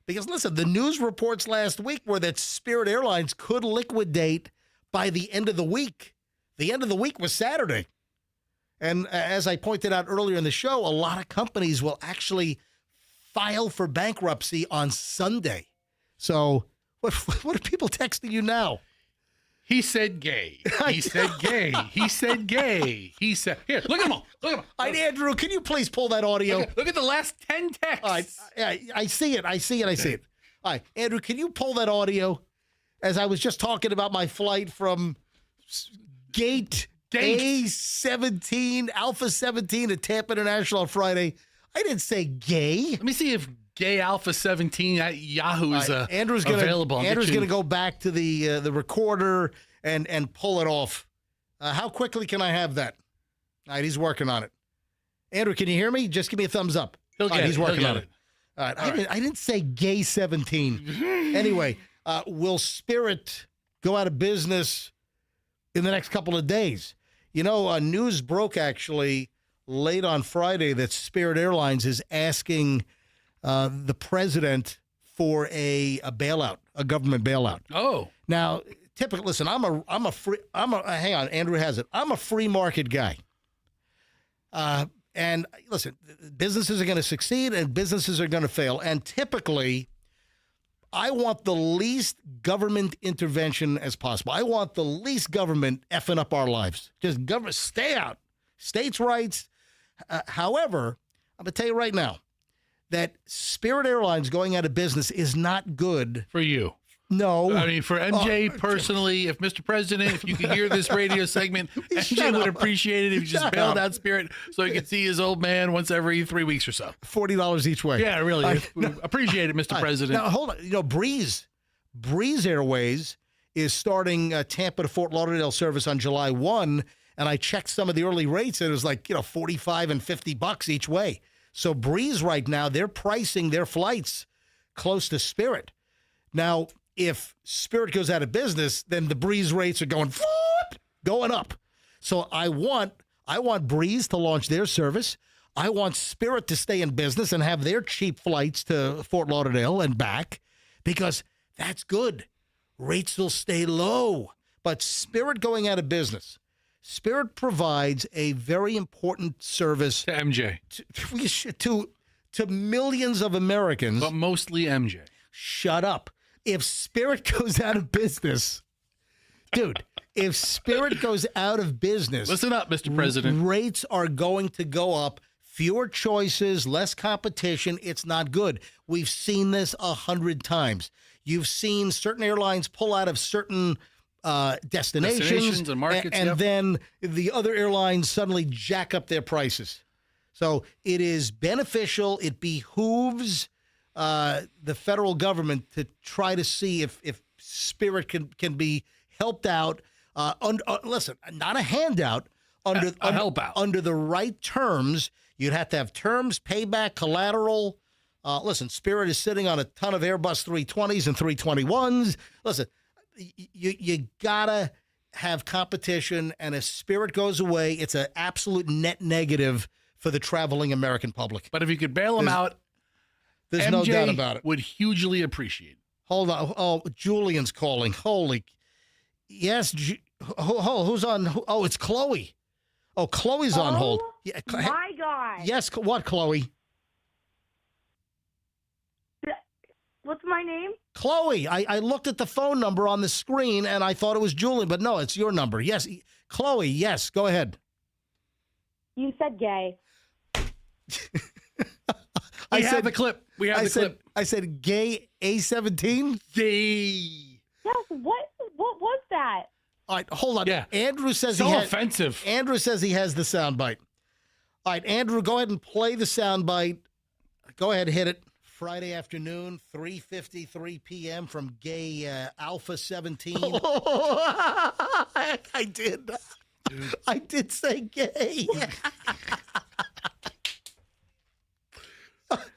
Because, listen, the news reports last week were that Spirit Airlines could liquidate by the end of the week. The end of the week was Saturday. And as I pointed out earlier in the show, a lot of companies will actually file for bankruptcy on Sunday. So what are people texting you now? He said gay. He said gay. He said gay. He said, here, look at him. Look at him. All right, Andrew, can you please pull that audio? Look at the last 10 texts. I see it. I see it. All right, Andrew, can you pull that audio? As I was just talking about my flight from Gate A17, Alpha 17 to Tampa International on Friday. I didn't say gay. Let me see if gay Alpha 17 at Yahoo is available. Andrew's going to go back to the recorder and pull it off. How quickly can I have that? All right, he's working on it. Andrew, can you hear me? Just give me a thumbs up. He's working on it. All right, I didn't say gay 17. Anyway, will go out of business in the next couple of days? News broke actually late on Friday that Spirit Airlines is asking the president for a bailout, a government bailout. Oh, now typically, listen, hang on, Andrew has it. I'm a free market guy. And listen, businesses are going to succeed and businesses are going to fail. And typically, I want the least government intervention as possible. I want the least government effing up our lives. Just government, stay out. States' rights. However, I'm going to tell you right now that Spirit Airlines going out of business is not good. For you. No. I mean, for MJ personally, if Mr. President, if you could hear this radio segment, MJ would appreciate it if you just bailed out Spirit so he could see his old man once every 3 weeks or so. $40 each way. Yeah, really. Appreciate it, Mr. President. Now, hold on. Breeze Airways is starting Tampa to Fort Lauderdale service on July 1, and I checked some of the early rates, and it was like, $45 and $50 each way. So Breeze right now, they're pricing their flights close to Spirit. Now, if Spirit goes out of business, then the Breeze rates are going up. So I want Breeze to launch their service. I want Spirit to stay in business and have their cheap flights to Fort Lauderdale and back, because that's good. Rates will stay low. But Spirit going out of business, Spirit provides a very important service to MJ, to millions of Americans, but mostly MJ. Shut up. If Spirit goes out of business, dude, if Spirit goes out of business, listen up, Mr. President. Rates are going to go up. Fewer choices, less competition. It's not good. We've seen this 100 times. You've seen certain airlines pull out of certain destinations and markets, and then the other airlines suddenly jack up their prices. So it is beneficial. It behooves the federal government to try to see if Spirit can be helped out. Listen, not a handout, a help out. Under the right terms. You'd have to have terms, payback, collateral. Listen, Spirit is sitting on a ton of Airbus 320s and 321s. Listen, you gotta have competition, and if Spirit goes away, it's an absolute net negative for the traveling American public. But if you could bail them out, there's MJ no doubt about it. Would hugely appreciate it. Hold on. Oh, Julian's calling. Holy. Yes. Who's on? Oh, it's Chloe. Oh, Chloe's on hold. Yeah, my God. Yes. What, Chloe? What's my name? Chloe. I looked at the phone number on the screen and I thought it was Julian, but no, it's your number. Yes. Chloe, yes. Go ahead. You said gay. We have the clip. I said gay A17? Gay. Yes, what was that? All right, hold on. Yeah. Andrew says So offensive. Andrew says he has the soundbite. All right, Andrew, go ahead and play the soundbite. Go ahead, hit it. Friday afternoon, 3:53 p.m. from gay Alpha 17. I did. Dude. I did say gay.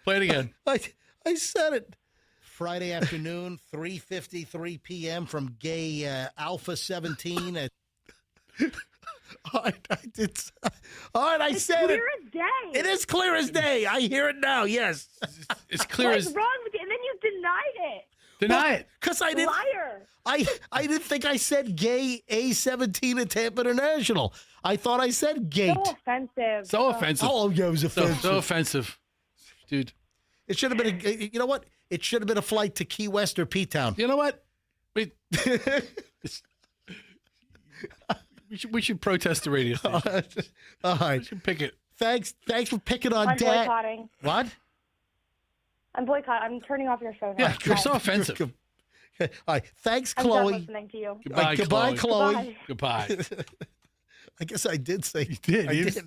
Play it again. I said it. Friday afternoon, 3:53 p.m. from gay Alpha 17. All right, I did. All right, I said it. Clear as day. It is clear as day. I hear it now. Yes, it's clear What's as. wrong with you? And then you denied it. Deny it. Because I didn't. Liar. I didn't think I said gay A17 at Tampa International. I thought I said gate. So offensive. So offensive. Oh, yeah, it was offensive. So offensive, dude. It should have been. You know what? It should have been a flight to Key West or P-Town. You know what? We should protest the radio station. All right. We should pick it. Thanks for picking on I'm Dad. boycotting. What? I'm boycotting. I'm turning off your show now. Yeah, you're Bye. so offensive. All right. Thanks, I'm done Chloe. listening to you. Goodbye, Chloe. Goodbye. I guess I did say. You did. I did.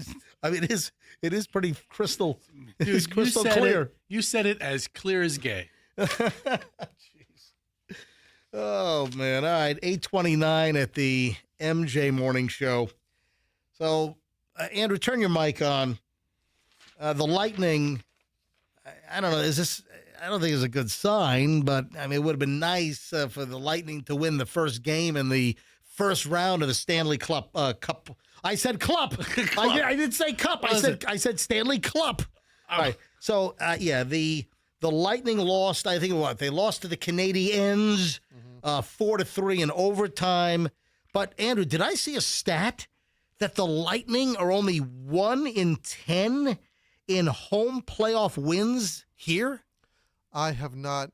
I mean, it is pretty crystal. Dude, It's crystal you said clear. You said it as clear as gay. Jeez. Oh man! All right, 8:29 at the MJ Morning Show. So, Andrew, turn your mic on. The Lightning. I don't know. Is this? I don't think it's a good sign, but I mean, it would have been nice for the Lightning to win the first game in the first round of the Stanley Cup. I said Cup. I didn't say Cup. I said Stanley Cup. All right. So the Lightning lost. I think they lost to the Canadiens 4-3 in overtime. But Andrew, did I see a stat that the Lightning are only 1 in 10 in home playoff wins here? I have not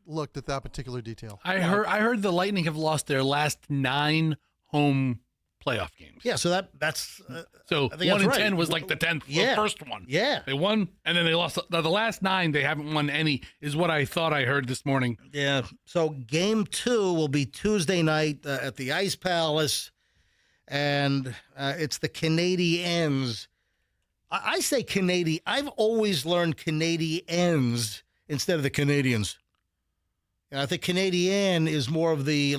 looked at that particular detail. I heard the Lightning have lost their last 9 home playoff games. Yeah, so that's so I think 1 in that's right. 10 was like the 10th, Yeah. the first one. Yeah. They won, and then they lost. The last 9, they haven't won any, is what I thought I heard this morning. Yeah. So game 2 will be Tuesday night at the Ice Palace, and it's the Canadiens. I say Canadian. I've always learned Canadiens instead of the Canadians. And I think Canadien is more of the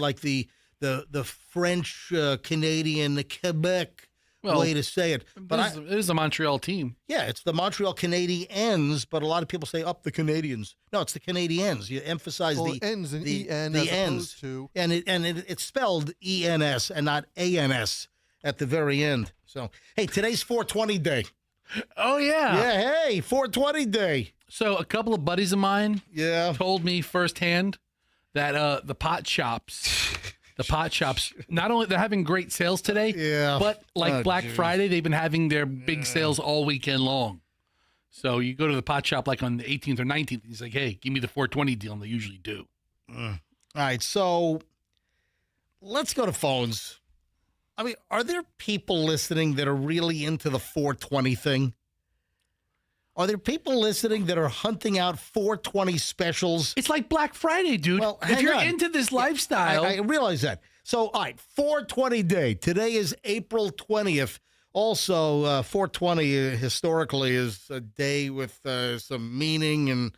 French Canadian, the Quebec way to say it. But it is a Montreal team. yeah, it's the Montreal Canadiens, but a lot of people say up the Canadians. No, it's the Canadiens. You emphasize Well, the it ends in the EN the as ends, opposed to- and it's spelled ENS and not ANS at the very end. So hey, today's 420 day. Oh yeah. Yeah, hey, 420 day. So a couple of buddies of mine told me firsthand that the pot shops, not only they're having great sales today, but like Black Friday, they've been having their big sales all weekend long. So you go to the pot shop like on the 18th or 19th, and he's like, hey, give me the 420 deal, and they usually do. All right, so let's go to phones. I mean, are there people listening that are really into the 420 thing? Are there people listening that are hunting out 420 specials? It's like Black Friday, dude. Well, if hang you're on. into this lifestyle. I realize that. So, all right, 420 day. Today is April 20th. Also, 420 historically is a day with some meaning. And,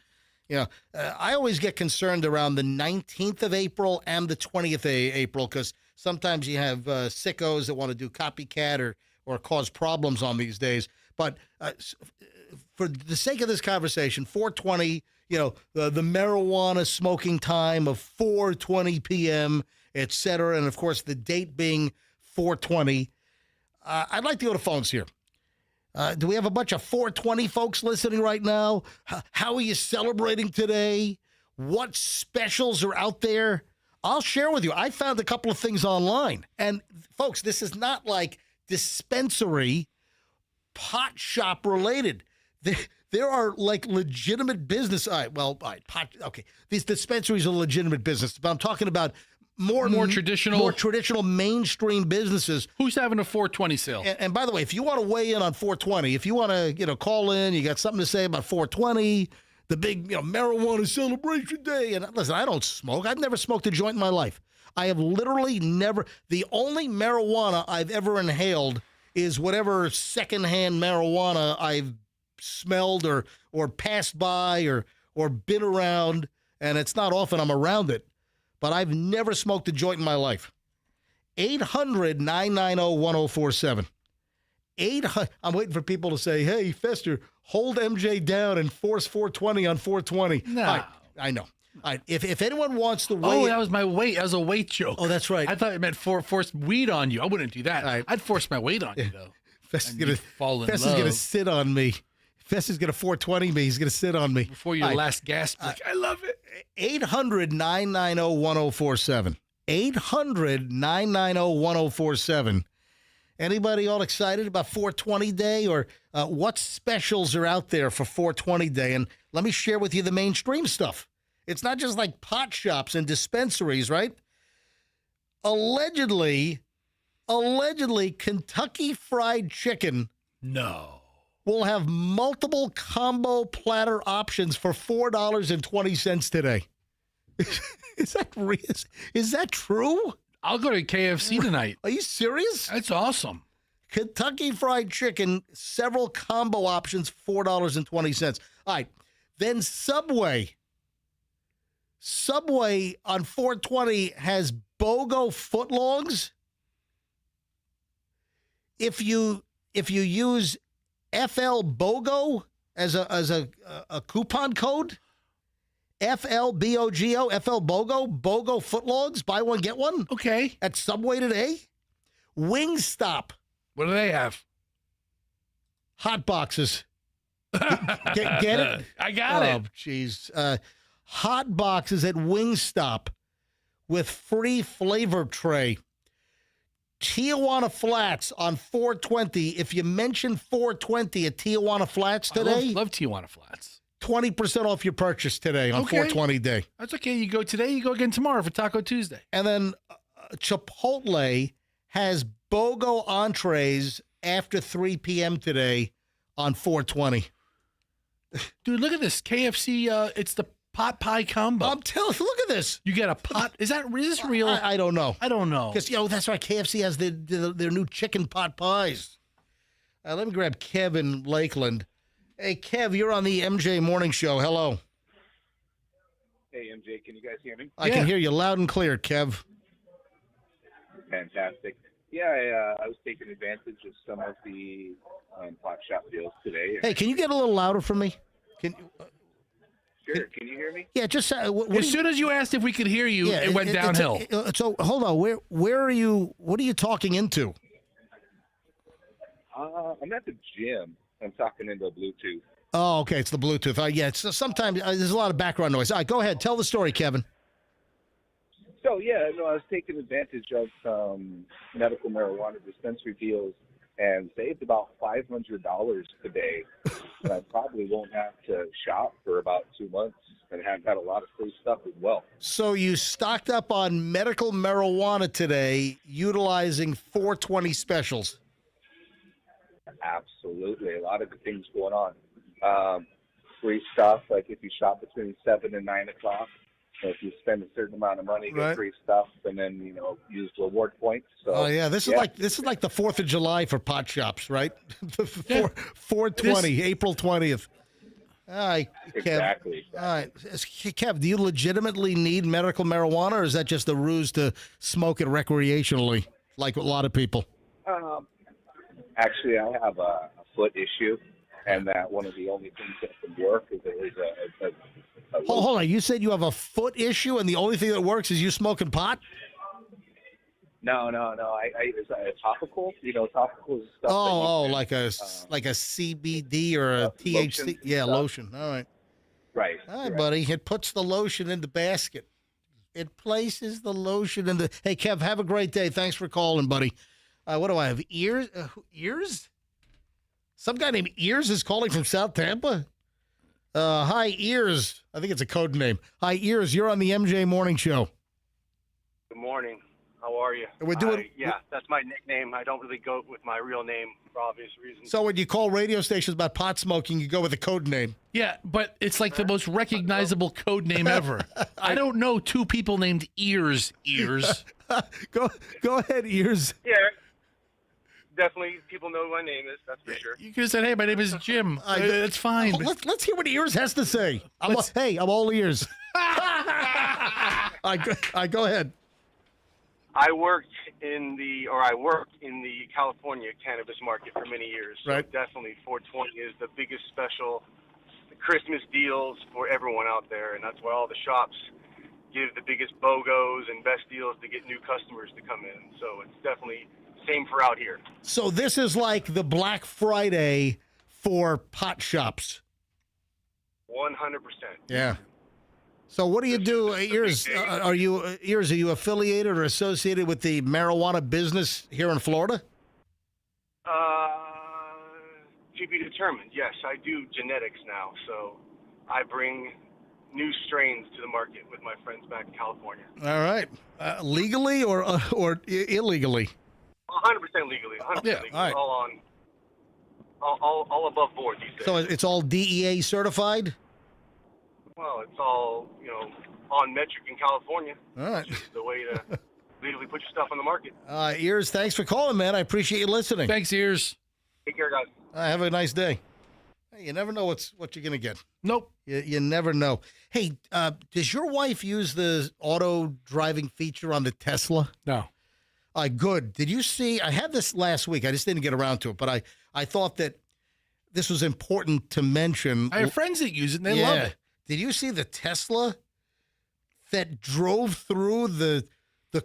I always get concerned around the 19th of April and the 20th of April because sometimes you have sickos that want to do copycat or cause problems on these days. But for the sake of this conversation, 420, the marijuana smoking time of 4:20 p.m., et cetera, and, of course, the date being 420. I'd like to go to phones here. Do we have a bunch of 420 folks listening right now? How are you celebrating today? What specials are out there? I'll share with you. I found a couple of things online. And, folks, this is not like dispensary, pot shop related. There are like legitimate business. Okay. These dispensaries are legitimate business, but I'm talking about more traditional mainstream businesses. Who's having a 420 sale? And by the way, if you want to weigh in on 420, if you want to, call in, you got something to say about 420, the big marijuana celebration day. And listen, I don't smoke. I've never smoked a joint in my life. I have literally never. The only marijuana I've ever inhaled is whatever secondhand marijuana I've smelled or passed by or been around, and it's not often I'm around it. But I've never smoked a joint in my life. 800-990-1047. 800. I'm waiting for people to say, "Hey, Fester, hold MJ down and force 420 on 420." No. I know. All right, if anyone wants to Oh, wait, that was my weight. That was a weight joke. Oh, that's right. I thought it meant force weed on you. I wouldn't do that. Right. I'd force my weight on you, though. Fester's And gonna you'd fall in Fester's love. gonna sit on me. Fester's gonna 420 me. He's gonna sit on me Before your All right. last gasp, like, I love it. 800-990-1047. 800-990-1047. Anybody all excited about 420 Day or what specials are out there for 420 Day? And let me share with you the mainstream stuff. It's not just like pot shops and dispensaries, right? Allegedly, Kentucky Fried Chicken will have multiple combo platter options for $4.20 today. Is that real? Is that true? I'll go to KFC tonight. Are you serious? That's awesome. Kentucky Fried Chicken, several combo options, $4.20. All right. Then Subway. Subway on 420 has BOGO footlongs. If you use FL BOGO as a coupon code, FLBOGO, FL BOGO footlongs, buy one get one. Okay. At Subway today. Wingstop. What do they have? Hot boxes. Get it? I got it. Oh, jeez. Hot boxes at Wingstop with free flavor tray. Tijuana Flats on 420. If you mention 420 at Tijuana Flats today, I love Tijuana Flats. 20% off your purchase today on 420 Day. That's okay. You go today, you go again tomorrow for Taco Tuesday. And then Chipotle has BOGO entrees after 3 p.m. today on 420. Dude, look at this. KFC, it's the pot pie combo. I'm telling you, look at this. You get a pot. Is this real? I don't know. I don't know. Because, that's right. KFC has their new chicken pot pies. Let me grab Kev in Lakeland. Hey, Kev, you're on the MJ Morning Show. Hello. Hey, MJ, can you guys hear me? I can hear you loud and clear, Kev. Fantastic. Yeah, I was taking advantage of some of the pot shop deals today. Hey, can you get a little louder for me? Sure. Can you hear me? Yeah, just as soon as you asked if we could hear you, it went downhill. So hold on, where are you? What are you talking into? I'm at the gym. I'm talking into Bluetooth. Oh, okay, it's the Bluetooth. Yeah, so sometimes there's a lot of background noise. All right, go ahead, tell the story, Kevin. So I was taking advantage of some medical marijuana dispensary deals and saved about $500 today. And I probably won't have to shop for about 2 months and have got a lot of free stuff as well. So you stocked up on medical marijuana today, utilizing 420 specials. Absolutely. A lot of good things going on. Free stuff, like if you shop between 7 and 9 o'clock, if you spend a certain amount of money, get free stuff, and then use reward points. So, this is like the 4th of July for pot shops, right? 420, April 20th. All right, Kev. Exactly. All right, Kev, do you legitimately need medical marijuana, or is that just a ruse to smoke it recreationally, like a lot of people? Actually, I have a foot issue, and that one of the only things that can work is a Hold on, you said you have a foot issue, and the only thing that works is you smoking pot? No. It's a topical. Topical stuff. Like a CBD or a THC. Lotion. All right. Right. All right, buddy. It puts the lotion in the basket. It places the lotion in the. Hey, Kev, have a great day. Thanks for calling, buddy. What do I have? Ears? Ears? Some guy named Ears is calling from South Tampa. Hi, Ears. I think it's a code name. Hi, Ears. You're on the MJ Morning Show. Good morning. How are you? We're doing. Yeah, that's my nickname. I don't really go with my real name for obvious reasons. So when you call radio stations about pot smoking, you go with a code name. Yeah, but it's like the most recognizable code name ever. I don't know two people named Ears. Go ahead, Ears. Yeah, definitely people know who my name is, that's for sure. You could have said, hey, my name is Jim. That's fine. Let's hear what Ears has to say. I'm all ears. I go ahead. I worked in the California cannabis market for many years. So Right. definitely 420 is the biggest special Christmas deals for everyone out there, and that's why all the shops give the biggest BOGOs and best deals to get new customers to come in. So it's definitely same for out here. So this is like the Black Friday for pot shops. 100%. Yeah. So what do you do, Ears? Are you affiliated or associated with the marijuana business here in Florida? To be determined. Yes, I do genetics now, so I bring new strains to the market with my friends back in California. All right. Legally or illegally? 100% legally. 100% legally. all right. All above board these days. So it's all DEA certified? Well, it's all, on metric in California. All right. Which is the way to legally put your stuff on the market. Ears, thanks for calling, man. I appreciate you listening. Thanks, Ears. Take care, guys. Have a nice day. Hey, you never know what you're going to get. Nope. You never know. Hey, does your wife use the auto driving feature on the Tesla? No. Good. Did you see? I had this last week. I just didn't get around to it, but I thought that this was important to mention. I have friends that use it, and they love it. Did you see the Tesla that drove through the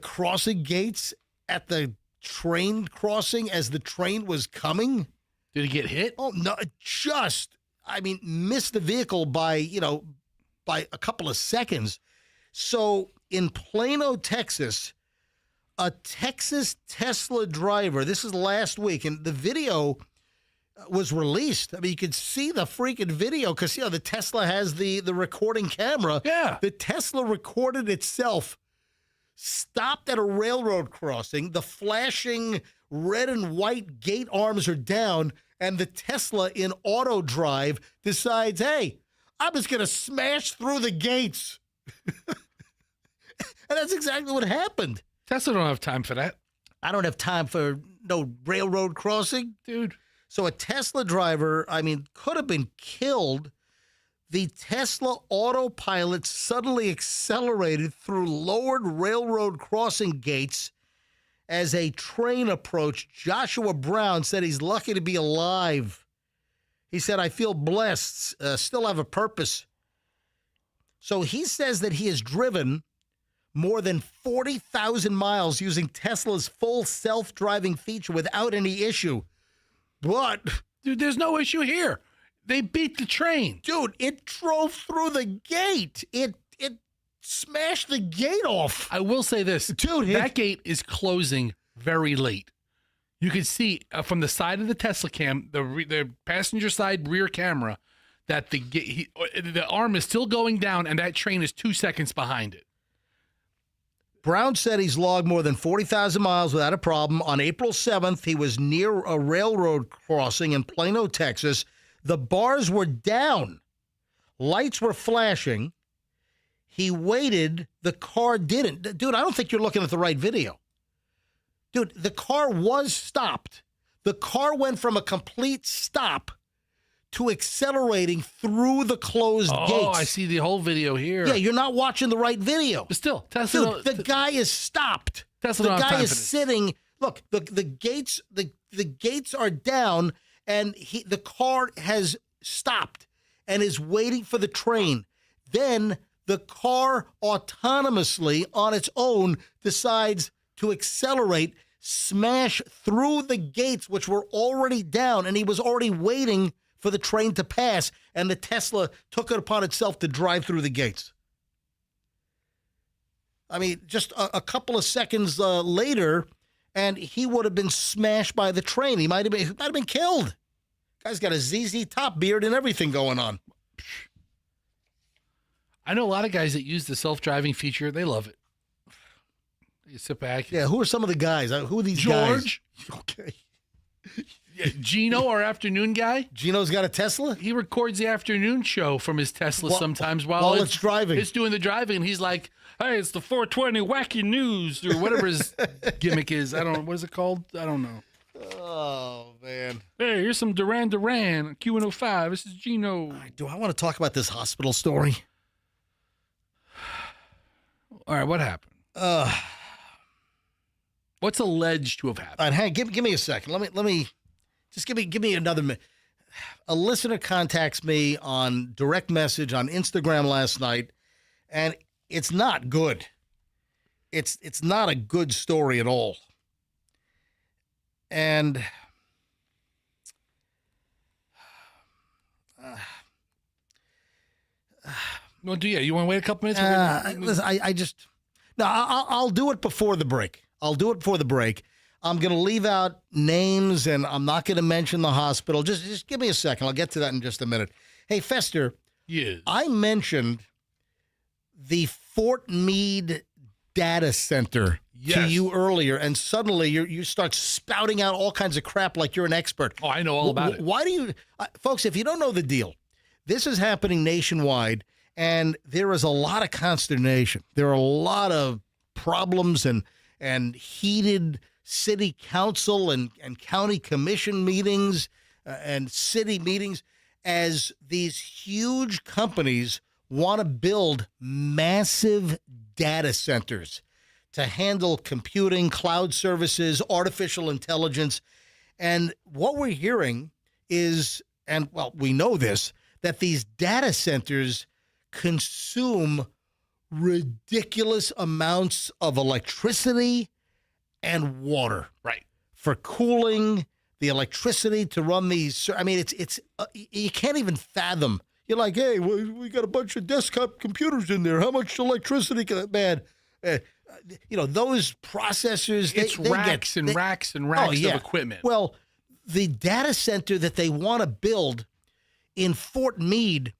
crossing gates at the train crossing as the train was coming? Did it get hit? Oh, no, missed the vehicle by a couple of seconds. So in Plano, Texas, a Texas Tesla driver, this is last week, and the video was released. I mean, you could see the freaking video because, the Tesla has the recording camera. Yeah. The Tesla recorded itself, stopped at a railroad crossing. The flashing red and white gate arms are down, and the Tesla in auto drive decides, hey, I'm just going to smash through the gates. And that's exactly what happened. Tesla don't have time for that. I don't have time for no railroad crossing. Dude. So a Tesla driver, could have been killed. The Tesla autopilot suddenly accelerated through lowered railroad crossing gates as a train approached. Joshua Brown said he's lucky to be alive. He said, I feel blessed, still have a purpose. So he says that he has driven more than 40,000 miles using Tesla's full self-driving feature without any issue. But, dude, there's no issue here. They beat the train. Dude, it drove through the gate. It smashed the gate off. I will say this. Dude, that gate is closing very late. You can see from the side of the Tesla cam, the passenger side rear camera, that the arm is still going down and that train is 2 seconds behind it. Brown said he's logged more than 40,000 miles without a problem. On April 7th, he was near a railroad crossing in Plano, Texas. The bars were down. Lights were flashing. He waited. The car didn't. Dude, I don't think you're looking at the right video. Dude, the car was stopped. The car went from a complete stop to accelerating through the closed gates. Oh, I see the whole video here. Yeah, you're not watching the right video. But still, Tesla. Dude, the guy is stopped. Tesla the don't have guy time is for this. sitting. Look, the gates the gates are down, and the car has stopped and is waiting for the train. Then the car autonomously on its own decides to accelerate, smash through the gates, which were already down, and he was already waiting for the train to pass, and the Tesla took it upon itself to drive through the gates. I mean, just a couple of seconds later, and he would have been smashed by the train. He might have been killed. Guy's got a ZZ Top beard and everything going on. I know a lot of guys that use the self-driving feature. They love it. You sit back. Yeah, who are some of the guys? Who are these George. guys? Okay. Yeah, Gino, our afternoon guy. Gino's got a Tesla? He records the afternoon show from his Tesla sometimes while it's driving. It's doing the driving, and he's like, hey, it's the 420 wacky news, or whatever his gimmick is. I don't know. What is it called? I don't know. Oh, man. Hey, here's some Duran Duran, Q105. This is Gino. Do I want to talk about this hospital story? All right, what happened? What's alleged to have happened? All right, hang, give me a second. Let me just give me another minute. A listener contacts me on direct message on Instagram last night, and it's not good. It's not a good story at all. And well, you want to wait a couple minutes? Listen, I'll do it before the break. I'm going to leave out names, and I'm not going to mention the hospital. Just give me a second. I'll get to that in just a minute. Hey, Fester. Yes. I mentioned the Fort Meade data center to you earlier, and suddenly you start spouting out all kinds of crap like you're an expert. Oh, I know all about it. Why do you... folks, if you don't know the deal, this is happening nationwide, and there is a lot of consternation. There are a lot of problems and heated city council and county commission meetings and city meetings as these huge companies want to build massive data centers to handle computing, cloud services, artificial intelligence. And what we're hearing is, and well, we know this, that these data centers consume ridiculous amounts of electricity and water. Right. For cooling, the electricity to run these. I mean, it's you can't even fathom. You're like, hey, we got a bunch of desktop computers in there. How much electricity can that, man? Those processors. It's racks and racks and racks of equipment. Well, the data center that they want to build in Fort Meade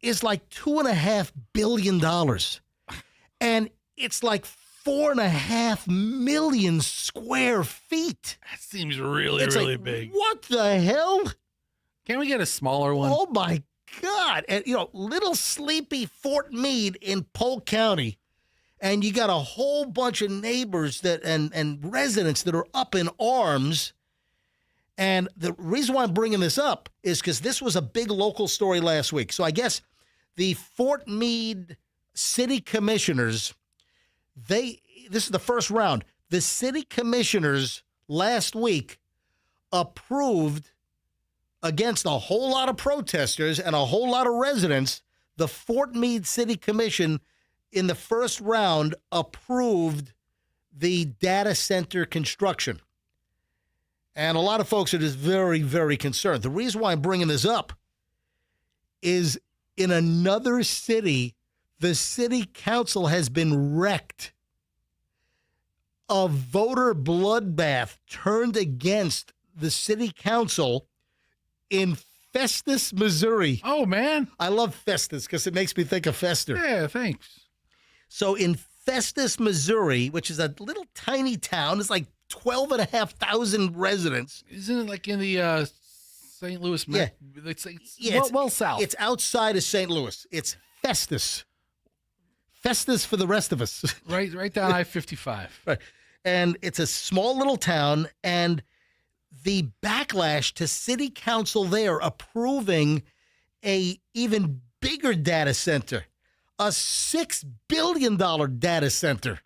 is like $2.5 billion. And it's like 4.5 million square feet. That seems really big. What the hell? Can't we get a smaller one? Oh, my God. And, little sleepy Fort Meade in Polk County. And you got a whole bunch of neighbors and residents that are up in arms. And the reason why I'm bringing this up is because this was a big local story last week. So I guess the Fort Meade city commissioners, this is the first round. The city commissioners last week approved, against a whole lot of protesters and a whole lot of residents, the Fort Meade City Commission in the first round approved the data center construction. And a lot of folks are just very, very concerned. The reason why I'm bringing this up is in another city, the city council has been wrecked. A voter bloodbath turned against the city council in Festus, Missouri. Oh, man. I love Festus because it makes me think of Fester. Yeah, thanks. So in Festus, Missouri, which is a little tiny town, it's like 12,500 residents. Isn't it like in the St. Louis? Yeah. It's well south. It's outside of St. Louis. It's Festus. Festus for the rest of us. Right down I-55. Right. And it's a small little town, and the backlash to city council there approving a even bigger data center, a $6 billion data center.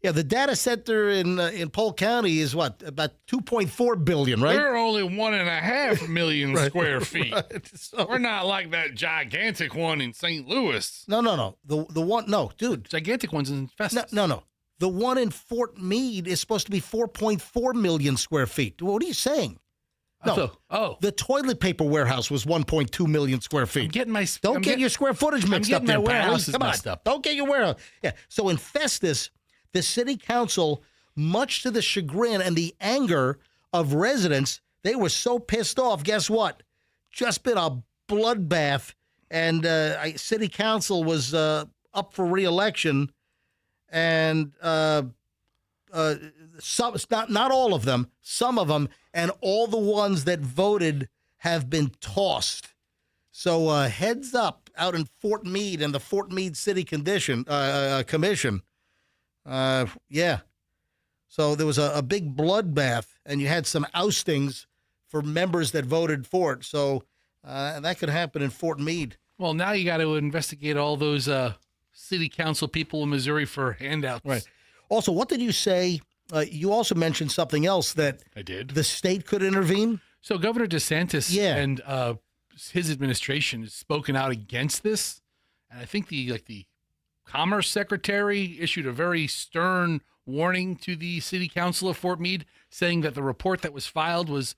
Yeah, the data center in Polk County is what, about $2.4 billion, right? We're only 1.5 million Right, square feet. right. So- We're not like that gigantic one in St. Louis. No. The one, no, dude. Gigantic one's in Festus. No. The one in Fort Meade is supposed to be 4.4 million square feet. What are you saying? No. The toilet paper warehouse was 1.2 million square feet. Don't get your square footage mixed up there, my warehouse pal. is messed up. Don't get your warehouse. Yeah. So in Festus, the city council, much to the chagrin and the anger of residents, they were so pissed off. Guess what? Just been a bloodbath, and city council was up for re-election. and some, not all of them, some of them, and all the ones that voted have been tossed. So heads up out in Fort Meade and the Fort Meade City Commission. Yeah. So there was a big bloodbath, and you had some oustings for members that voted for it. So that could happen in Fort Meade. Well, now you got to investigate all those city council people in Missouri for handouts. Right. Also, what did you say? You also mentioned something else that I did. The state could intervene. So Governor DeSantis and his administration has spoken out against this, and I think the Commerce Secretary issued a very stern warning to the City Council of Fort Meade, saying that the report that was filed was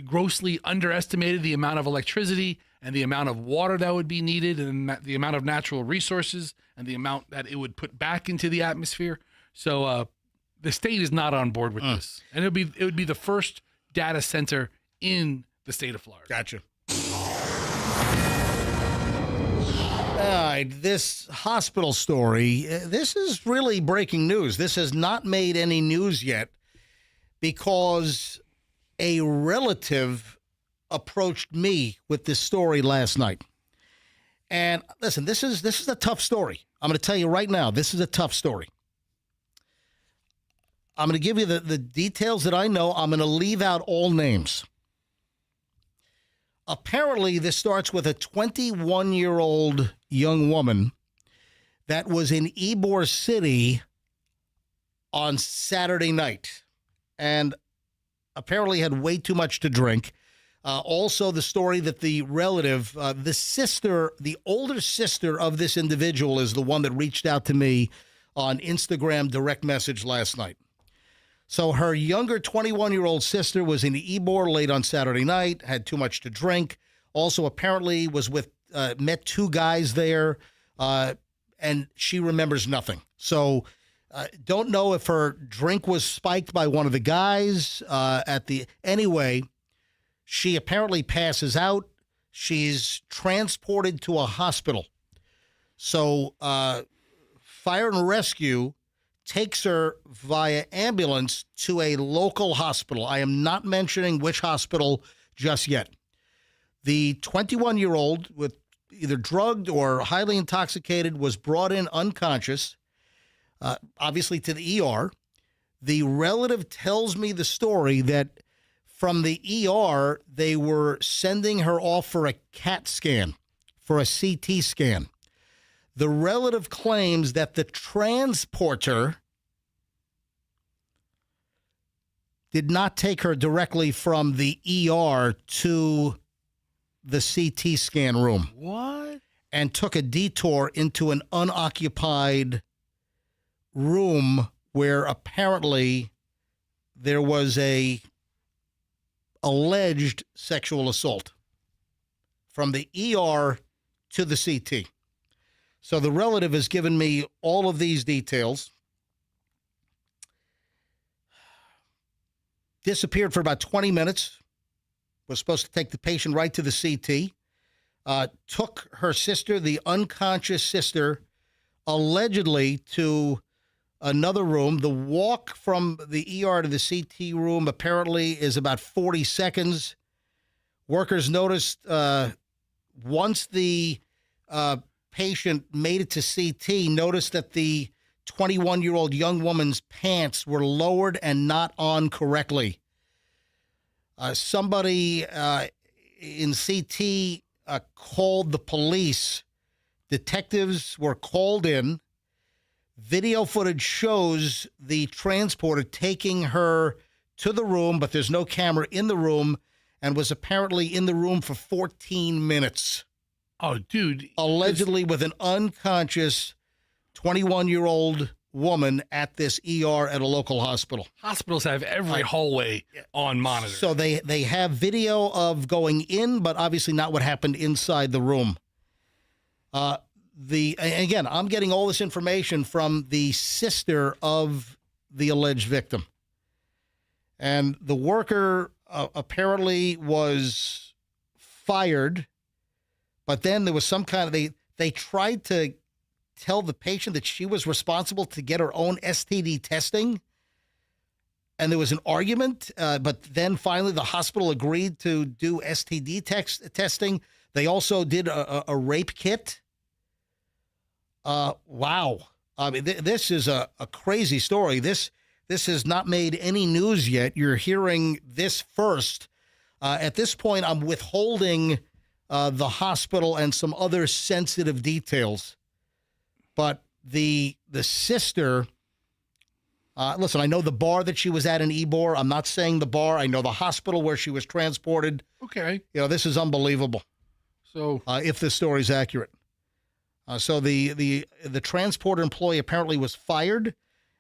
grossly underestimated the amount of electricity and the amount of water that would be needed, and the amount of natural resources and the amount that it would put back into the atmosphere. So the state is not on board with this, and it would be the first data center in the state of Florida. Gotcha. All right, this hospital story, this is really breaking news. This has not made any news yet because a relative approached me with this story last night. And listen, this is a tough story. I'm going to tell you right now, this is a tough story. I'm going to give you the details that I know. I'm going to leave out all names. Apparently, this starts with a 21-year-old young woman that was in Ybor City on Saturday night and apparently had way too much to drink. Also, the story that the relative, the older sister of this individual is the one that reached out to me on Instagram direct message last night. So her younger 21-year-old sister was in Ybor late on Saturday night, had too much to drink. Also, apparently was met two guys there, and she remembers nothing. So don't know if her drink was spiked by one of the guys anyway, she apparently passes out. She's transported to a hospital. So Fire and Rescue takes her via ambulance to a local hospital. I am not mentioning which hospital just yet. The 21-year-old, with either drugged or highly intoxicated, was brought in unconscious, obviously to the ER. The relative tells me the story that from the ER, they were sending her off for a CAT scan, for a CT scan. The relative claims that the transporter did not take her directly from the ER to the CT scan room. What? And took a detour into an unoccupied room where apparently there was a alleged sexual assault from the ER to the CT. So the relative has given me all of these details. Disappeared for about 20 minutes. Was supposed to take the patient right to the CT. Took her sister, the unconscious sister, allegedly to another room. The walk from the ER to the CT room apparently is about 40 seconds. Workers noticed once the patient made it to CT, noticed that the 21-year-old young woman's pants were lowered and not on correctly. Somebody in CT called the police. Detectives were called in. Video footage shows the transporter taking her to the room, but there's no camera in the room, and was apparently in the room for 14 minutes. Oh, dude. Allegedly with an unconscious 21-year-old woman at this ER at a local hospital. Hospitals have every hallway on monitor. So they have video of going in, but obviously not what happened inside the room. Again, I'm getting all this information from the sister of the alleged victim. And the worker apparently was fired, but then there was some kind of, they tried to tell the patient that she was responsible to get her own STD testing. And there was an argument, but then finally the hospital agreed to do STD testing. They also did a rape kit. Wow. I mean, this is a crazy story. This has not made any news yet. You're hearing this first. At this point, I'm withholding the hospital and some other sensitive details. But the sister, listen, I know the bar that she was at in Ybor. I'm not saying the bar. I know the hospital where she was transported. Okay. You know, this is unbelievable. So if this story is accurate. So the transporter employee apparently was fired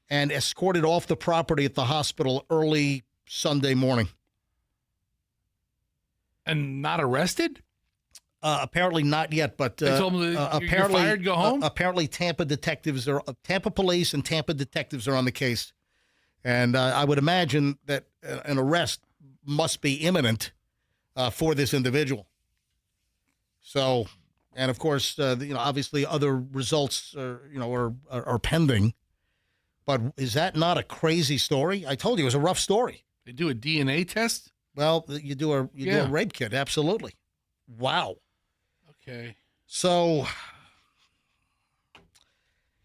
and escorted off the property at the hospital early Sunday morning. And not arrested? Apparently not yet, but They told him that you're fired, go home? Apparently Tampa police and Tampa detectives are on the case. And I would imagine that an arrest must be imminent for this individual. So, and of course, obviously other results are pending. But is that not a crazy story? I told you it was a rough story. They do a DNA test? Well, you do a rape kit, absolutely. Wow. Okay. So,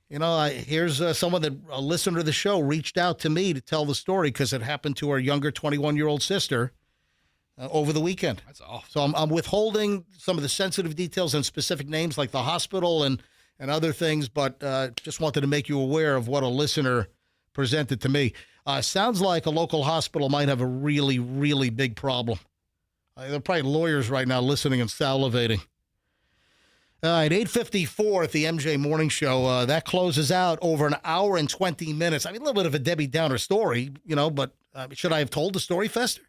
here's someone that a listener to the show reached out to me to tell the story because it happened to our younger 21-year-old sister over the weekend. That's awful. So I'm withholding some of the sensitive details and specific names like the hospital and other things, but just wanted to make you aware of what a listener presented to me. Sounds like a local hospital might have a really, really big problem. There are probably lawyers right now listening and salivating. All right, 8:54 at the MJ Morning Show. That closes out over an hour and 20 minutes. I mean, a little bit of a Debbie Downer story, but should I have told the story, Fester?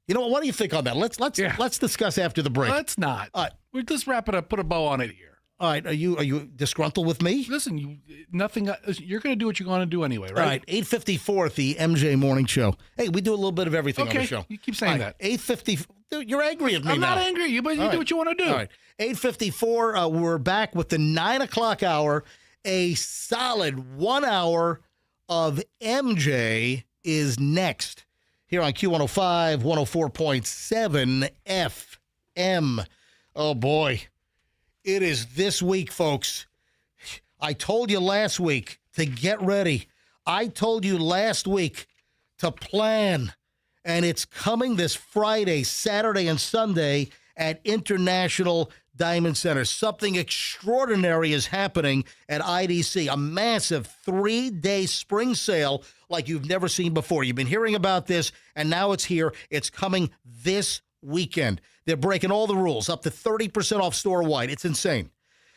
You know what do you think on that? Let's discuss after the break. Let's not. All right. We'll just wrap it up, put a bow on it here. All right, are you disgruntled with me? Listen, you're going to do what you're going to do anyway, right? All right, 8:54 at the MJ Morning Show. Hey, we do a little bit of everything on the show. You keep saying that. 8:50. You're angry at me I'm now. not angry at you, but you do what you want to do. All right, 8:54. We're back with the 9 o'clock hour. A solid 1 hour of MJ is next here on Q105, 104.7 FM. Oh, boy. It is this week, folks. I told you last week to get ready. I told you last week to plan. And it's coming this Friday, Saturday, and Sunday at International Diamond Center. Something extraordinary is happening at IDC, a massive 3-day spring sale like you've never seen before. You've been hearing about this, and now it's here. It's coming this weekend. They're breaking all the rules, up to 30% off store-wide. It's insane.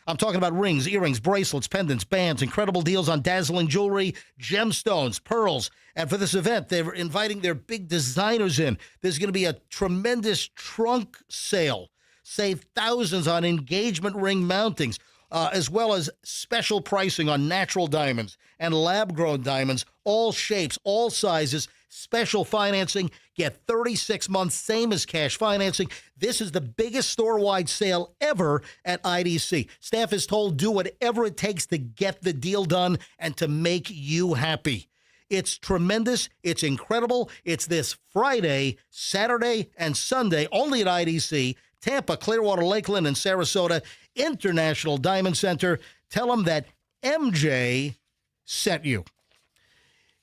I'm talking about rings, earrings, bracelets, pendants, bands, incredible deals on dazzling jewelry, gemstones, pearls. And for this event, they're inviting their big designers in. There's going to be a tremendous trunk sale. Save thousands on engagement ring mountings, as well as special pricing on natural diamonds and lab-grown diamonds, all shapes, all sizes, special financing. Get 36 months, same as cash financing. This is the biggest store-wide sale ever at IDC. Staff is told do whatever it takes to get the deal done and to make you happy. It's tremendous. It's incredible. It's this Friday, Saturday, and Sunday, only at IDC, Tampa, Clearwater, Lakeland, and Sarasota, International Diamond Center. Tell them that MJ sent you.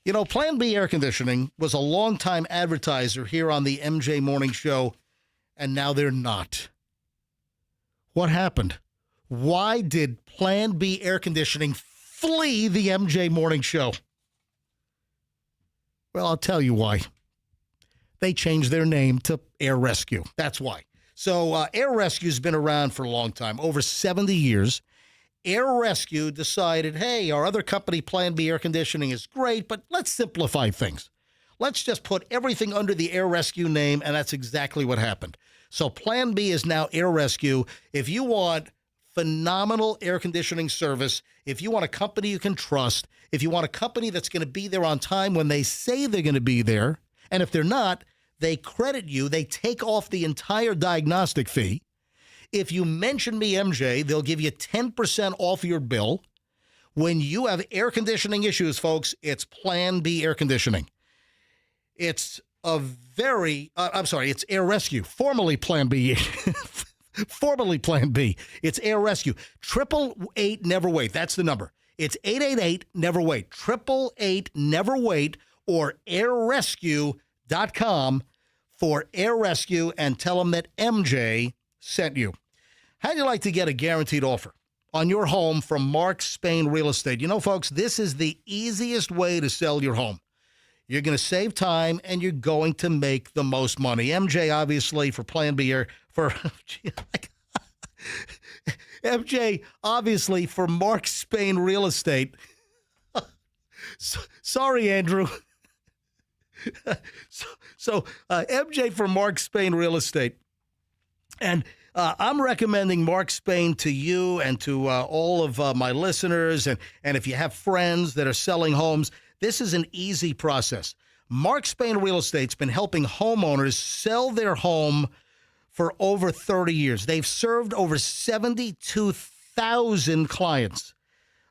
You know, Plan B Air Conditioning was a longtime advertiser here on the MJ Morning Show, and now they're not. What happened? Why did Plan B Air Conditioning flee the MJ Morning Show? Well, I'll tell you why. They changed their name to Air Rescue. That's why. So Air Rescue's been around for a long time, over 70 years. Air Rescue decided, hey, our other company, Plan B Air Conditioning, is great, but let's simplify things. Let's just put everything under the Air Rescue name, and that's exactly what happened. So Plan B is now Air Rescue. If you want phenomenal air conditioning service, if you want a company you can trust, if you want a company that's going to be there on time when they say they're going to be there, and if they're not, they credit you, they take off the entire diagnostic fee. If you mention me, MJ, they'll give you 10% off your bill. When you have air conditioning issues, folks, it's Plan B air conditioning. It's it's Air Rescue, formerly Plan B. Formerly Plan B. It's Air Rescue. 888-NEVER-WAIT. That's the number. It's 888-NEVER-WAIT. 888-NEVER-WAIT or airrescue.com for Air Rescue and tell them that MJ sent you. How'd you like to get a guaranteed offer on your home from Mark Spain Real Estate? You know, folks, this is the easiest way to sell your home. You're going to save time and you're going to make the most money. MJ, obviously, for Plan B or for MJ, obviously, for Mark Spain Real Estate. Sorry, Andrew. So MJ for Mark Spain Real Estate. And I'm recommending Mark Spain to you and to all of my listeners. And if you have friends that are selling homes, this is an easy process. Mark Spain Real Estate's been helping homeowners sell their home for over 30 years. They've served over 72,000 clients.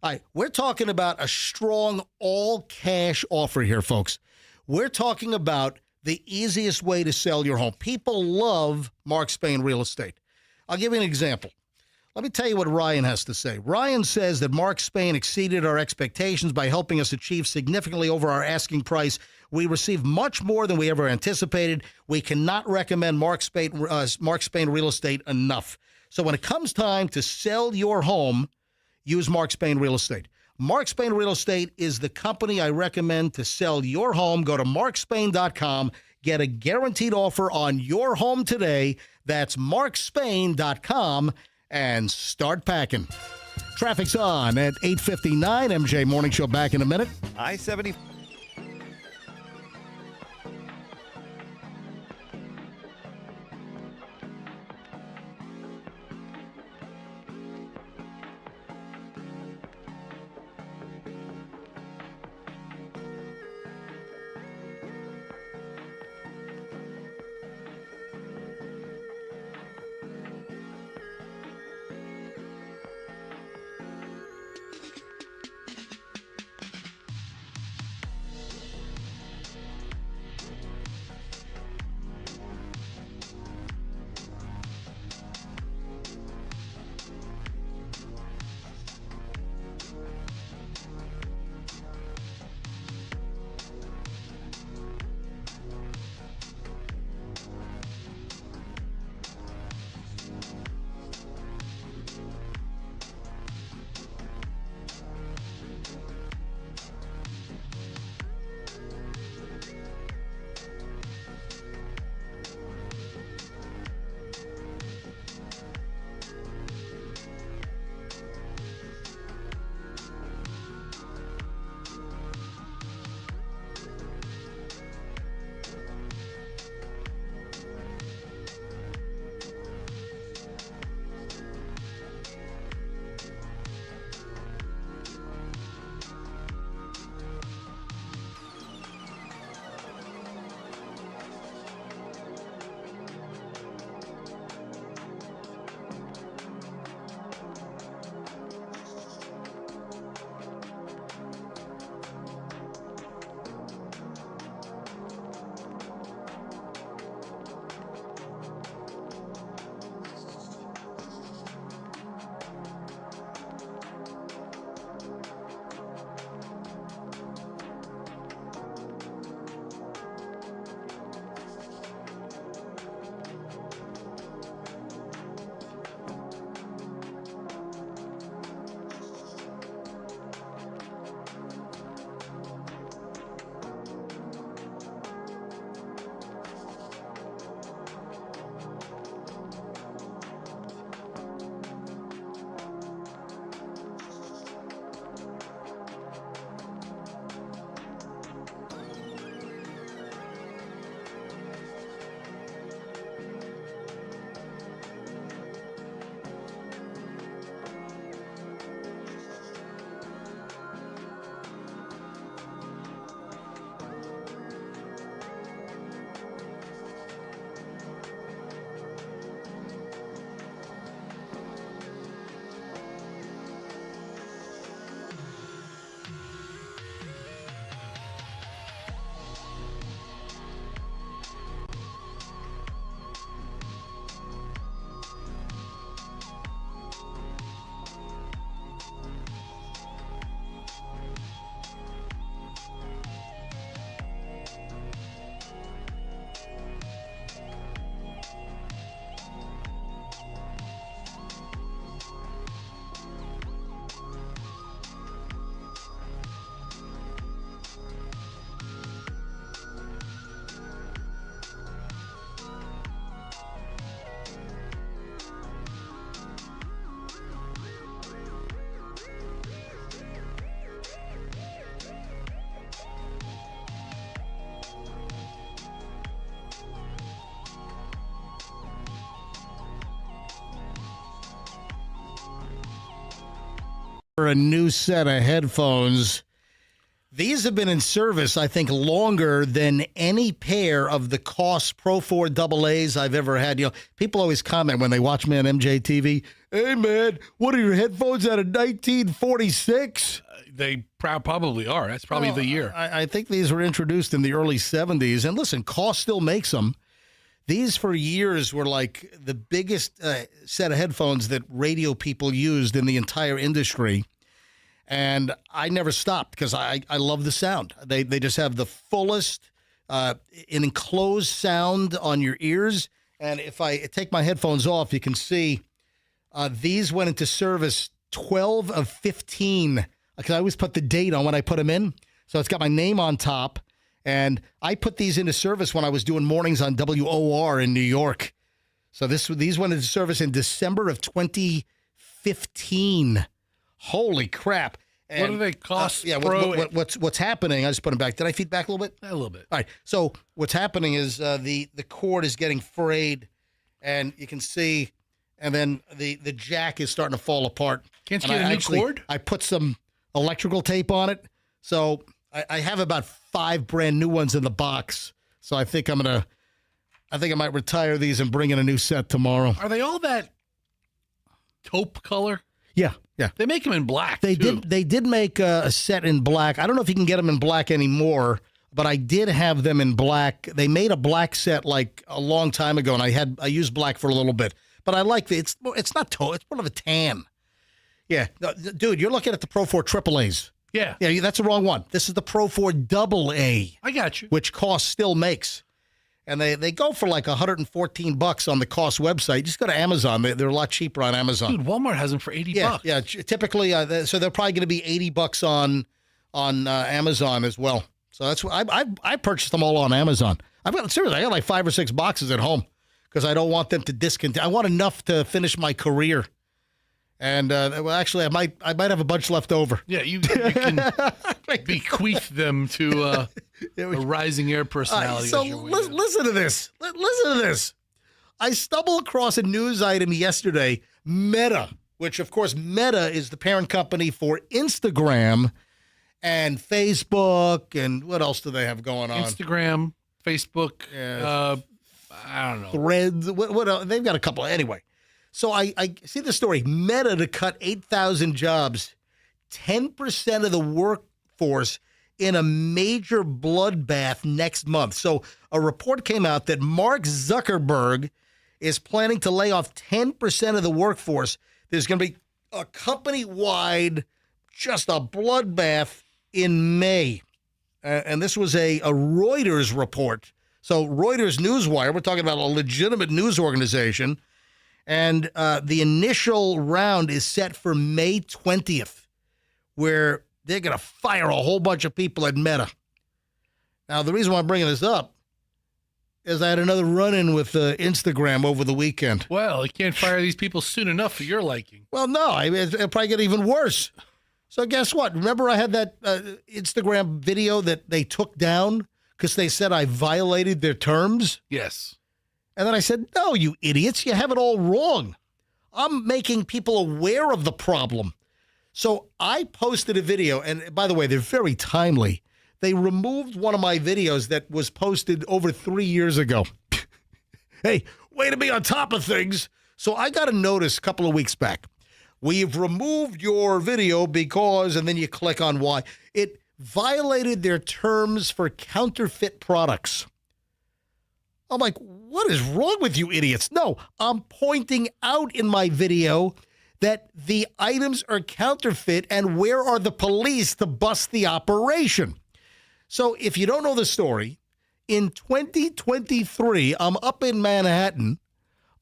All right, we're talking about a strong all-cash offer here, folks. We're talking about the easiest way to sell your home. People love Mark Spain Real Estate. I'll give you an example. Let me tell you what Ryan has to say. Ryan says that Mark Spain exceeded our expectations by helping us achieve significantly over our asking price. We received much more than we ever anticipated. We cannot recommend Mark Spain Real Estate enough. So when it comes time to sell your home, use Mark Spain Real Estate. Mark Spain Real Estate is the company I recommend to sell your home. Go to markspain.com. Get a guaranteed offer on your home today. That's markspain.com. And start packing. Traffic's on at 8:59. MJ Morning Show back in a minute. I-70. For a new set of headphones. These have been in service, I think, longer than any pair of the Koss Pro 4 AA's I've ever had. You know, people always comment when they watch me on MJTV, "Hey, man, what are your headphones out of 1946?" They probably are. That's probably the year. I think these were introduced in the early 70s. And listen, Koss still makes them. These for years were like the biggest set of headphones that radio people used in the entire industry. And I never stopped because I love the sound. They just have the fullest enclosed sound on your ears. And if I take my headphones off, you can see these went into service 12 of 15. Because I always put the date on when I put them in. So it's got my name on top. And I put these into service when I was doing mornings on WOR in New York. So these went into service in December of 2015. Holy crap. And, what do they cost? What's happening, I just put them back. Did I feed back a little bit? A little bit. All right. So what's happening is the cord is getting frayed, and you can see, and then the jack is starting to fall apart. Can't you get a new cord? I put some electrical tape on it. So I have about 5 brand new ones in the box. So I think I might retire these and bring in a new set tomorrow. Are they all that taupe color? Yeah. They make them in black. They too. did make a set in black. I don't know if you can get them in black anymore, but I did have them in black. They made a black set like a long time ago, and I used black for a little bit. But I like it's not taupe. It's more of a tan. Yeah, dude, you're looking at the Pro 4 AAA's. Yeah, that's the wrong one. This is the Pro 4 AA. I got you. Which Koss still makes, and they go for like $114 on the Koss website. Just go to Amazon. They're a lot cheaper on Amazon. Dude, Walmart has them for $80. Yeah. Typically, so they're probably going to be $80 on Amazon as well. So that's what I purchased them all on Amazon. I got like 5 or 6 boxes at home because I don't want them to discontinue. I want enough to finish my career. And actually, I might have a bunch left over. Yeah, you can bequeath them to a rising air personality. So listen to this. Listen to this. I stumbled across a news item yesterday. Meta, which of course Meta is the parent company for Instagram and Facebook, and what else do they have going on? Instagram, Facebook. I don't know. Threads. What else? They've got a couple. Anyway. So I see the story. Meta to cut 8,000 jobs, 10% of the workforce in a major bloodbath next month. So a report came out that Mark Zuckerberg is planning to lay off 10% of the workforce. There's going to be a company-wide, just a bloodbath in May. And this was a Reuters report. So Reuters Newswire, we're talking about a legitimate news organization. And the initial round is set for May 20th, where they're going to fire a whole bunch of people at Meta. Now, the reason why I'm bringing this up is I had another run-in with Instagram over the weekend. Well, you can't fire these people soon enough for your liking. Well, no, it'll probably get even worse. So guess what? Remember I had that Instagram video that they took down because they said I violated their terms? Yes. And then I said, no, you idiots, you have it all wrong. I'm making people aware of the problem. So I posted a video, and by the way, they're very timely. They removed one of my videos that was posted over 3 years ago. Hey, way to be on top of things. So I got a notice a couple of weeks back. We've removed your video because, and then you click on why. It violated their terms for counterfeit products. I'm like, what is wrong with you idiots? No, I'm pointing out in my video that the items are counterfeit and where are the police to bust the operation? So if you don't know the story, in 2023, I'm up in Manhattan.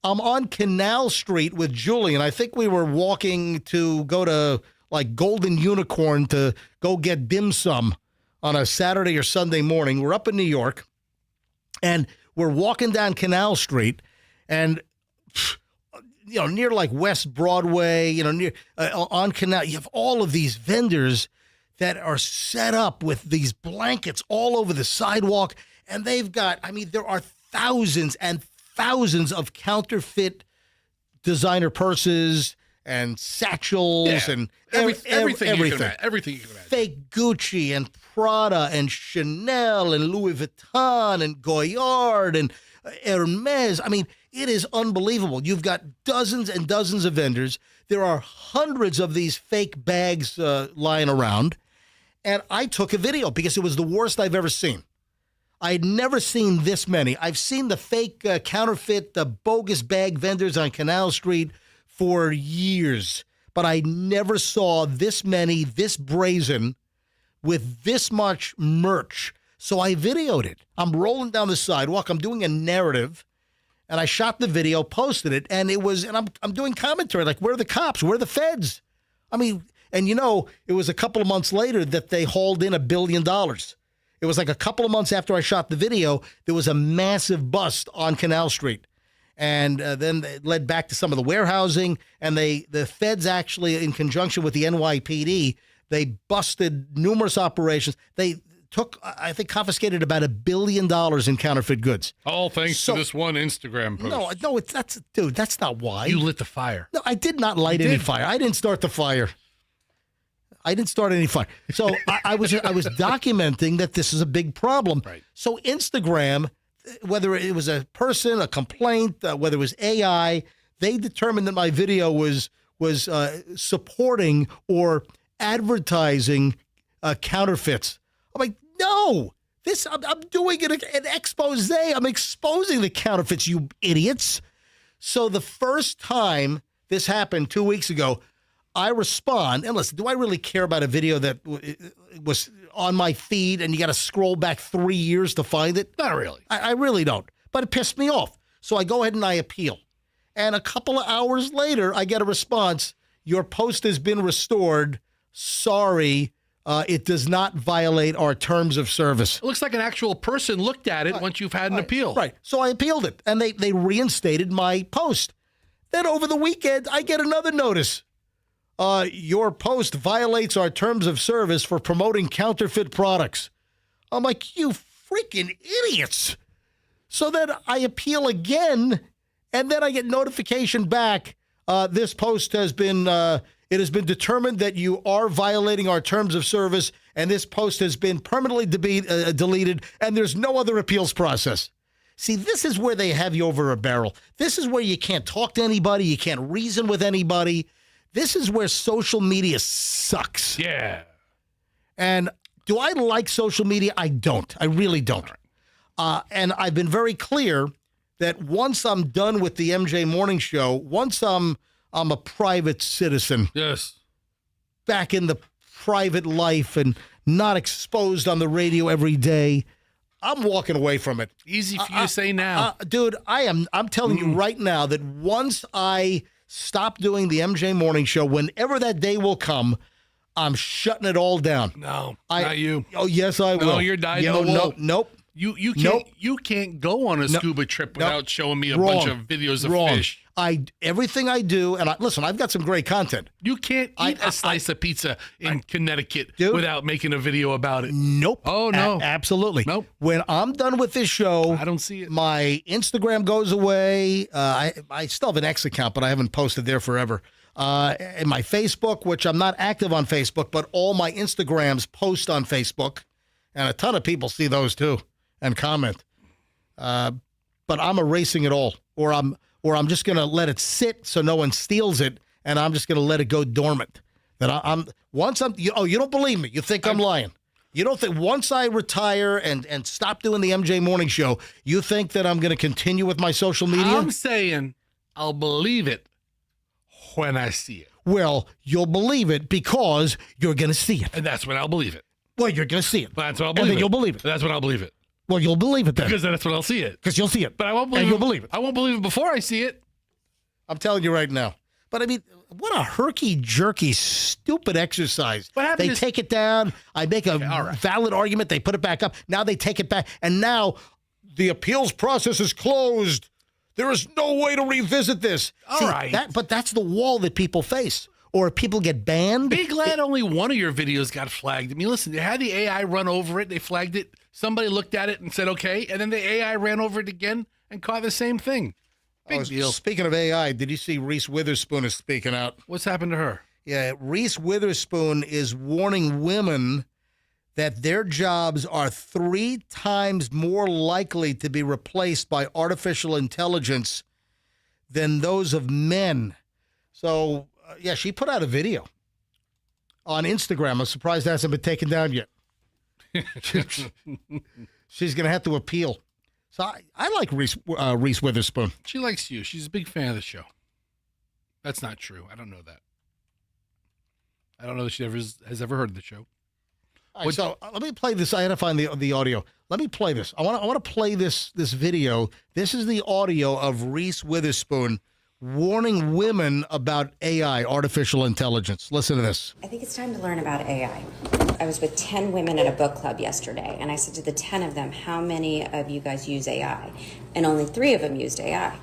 I'm on Canal Street with Julie, and I think we were walking to go to like Golden Unicorn to go get dim sum on a Saturday or Sunday morning. We're up in New York, and we're walking down Canal Street, and near like West Broadway, near on Canal, you have all of these vendors that are set up with these blankets all over the sidewalk, and they've got, there are thousands and thousands of counterfeit designer purses and satchels and everything you can imagine. Fake Gucci and Prada and Chanel and Louis Vuitton and Goyard and Hermes. I mean, it is unbelievable. You've got dozens and dozens of vendors. There are hundreds of these fake bags lying around. And I took a video because it was the worst I've ever seen. I had never seen this many. I've seen the fake counterfeit, the bogus bag vendors on Canal Street for years. But I never saw this many, this brazen, with this much merch. So I videoed it. I'm rolling down the sidewalk. I'm doing a narrative. And I shot the video, posted it, and I'm doing commentary like, where are the cops? Where are the feds? I mean, and it was a couple of months later that they hauled in $1 billion. It was like a couple of months after I shot the video, there was a massive bust on Canal Street. And then it led back to some of the warehousing, and the feds actually, in conjunction with the NYPD, they busted numerous operations. They took, I think, confiscated about $1 billion in counterfeit goods. All thanks to this one Instagram post. No, that's not why. You lit the fire. No, I did not light any fire. I didn't start the fire. I didn't start any fire. So I was documenting that this is a big problem. Right. So Instagram, whether it was a person, a complaint, whether it was AI, they determined that my video was supporting or advertising counterfeits. I'm like, no, I'm doing an expose. I'm exposing the counterfeits, you idiots. So the first time this happened 2 weeks ago, I respond, and listen, do I really care about a video that was on my feed and you got to scroll back 3 years to find it? Not really. I really don't, but it pissed me off. So I go ahead and I appeal. And a couple of hours later, I get a response. Your post has been restored. Sorry, it does not violate our terms of service. It looks like an actual person looked at it once you've had an appeal. Right. So I appealed it, and they reinstated my post. Then over the weekend, I get another notice. Your post violates our terms of service for promoting counterfeit products. I'm like, you freaking idiots. So then I appeal again, and then I get notification back. This post has been, it has been determined that you are violating our terms of service, and this post has been permanently deleted, and there's no other appeals process. See, this is where they have you over a barrel. This is where you can't talk to anybody. You can't reason with anybody. This is where social media sucks. Yeah. And do I like social media? I don't. I really don't. And I've been very clear that once I'm done with the MJ Morning Show, once I'm a private citizen. Yes. Back in the private life and not exposed on the radio every day, I'm walking away from it. Easy for you to say now. Dude, I'm telling you right now that once I stop doing the MJ Morning Show, whenever that day will come, I'm shutting it all down. No, not you. Oh, yes, I will. No, you're dying in the wool. Nope. You can't go on a scuba trip without showing me a bunch of videos of fish. Everything I do, and listen, I've got some great content. You can't eat a slice of pizza in Connecticut without making a video about it. Nope. Oh, no. Absolutely. Nope. When I'm done with this show, I don't see it. My Instagram goes away. I still have an X account, but I haven't posted there forever. And my Facebook, which I'm not active on Facebook, but all my Instagrams post on Facebook, and a ton of people see those too and comment. But I'm erasing it all, or I'm just going to let it sit so no one steals it, and I'm just going to let it go dormant. You don't believe me. You think I'm lying. You don't think once I retire and stop doing the MJ Morning Show, you think that I'm going to continue with my social media? I'm saying I'll believe it when I see it. Well, you'll believe it because you're going to see it. And that's when I'll believe it. Well, you're going to see it. That's when I'll believe it. And then you'll believe it. That's when I'll believe it. Well, you'll believe it then. Because that's when I'll see it. Because you'll see it. But I won't believe and you'll believe it. I won't believe it before I see it. I'm telling you right now. But I mean, what a herky-jerky, stupid exercise. They take it down. I make a valid argument. They put it back up. Now they take it back. And now the appeals process is closed. There is no way to revisit this. All right. But that's the wall that people face. Or people get banned. Be glad only one of your videos got flagged. I mean, listen, they had the AI run over it. They flagged it. Somebody looked at it and said, okay. And then the AI ran over it again and caught the same thing. Big deal. Speaking of AI, did you see Reese Witherspoon is speaking out? What's happened to her? Yeah, Reese Witherspoon is warning women that their jobs are 3 times more likely to be replaced by artificial intelligence than those of men. So, yeah, she put out a video on Instagram. I'm surprised it hasn't been taken down yet. She's going to have to appeal. So I like Reese Witherspoon. She likes you. She's a big fan of the show. That's not true. I don't know that. I don't know that she has ever heard of the show. All right, so let me play this. I had to find the audio. Let me play this. I want to play this video. This is the audio of Reese Witherspoon warning women about AI, artificial intelligence. Listen to this. I think it's time to learn about AI. I was with 10 women at a book club yesterday, and I said to the 10 of them, how many of you guys use AI? And only 3 of them used AI.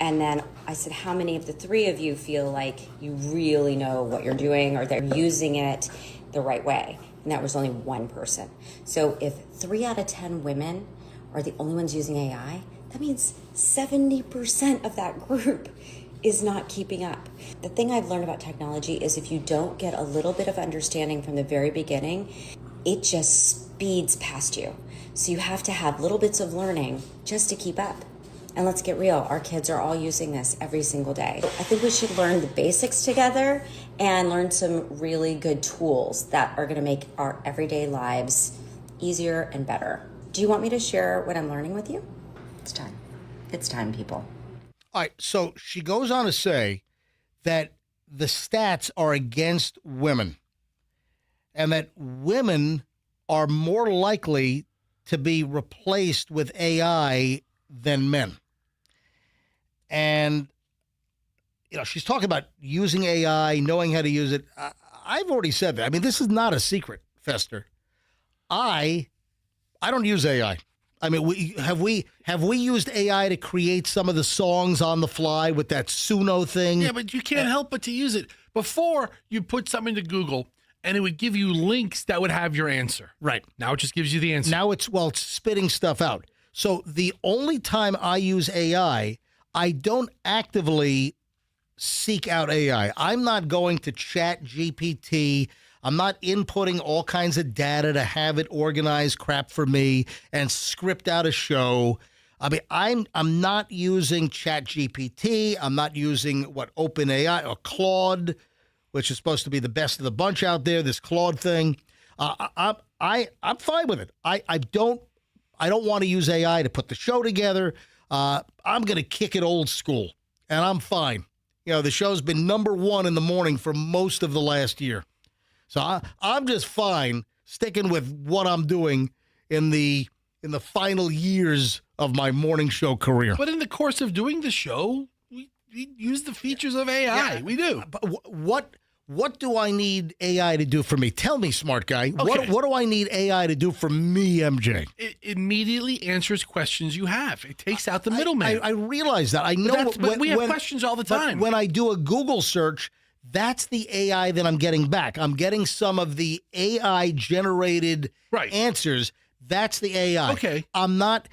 And then I said, how many of the 3 of you feel like you really know what you're doing or they're using it the right way? And that was only 1 person. So if 3 out of 10 women are the only ones using AI, that means 70% of that group is not keeping up. The thing I've learned about technology is if you don't get a little bit of understanding from the very beginning, it just speeds past you. So you have to have little bits of learning just to keep up. And let's get real, our kids are all using this every single day. I think we should learn the basics together and learn some really good tools that are gonna make our everyday lives easier and better. Do you want me to share what I'm learning with you? It's time. It's time, people. All right, so she goes on to say that the stats are against women and that women are more likely to be replaced with AI than men. And, you know, she's talking about using AI, knowing how to use it. I've already said that. I mean, this is not a secret, Fester. I don't use AI. I mean, have we used AI to create some of the songs on the fly with that Suno thing? Yeah, but you can't help but to use it. Before, you put something to Google, and it would give you links that would have your answer. Right. Now it just gives you the answer. Now it's spitting stuff out. So the only time I use AI, I don't actively seek out AI. I'm not going to Chat GPT. I'm not inputting all kinds of data to have it organize crap for me and script out a show. I mean, I'm not using Chat GPT. I'm not using OpenAI or Claude, which is supposed to be the best of the bunch out there. This Claude thing, I'm fine with it. I don't want to use AI to put the show together. I'm going to kick it old school, and I'm fine. You know, the show's been #1 in the morning for most of the last year. So I'm just fine sticking with what I'm doing in the final years of my morning show career. But in the course of doing the show, we use the features of AI. Yeah, we do. But what do I need AI to do for me? Tell me, smart guy. Okay. What do I need AI to do for me, MJ? It immediately answers questions you have. It takes out the middleman. I realize that. I know. But we have questions all the time. When I do a Google search, that's the AI that I'm getting back. I'm getting some of the AI-generated answers. That's the AI. Okay. I'm not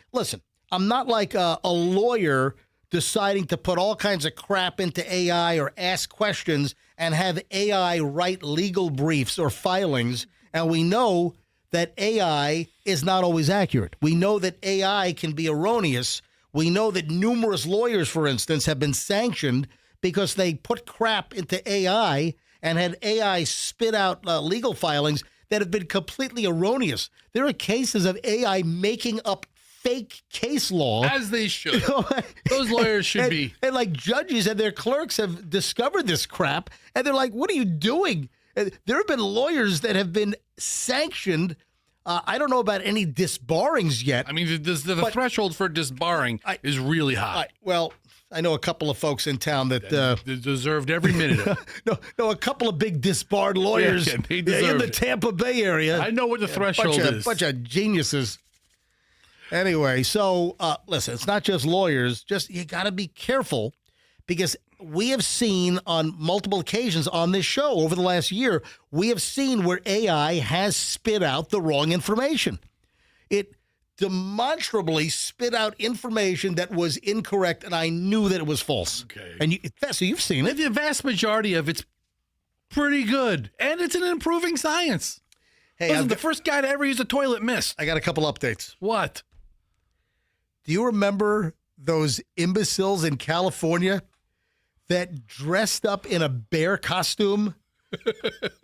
like a lawyer deciding to put all kinds of crap into AI or ask questions and have AI write legal briefs or filings. And we know that AI is not always accurate. We know that AI can be erroneous. We know that numerous lawyers, for instance, have been sanctioned because they put crap into AI and had AI spit out legal filings that have been completely erroneous. There are cases of AI making up fake case law. As they should. Those lawyers should be. And like judges and their clerks have discovered this crap, and they're like, what are you doing? And there have been lawyers that have been sanctioned. I don't know about any disbarrings yet. I mean, the threshold for disbarring is really high. Well, I know a couple of folks in town that deserved every minute of it. No, a couple of big disbarred lawyers Yeah, they in deserved the it. Tampa Bay area. I know what the threshold is. Bunch of geniuses. Anyway, so listen, it's not just lawyers. Just you got to be careful because we have seen on multiple occasions on this show over the last year, we have seen where AI has spit out the wrong information. demonstrably spit out information that was incorrect, and I knew that it was false. Okay. And so you've seen it. The vast majority of it's pretty good, and it's an improving science. Hey, Listen, the first guy to ever use a toilet missed. I got a couple updates. What? Do you remember those imbeciles in California that dressed up in a bear costume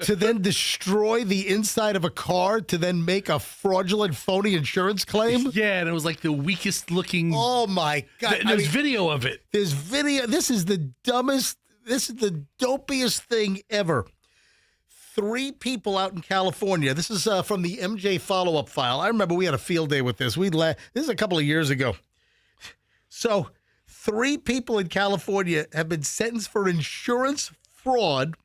to then destroy the inside of a car to then make a fraudulent, phony insurance claim? Yeah, and it was like the weakest looking. Oh, my God. There's video of it. There's video. This is the dumbest, this is the dopiest thing ever. 3 people out in California. This is from the MJ follow-up file. I remember we had a field day with this. This is a couple of years ago. So 3 people in California have been sentenced for insurance fraud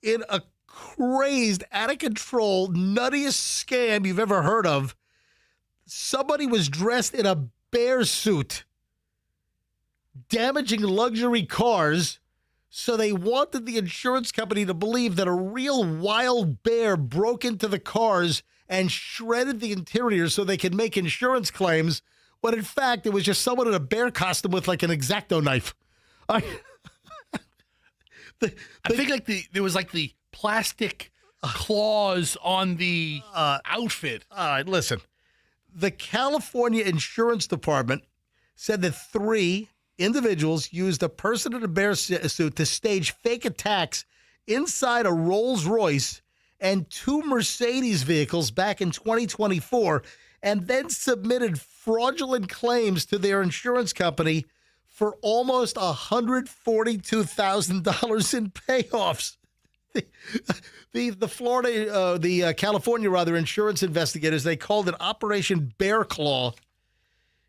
in a crazed, out-of-control, nuttiest scam you've ever heard of. Somebody was dressed in a bear suit, damaging luxury cars, so they wanted the insurance company to believe that a real wild bear broke into the cars and shredded the interior so they could make insurance claims, when in fact it was just someone in a bear costume with like an X-Acto knife. I think like there was like the plastic claws on the outfit. All right, listen. The California Insurance Department said that 3 individuals used a person in a bear suit to stage fake attacks inside a Rolls Royce and 2 Mercedes vehicles back in 2024, and then submitted fraudulent claims to their insurance company for almost $142,000 in payoffs. The California insurance investigators, they called it Operation Bear Claw.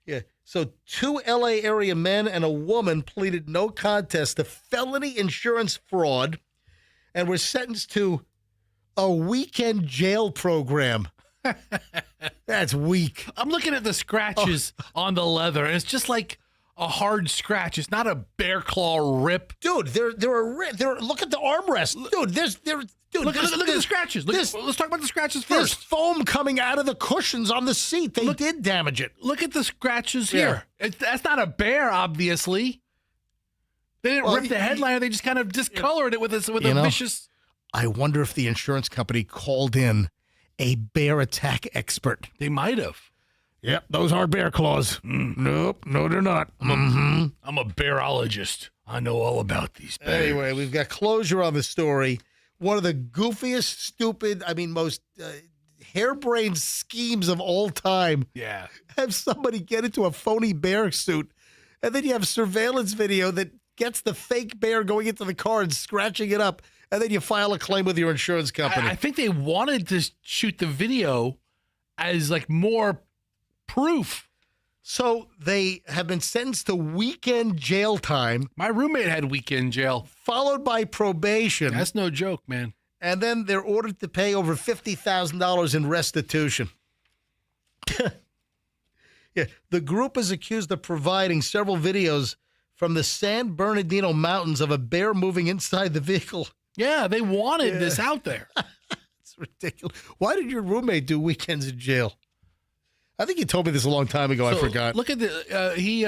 Yeah. So 2 L.A. area men and a woman pleaded no contest to felony insurance fraud and were sentenced to a weekend jail program. That's weak. I'm looking at the scratches on the leather, and it's just like a hard scratch. It's not a bear claw rip. Dude, they're look at the armrest. Dude, look at the scratches. Let's talk about the scratches There's first. foam coming out of the cushions on the seat. They did damage it. Look at the scratches here. That's not a bear, obviously. They didn't rip the headliner. They just kind of discolored it with a vicious. I wonder if the insurance company called in a bear attack expert. They might have. Yep, those aren't bear claws. Nope, no, they're not. I'm a bearologist. I know all about these bears. Anyway, we've got closure on the story. One of the goofiest, stupid, most harebrained schemes of all time. Yeah. Have somebody get into a phony bear suit, and then you have surveillance video that gets the fake bear going into the car and scratching it up, and then you file a claim with your insurance company. I think they wanted to shoot the video as like more proof. So they have been sentenced to weekend jail time. My roommate had weekend jail. Followed by probation. That's no joke, man. And then they're ordered to pay over $50,000 in restitution. Yeah, the group is accused of providing several videos from the San Bernardino Mountains of a bear moving inside the vehicle. Yeah, they wanted this out there. It's ridiculous. Why did your roommate do weekends in jail? I think you told me this a long time ago. I forgot. Look at he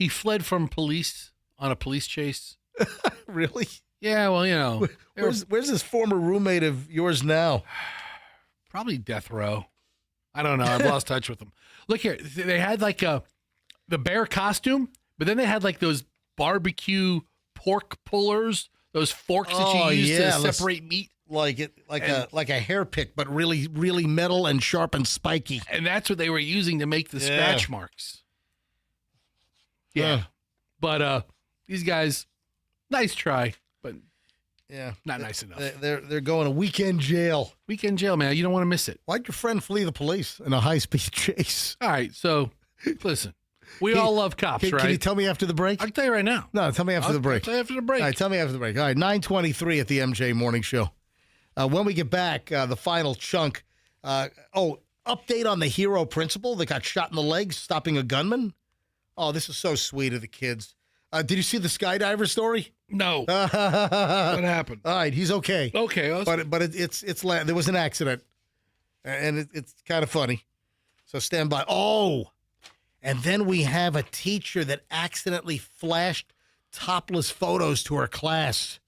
fled from police on a police chase. Really? Yeah, well, Where's this former roommate of yours now? Probably death row. I don't know. I've lost touch with them. Look here. They had like the bear costume, but then they had like those barbecue pork pullers, those forks that you use to separate meat. Like a hair pick, but really, really metal and sharp and spiky. And that's what they were using to make the scratch marks. Yeah. But these guys, nice try, but not nice enough. They're going to weekend jail. Weekend jail, man. You don't want to miss it. Why'd your friend flee the police in a high-speed chase? All right, so listen. We all love cops, right? Can you tell me after the break? I can tell you right now. No, tell me after the break. I'll tell you after the break. All right, tell me after the break. All right, 9:23 at the MJ Morning Show. When we get back, the final chunk. Update on the hero principal that got shot in the leg, stopping a gunman. Oh, this is so sweet of the kids. Did you see the skydiver story? No. What happened? All right, he's okay. Okay. But it's there was an accident, and it's kind of funny. So stand by. Oh, and then we have a teacher that accidentally flashed topless photos to her class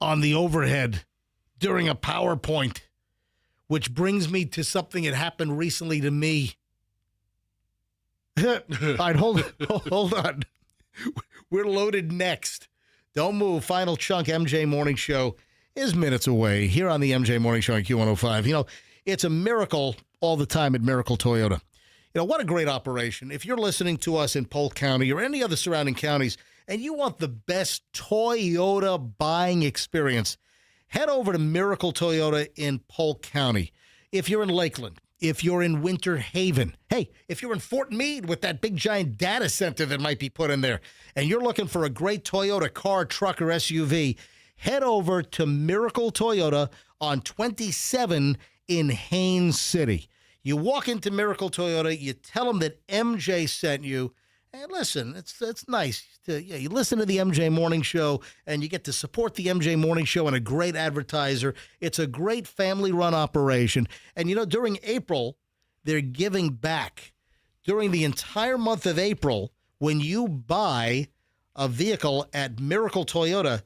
on the overhead during a PowerPoint, which brings me to something that happened recently to me. All right, hold on. We're loaded next. Don't move. Final chunk, MJ Morning Show, is minutes away here on the MJ Morning Show on Q105. You know, it's a miracle all the time at Miracle Toyota. You know, what a great operation. If you're listening to us in Polk County or any other surrounding counties and you want the best Toyota buying experience, head over to Miracle Toyota in Polk County. If you're in Lakeland, if you're in Winter Haven, hey, if you're in Fort Meade with that big giant data center that might be put in there, and you're looking for a great Toyota car, truck, or SUV, head over to Miracle Toyota on 27 in Haines City. You walk into Miracle Toyota, you tell them that MJ sent you. And listen, it's nice. You listen to the MJ Morning Show, and you get to support the MJ Morning Show and a great advertiser. It's a great family-run operation. And, you know, during April, they're giving back. During the entire month of April, when you buy a vehicle at Miracle Toyota,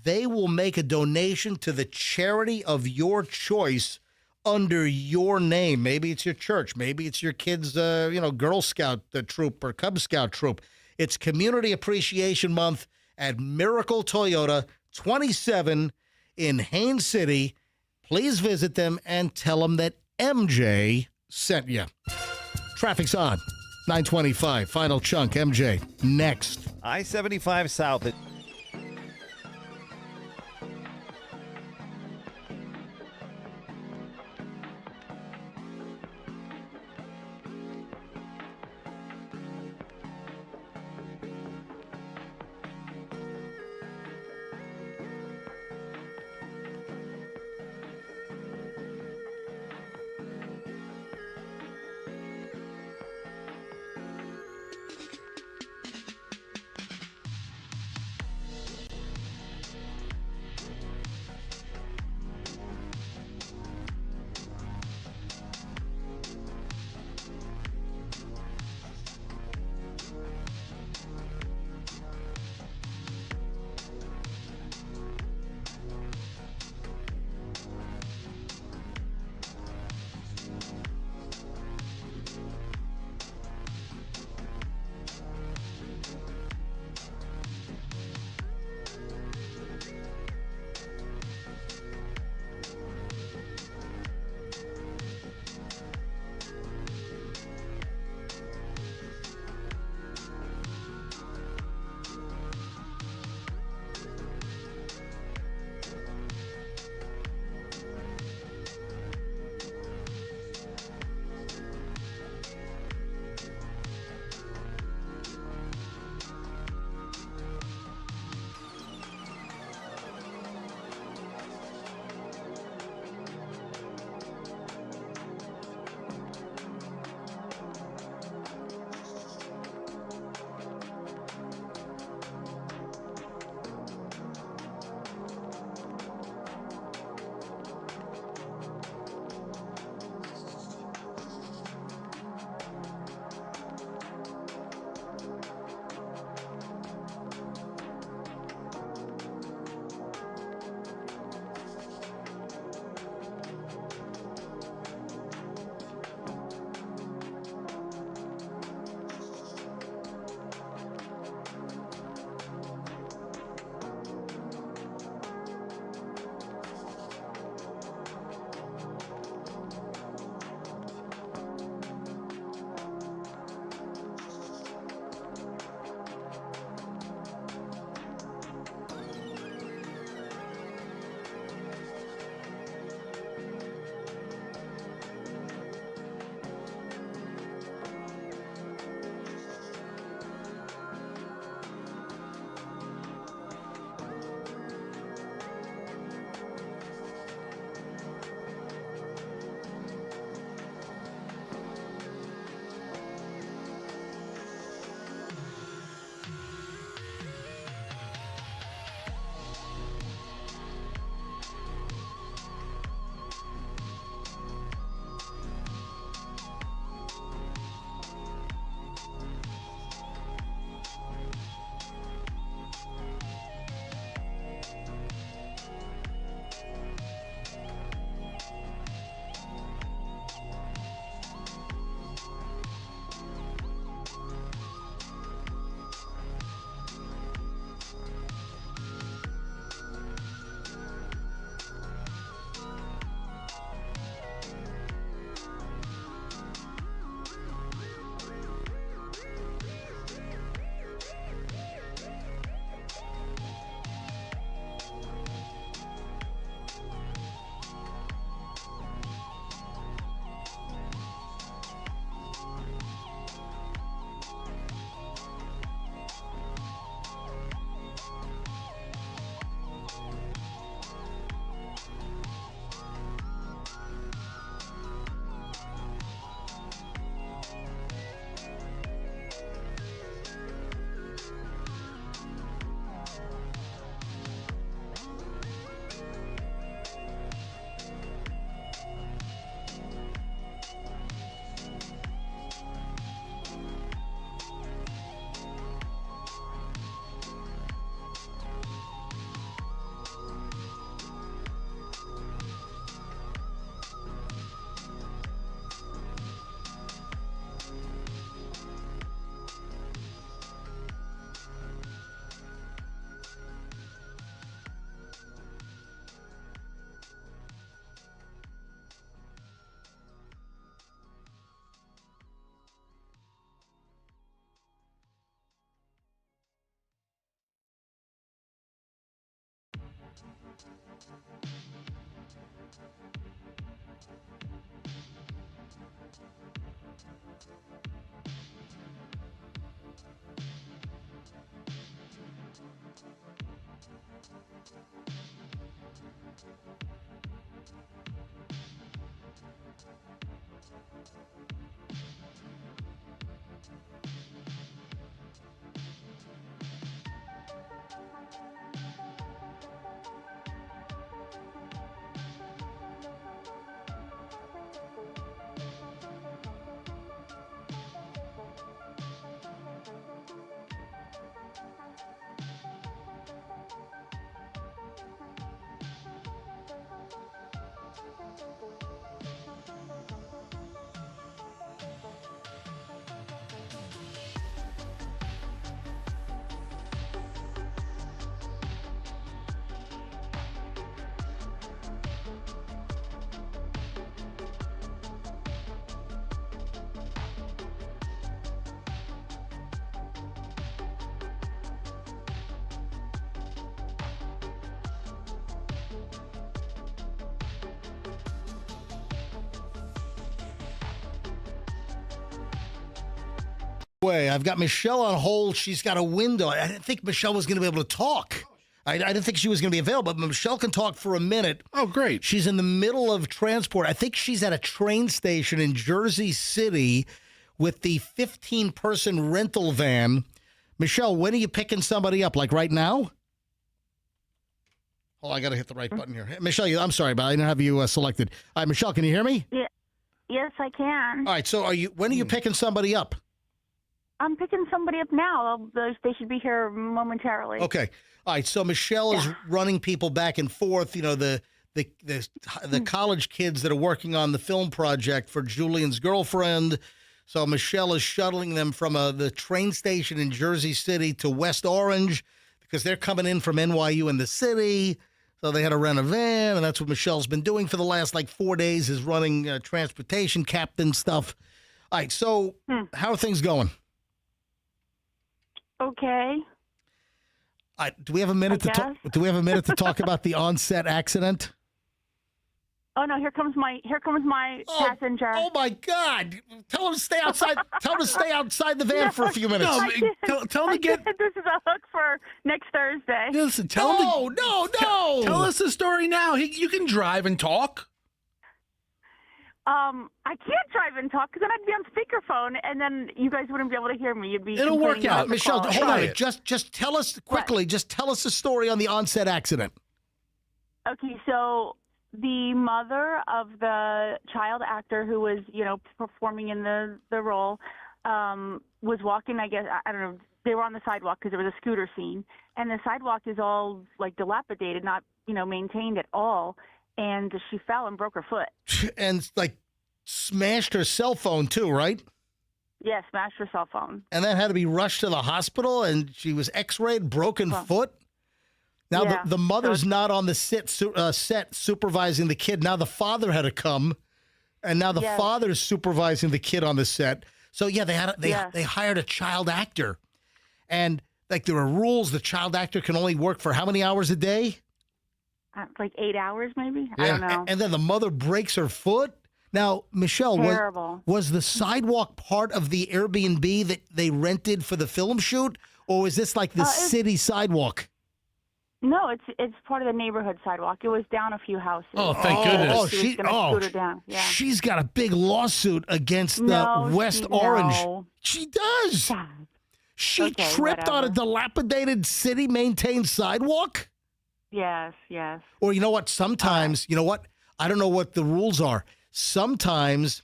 they will make a donation to the charity of your choice under your name. Maybe it's your church. Maybe it's your kids' Girl Scout troop or Cub Scout troop. It's Community Appreciation Month at Miracle Toyota, 27 in Haines City. Please visit them and tell them that MJ sent you. Traffic's on. 925. Final chunk. MJ. Next. I-75 South. I've got Michelle on hold. She's got a window. I didn't think Michelle was going to be able to talk. I didn't think she was going to be available, but Michelle can talk for a minute. Oh, great. She's in the middle of transport. I think she's at a train station in Jersey City with the 15-person rental van. Michelle, when are you picking somebody up? Like right now? Oh, I got to hit the right button here. Hey, Michelle, I'm sorry, but I didn't have you selected. All right, Michelle, can you hear me? Yeah. Yes, I can. All right, so when are you picking somebody up? I'm picking somebody up now. They should be here momentarily. Okay. All right. So Michelle is running people back and forth. You know, the college kids that are working on the film project for Julian's girlfriend. So Michelle is shuttling them from the train station in Jersey City to West Orange because they're coming in from NYU in the city. So they had to rent a van, and that's what Michelle's been doing for the last 4 days is running transportation captain stuff. All right. So how are things going? Okay. Do we have a minute to talk? Do we have a minute to talk about the on-set accident? Oh no! Here comes my passenger. Oh my God! Tell him to stay outside. Tell him to stay outside the van for a few minutes. No, tell him to get. This is a hook for next Thursday. Listen, tell him. No. Tell us the story now. You can drive and talk. I can't drive and talk because then I'd be on speakerphone, and then you guys wouldn't be able to hear me. You'd be. It'll work out, Michelle. Hold on. Just tell us quickly. What? Just tell us the story on the onset accident. Okay, so the mother of the child actor who was, performing in the role, was walking. I guess I don't know. They were on the sidewalk because there was a scooter scene, and the sidewalk is all dilapidated, not maintained at all. And she fell and broke her foot. And smashed her cell phone too, right? Yeah, smashed her cell phone. And then had to be rushed to the hospital, and she was x-rayed, broken foot. Now the mother's not on the set supervising the kid. Now the father had to come, and now the father's supervising the kid on the set. So they hired a child actor, and there are rules. The child actor can only work for how many hours a day? 8 hours, maybe. I don't know. And then the mother breaks her foot. Now, Michelle, was the sidewalk part of the Airbnb that they rented for the film shoot, or was this the city sidewalk? No, it's part of the neighborhood sidewalk. It was down a few houses. Oh, thank goodness! Oh, she was going to scoot her down. Yeah. She's got a big lawsuit against West Orange. No. She does. She tripped on a dilapidated city-maintained sidewalk. Yes. Or you know what? Sometimes, I don't know what the rules are. Sometimes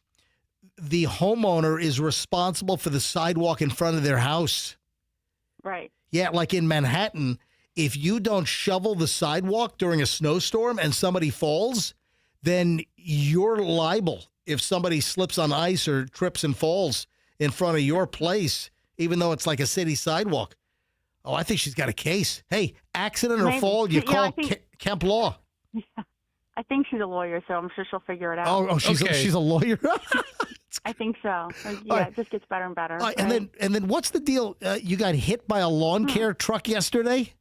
the homeowner is responsible for the sidewalk in front of their house. Right. Yeah, like in Manhattan, if you don't shovel the sidewalk during a snowstorm and somebody falls, then you're liable if somebody slips on ice or trips and falls in front of your place, even though it's a city sidewalk. Oh, I think she's got a case. Hey, accident or fall, you call Kemp Law. Yeah. I think she's a lawyer, so I'm sure she'll figure it out. Oh, she's a lawyer? I think so. Yeah, it just gets better and better. And then what's the deal? You got hit by a lawn care truck yesterday?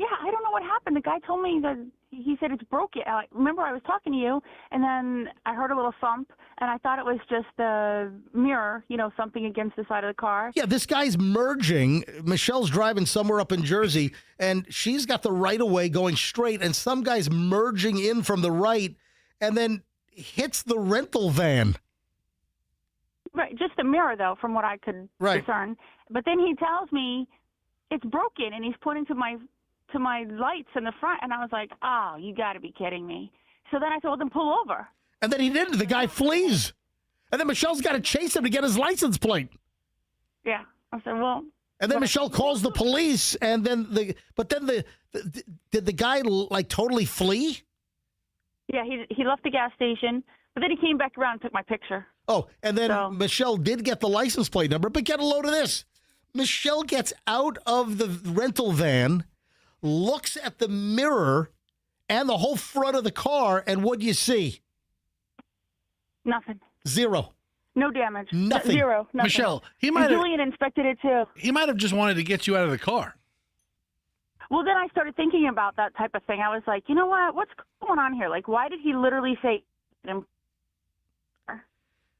Yeah, I don't know what happened. The guy told me that he said it's broken. Remember, I was talking to you, and then I heard a little thump, and I thought it was just the mirror, thumping against the side of the car. Yeah, this guy's merging. Michelle's driving somewhere up in Jersey, and she's got the right of way going straight, and some guy's merging in from the right, and then hits the rental van. Right, just the mirror, though, from what I could discern. But then he tells me it's broken, and he's pointing to my lights in the front, and I was like, oh, you got to be kidding me. So then I told him, pull over. And then he didn't. The guy flees. And then Michelle's got to chase him to get his license plate. Yeah. I said, well. And then Michelle calls the police, and then did the guy totally flee? Yeah, he left the gas station, but then he came back around and took my picture. Oh, and then Michelle did get the license plate number, but get a load of this. Michelle gets out of the rental van, looks at the mirror and the whole front of the car, and what do you see? Nothing. Zero. No damage. Nothing. Zero. Nothing. Michelle, he might have. Julian inspected it too. He might have just wanted to get you out of the car. Well, then I started thinking about that type of thing. I was like, you know what? What's going on here? Like, why did he literally say?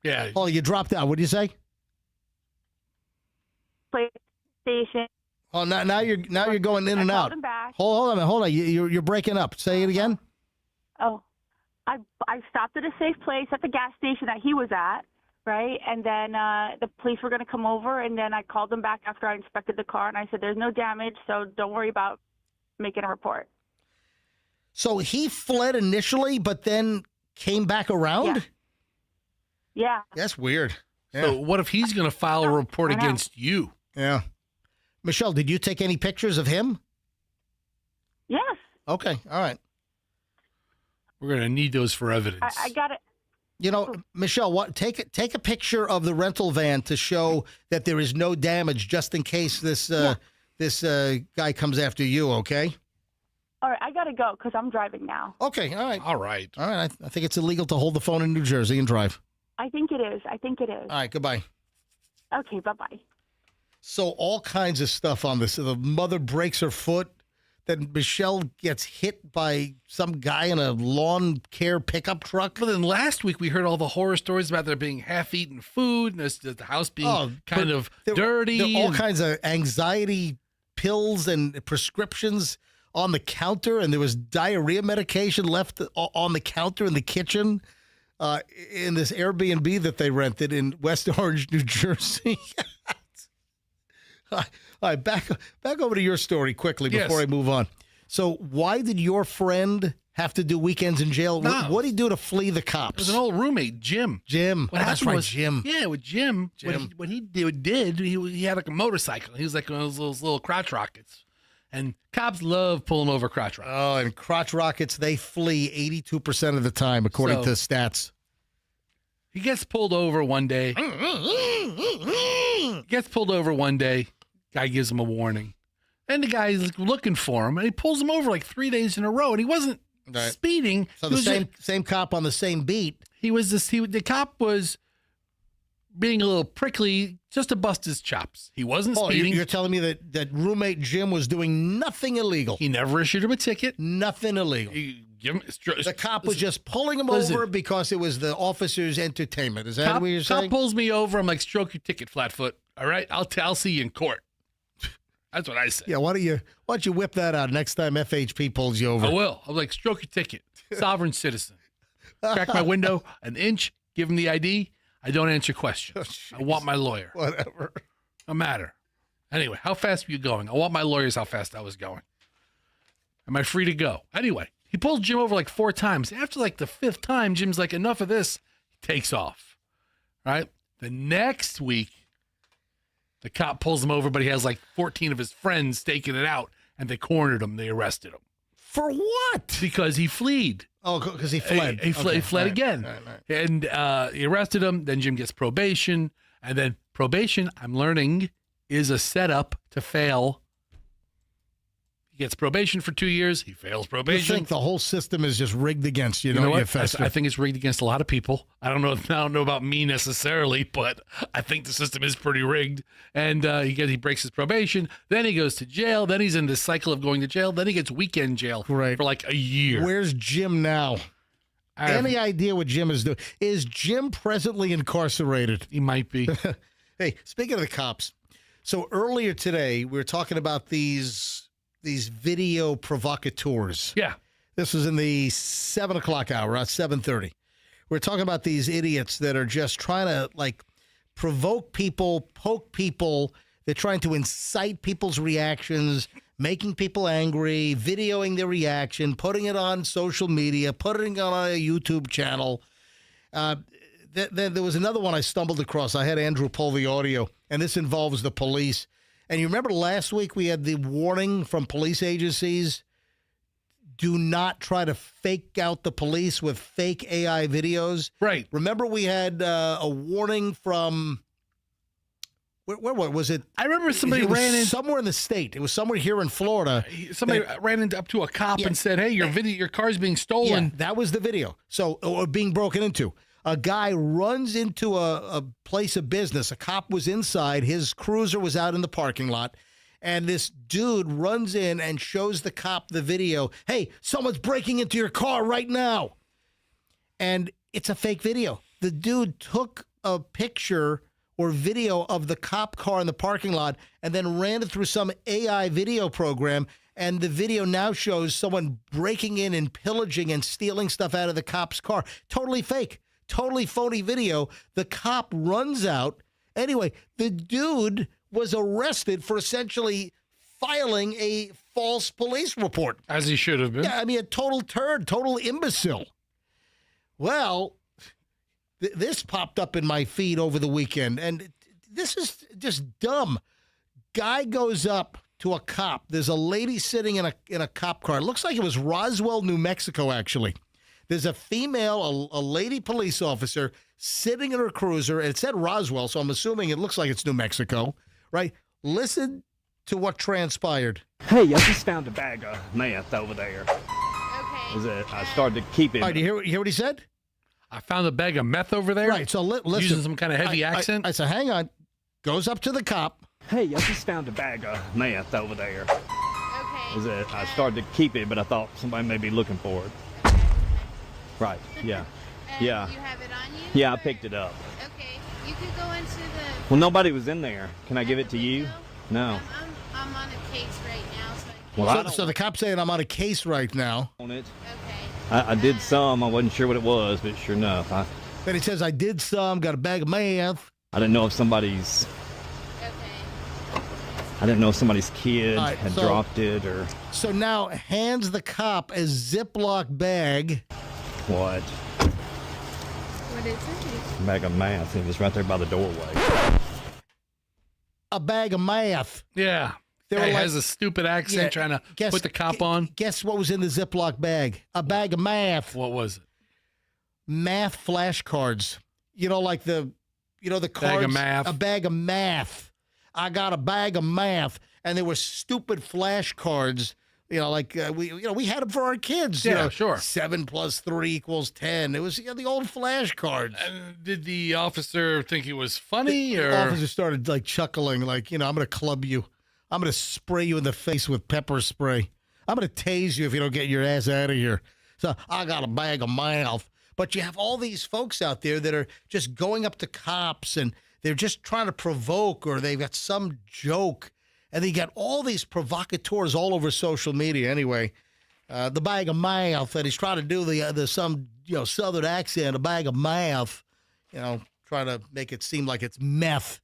Yeah. Oh, you dropped out. What do you say? PlayStation. Oh, now you're going in and out. Called him back. Hold on. You're breaking up. Say it again. Oh, I stopped at a safe place at the gas station that he was at, right? And then the police were going to come over, and then I called them back after I inspected the car, and I said, "There's no damage, so don't worry about making a report." So he fled initially, but then came back around? Yeah. That's weird. Yeah. So what if he's going to file a report against you? Yeah. Michelle, did you take any pictures of him? Yes. Okay. All right. We're going to need those for evidence. I got it. Michelle, take a picture of the rental van to show that there is no damage, just in case this guy comes after you. Okay. All right, I got to go because I'm driving now. Okay. All right. All right. I think it's illegal to hold the phone in New Jersey and drive. I think it is. All right. Goodbye. Okay. Bye-bye. So all kinds of stuff on this. The mother breaks her foot. Then Michelle gets hit by some guy in a lawn care pickup truck. But then last week we heard all the horror stories about there being half-eaten food, and the house being kind of dirty. There all kinds of anxiety pills and prescriptions on the counter, and there was diarrhea medication left on the counter in the kitchen in this Airbnb that they rented in West Orange, New Jersey. All right, back over to your story quickly before I move on. So why did your friend have to do weekends in jail? No. What did he do to flee the cops? It was an old roommate, Jim. That's right, Jim. Yeah, with Jim. What he did, he had like a motorcycle. He was like one of those little crotch rockets. And cops love pulling over crotch rockets. Oh, and crotch rockets, they flee 82% of the time, according to stats. He gets pulled over one day. Guy gives him a warning. And the guy's looking for him, and he pulls him over like 3 days in a row, and he wasn't speeding. So the same cop on the same beat. The cop was being a little prickly just to bust his chops. He wasn't speeding. You're telling me that roommate Jim was doing nothing illegal? He never issued him a ticket. Nothing illegal. The cop was just pulling him over because it was the officer's entertainment. Is that what you're saying? Cop pulls me over. I'm like, stroke your ticket, Flatfoot. All right, I'll see you in court. That's what I say. Yeah, why don't you whip that out next time FHP pulls you over? I will. I'm like, stroke your ticket. Sovereign citizen. Crack my window an inch, give him the ID. I don't answer questions. I want my lawyer. Whatever. No matter. Anyway, how fast were you going? I want my lawyers how fast I was going. Am I free to go? Anyway, he pulls Jim over like 4 times. After like the 5th time, Jim's like, enough of this. He takes off. Right? The next week, the cop pulls him over, but he has like 14 of his friends staking it out, and they cornered him. They arrested him. For what? Because he fled. Oh, because he fled. He fled again. Right. And he arrested him. Then Jim gets probation. And then probation, I'm learning, is a setup to fail He gets probation for 2 years. He fails You probation. think the whole system is just rigged against you, You know don't you, what? Fester? I think it's rigged against a lot of people. I don't know about me necessarily, but I think the system is pretty rigged. And he breaks his probation. Then he goes to jail. Then he's in this cycle of going to jail. Then he gets weekend jail for like a year. Where's Jim now? Any idea what Jim is doing? Is Jim presently incarcerated? He might be. Hey, speaking of the cops, so earlier today we were talking about these video provocateurs. Yeah. This was in the 7 o'clock hour, at 7:30. We're talking about these idiots that are just trying to like provoke people, poke people. They're trying to incite people's reactions, making people angry, videoing their reaction, putting it on social media, putting it on a YouTube channel. Then there was another one I stumbled across. I had Andrew pull the audio, and this involves the police. And you remember last week we had the warning from police agencies, do not try to fake out the police with fake AI videos. Right. Remember we had a warning from, where was it? I remember somebody ran in somewhere in the state. It was somewhere here in Florida. Somebody ran up to a cop and said, hey, your car's being stolen. Yeah, that was the video. So, or being broken into. A guy runs into a place of business. A cop was inside. His cruiser was out in the parking lot. And this dude runs in and shows the cop the video. Hey, someone's breaking into your car right now. And it's a fake video. The dude took a picture or video of the cop car in the parking lot and then ran it through some AI video program. And the video now shows someone breaking in and pillaging and stealing stuff out of the cop's car. Totally fake. Totally phony video. The cop runs out. Anyway, the dude was arrested for essentially filing a false police report. As he should have been. Yeah, I mean, a total turd, total imbecile. Well, this popped up in my feed over the weekend, and this is just dumb. Guy goes up to a cop. There's a lady sitting in a cop car. It looks like it was Roswell, New Mexico, actually. There's a female, a lady police officer sitting in her cruiser, and it said Roswell, so I'm assuming it looks like it's New Mexico, right? Listen to what transpired. Hey, I just found a bag of meth over there. Okay. I started to keep it. All right, you hear what he said? I found a bag of meth over there? Right, so listen. Using some kind of heavy accent? I said, hang on. Goes up to the cop. Hey, I just found a bag of meth over there. Okay. I started to keep it, but I thought somebody may be looking for it. Right, yeah. Yeah. You have it on you? Yeah, I picked it up. Okay. You could go into the... Well, nobody was in there. Can I give it to you? No. I'm on a case right now, so I So the cop's saying I'm on a case right now. On it. Okay. I did some. I wasn't sure what it was, but sure enough. Then he says, I did some, got a bag of meth. I didn't know if somebody's... I didn't know if somebody's kid had dropped it or... So now hands the cop a Ziploc bag. What? What is it? A bag of meth. It was right there by the doorway. A bag of meth. Yeah. They were It like- has a stupid accent trying to put the cop on. Guess what was in the Ziploc bag? A bag of meth. What was it? Math flashcards. You know, like the cards. Bag of math. A bag of math. I got a bag of math. And there were stupid flashcards. You know, like we had them for our kids. Yeah, sure. 7 + 3 = 10. It was the old flashcards. Did the officer think it was funny, The or officer started like chuckling, like, I'm going to club you. I'm going to spray you in the face with pepper spray. I'm going to tase you if you don't get your ass out of here. So I got a bag of mouth. But you have all these folks out there that are just going up to cops and they're just trying to provoke, or they've got some joke. And they got all these provocateurs all over social media. Anyway, the bag of mouth, and he's trying to do the some southern accent, a bag of mouth, trying to make it seem like it's meth,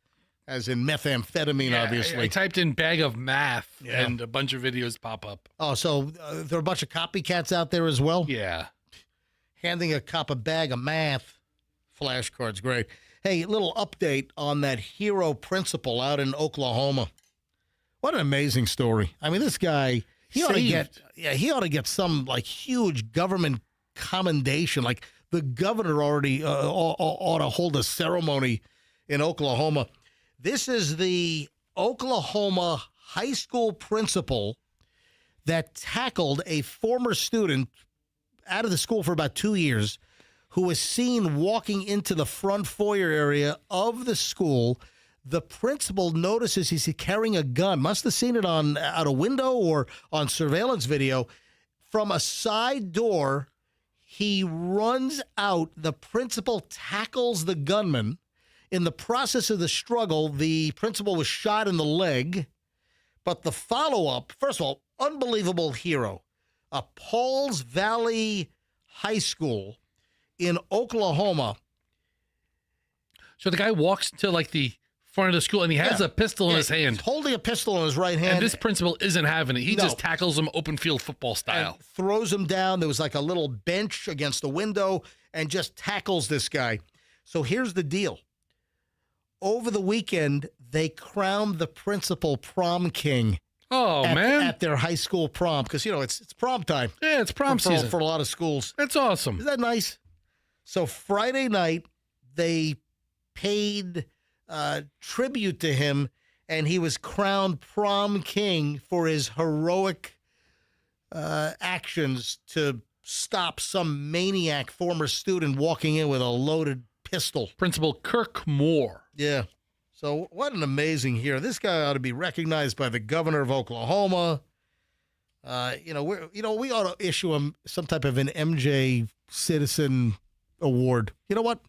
as in methamphetamine, obviously. I typed in bag of math, Yeah. and a bunch of videos pop up. Oh, so there are a bunch of copycats out there as well? Yeah. Handing a cop a bag of math. Flashcards, great. Hey, little update on that hero principal out in Oklahoma. What an amazing story. I mean, this guy, he ought to get some like huge government commendation. Like the governor already ought to hold a ceremony in Oklahoma. This is the Oklahoma high school principal that tackled a former student out of the school for about 2 years who was seen walking into the front foyer area of the school. The principal notices he's carrying a gun. Must have seen it out a window or on surveillance video. From a side door, he runs out. The principal tackles the gunman. In the process of the struggle, the principal was shot in the leg. But the follow-up, first of all, unbelievable hero. Pauls Valley High School in Oklahoma. So the guy walks to like the front of the school and he has a pistol in his hand. He's holding a pistol in his right hand. And this principal isn't having it. He just tackles him open field football style. And throws him down. There was like a little bench against the window and just tackles this guy. So here's the deal. Over the weekend, they crowned the principal prom king. Oh, man. At their high school prom. Because, it's prom time. Yeah, it's prom season. For a lot of schools. That's awesome. Is that nice? So Friday night, they paid tribute to him, and he was crowned prom king for his heroic actions to stop some maniac former student walking in with a loaded pistol. Principal Kirk Moore. Yeah. So what an amazing hero. This guy ought to be recognized by the governor of Oklahoma. We ought to issue him some type of an MJ Citizen Award. You know what?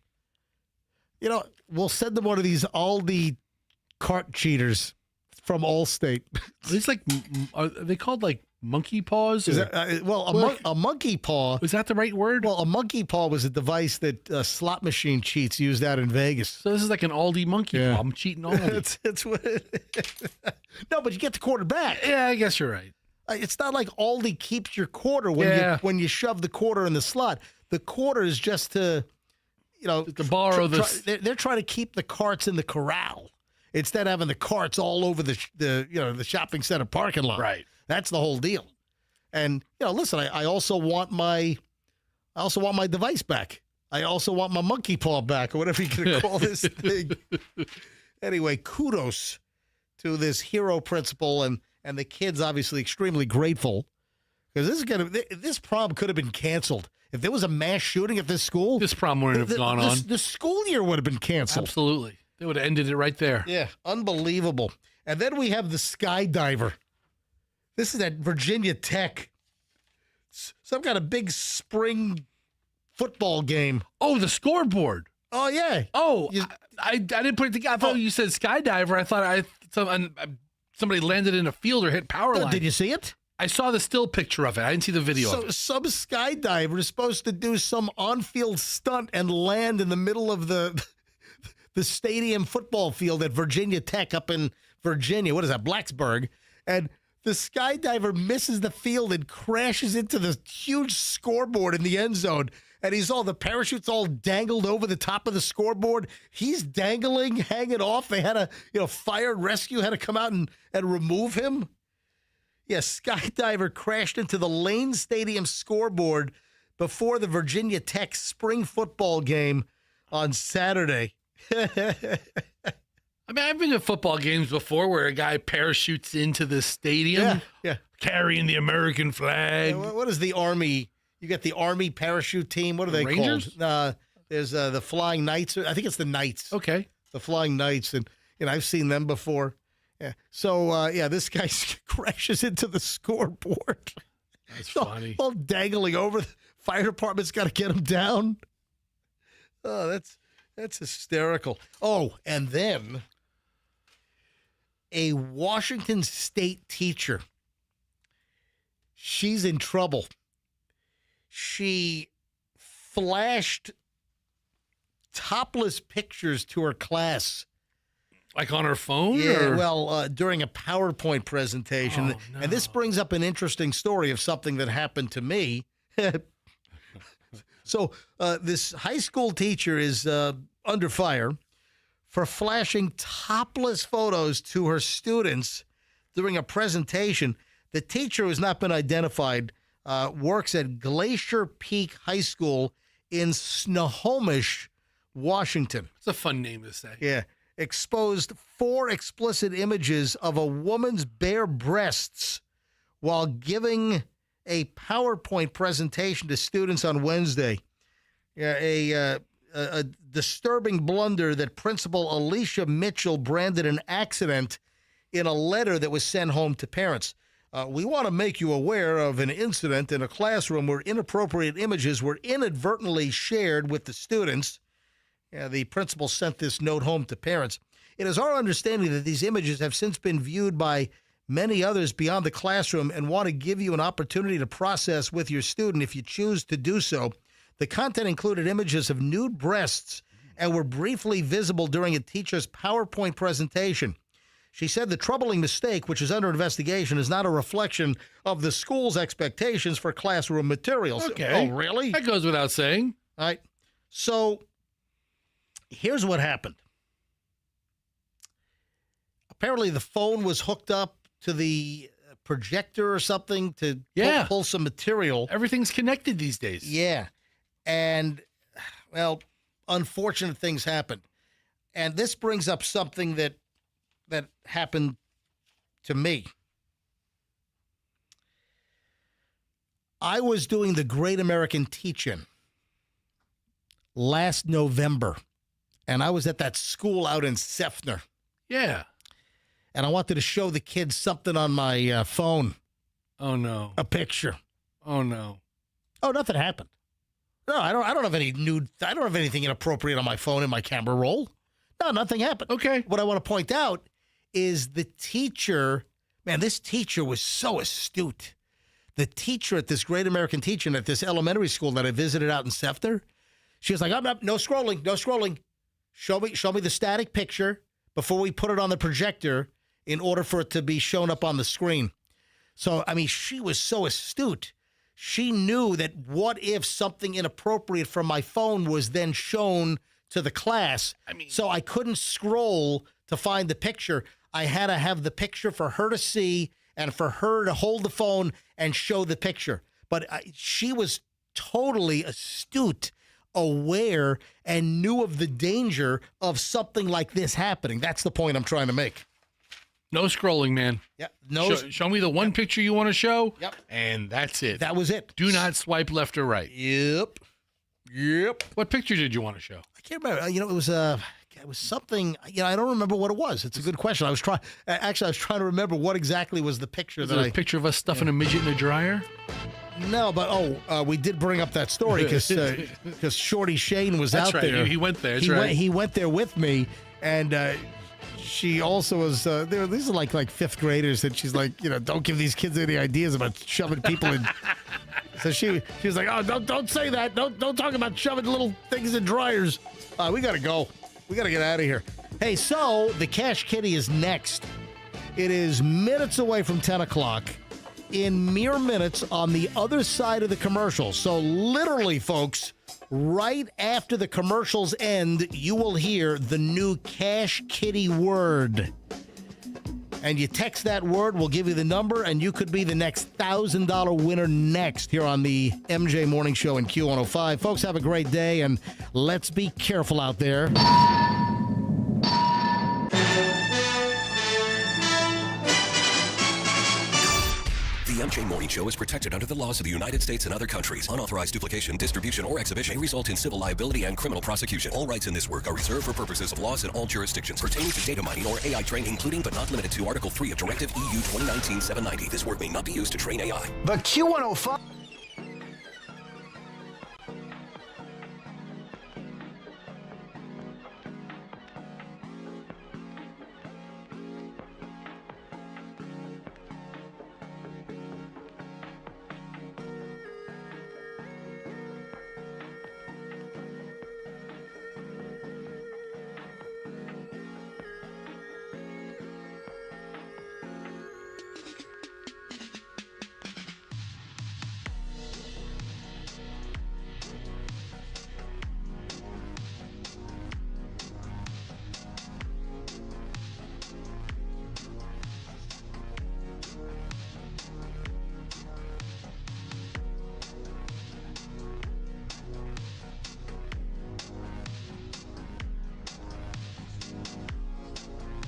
We'll send them one of these Aldi cart cheaters from Allstate. These are they called like monkey paws? Is that, a monkey paw. Was that the right word? Well, a monkey paw was a device that slot machine cheats used out in Vegas. So this is like an Aldi monkey paw. I'm cheating Aldi. It's what No, but you get the quarter back. Yeah, I guess you're right. It's not like Aldi keeps your quarter when you shove the quarter in the slot. The quarter is just to, to borrow this. They're trying to keep the carts in the corral instead of having the carts all over the shopping center parking lot. Right. That's the whole deal. And listen, I also want my device back. I also want my monkey paw back, or whatever you're gonna call this thing. Anyway, kudos to this hero principal, and the kids obviously extremely grateful because this prom could have been canceled. If there was a mass shooting at this school, this prom wouldn't have gone on. The school year would have been canceled. Absolutely. They would have ended it right there. Yeah, unbelievable. And then we have the skydiver. This is at Virginia Tech. Some kind of big spring football game. Oh, the scoreboard. Oh, yeah. Oh, I didn't put it together. I thought you said skydiver. I thought somebody landed in a field or hit power line. Did you see it? I saw the still picture of it. I didn't see the video of it. Some skydiver is supposed to do some on-field stunt and land in the middle of the stadium football field at Virginia Tech up in Virginia. What is that, Blacksburg? And the skydiver misses the field and crashes into the huge scoreboard in the end zone. And the parachute's all dangled over the top of the scoreboard. He's dangling, hanging off. They had fire and rescue had to come out and remove him. Yeah, skydiver crashed into the Lane Stadium scoreboard before the Virginia Tech spring football game on Saturday. I mean, I've been to football games before where a guy parachutes into the stadium, carrying the American flag. What is the Army? You got the Army parachute team. What are they Rangers? called? There's the Flying Knights. I think it's the Knights. Okay. The Flying Knights. And I've seen them before. Yeah. So, this guy crashes into the scoreboard. That's funny. All dangling over. The fire department's got to get him down. Oh, that's hysterical. Oh, and then a Washington State teacher. She's in trouble. She flashed topless pictures to her class. Like on her phone? Yeah, well, during a PowerPoint presentation. Oh, no. And this brings up an interesting story of something that happened to me. So this high school teacher is under fire for flashing topless photos to her students during a presentation. The teacher, who has not been identified, works at Glacier Peak High School in Snohomish, Washington. It's a fun name to say. Yeah. Exposed 4 explicit images of a woman's bare breasts while giving a PowerPoint presentation to students on Wednesday. A disturbing blunder that Principal Alicia Mitchell branded an accident in a letter that was sent home to parents. We want to make you aware of an incident in a classroom where inappropriate images were inadvertently shared with the students. The principal sent this note home to parents. It is our understanding that these images have since been viewed by many others beyond the classroom and want to give you an opportunity to process with your student if you choose to do so. The content included images of nude breasts and were briefly visible during a teacher's PowerPoint presentation. She said the troubling mistake, which is under investigation, is not a reflection of the school's expectations for classroom materials. Okay. Oh, really? That goes without saying. All right. So here's what happened. Apparently the phone was hooked up to the projector or something to pull some material. Everything's connected these days. Yeah. And, well, unfortunate things happened. And this brings up something that happened to me. I was doing the Great American Teach-In last November, and I was at that school out in Sefner. Yeah. And I wanted to show the kids something on my phone. Oh, no. A picture. Oh, no. Oh, nothing happened. No, I don't have any nude. I don't have anything inappropriate on my phone in my camera roll. No, nothing happened. Okay. What I want to point out is the teacher. Man, this teacher was so astute. The teacher at this Great American Teach-In at this elementary school that I visited out in Sefner, she was like, "I'm not. No scrolling. No scrolling. Show me the static picture before we put it on the projector in order for it to be shown up on the screen." So, I mean, she was so astute. She knew that what if something inappropriate from my phone was then shown to the class. So I couldn't scroll to find the picture. I had to have the picture for her to see and for her to hold the phone and show the picture. But she was totally astute, aware, and knew of the danger of something like this happening. That's the point I'm trying to make. No scrolling, man. Yep. No. Show me the one picture you want to show. Yep. And that's it. That was it. Do not swipe left or right. Yep. What picture did you want to show? I can't remember. It was something. I don't remember what it was. It's a good question. I was trying to remember what exactly was the picture. Is it a picture of us stuffing a midget in a dryer? No, but we did bring up that story because Shorty Shane was That's out right. there. He went there. He went there with me, and she also was. These are like fifth graders, and she's like, don't give these kids any ideas about shoving people in. So she was like, oh, don't say that. Don't talk about shoving little things in dryers. We gotta go. We gotta get out of here. Hey, so the Cash Kitty is next. It is minutes away from 10 o'clock. In mere minutes on the other side of the commercial. So literally, folks, right after the commercials end, you will hear the new Cash Kitty word. And you text that word, we'll give you the number, and you could be the next $1,000 winner next here on the MJ Morning Show in Q105. Folks, have a great day, and let's be careful out there. The MJ Morning Show is protected under the laws of the United States and other countries. Unauthorized duplication, distribution, or exhibition may result in civil liability and criminal prosecution. All rights in this work are reserved for purposes of laws in all jurisdictions pertaining to data mining or AI training, including but not limited to Article 3 of Directive EU 2019-790. This work may not be used to train AI. The Q105.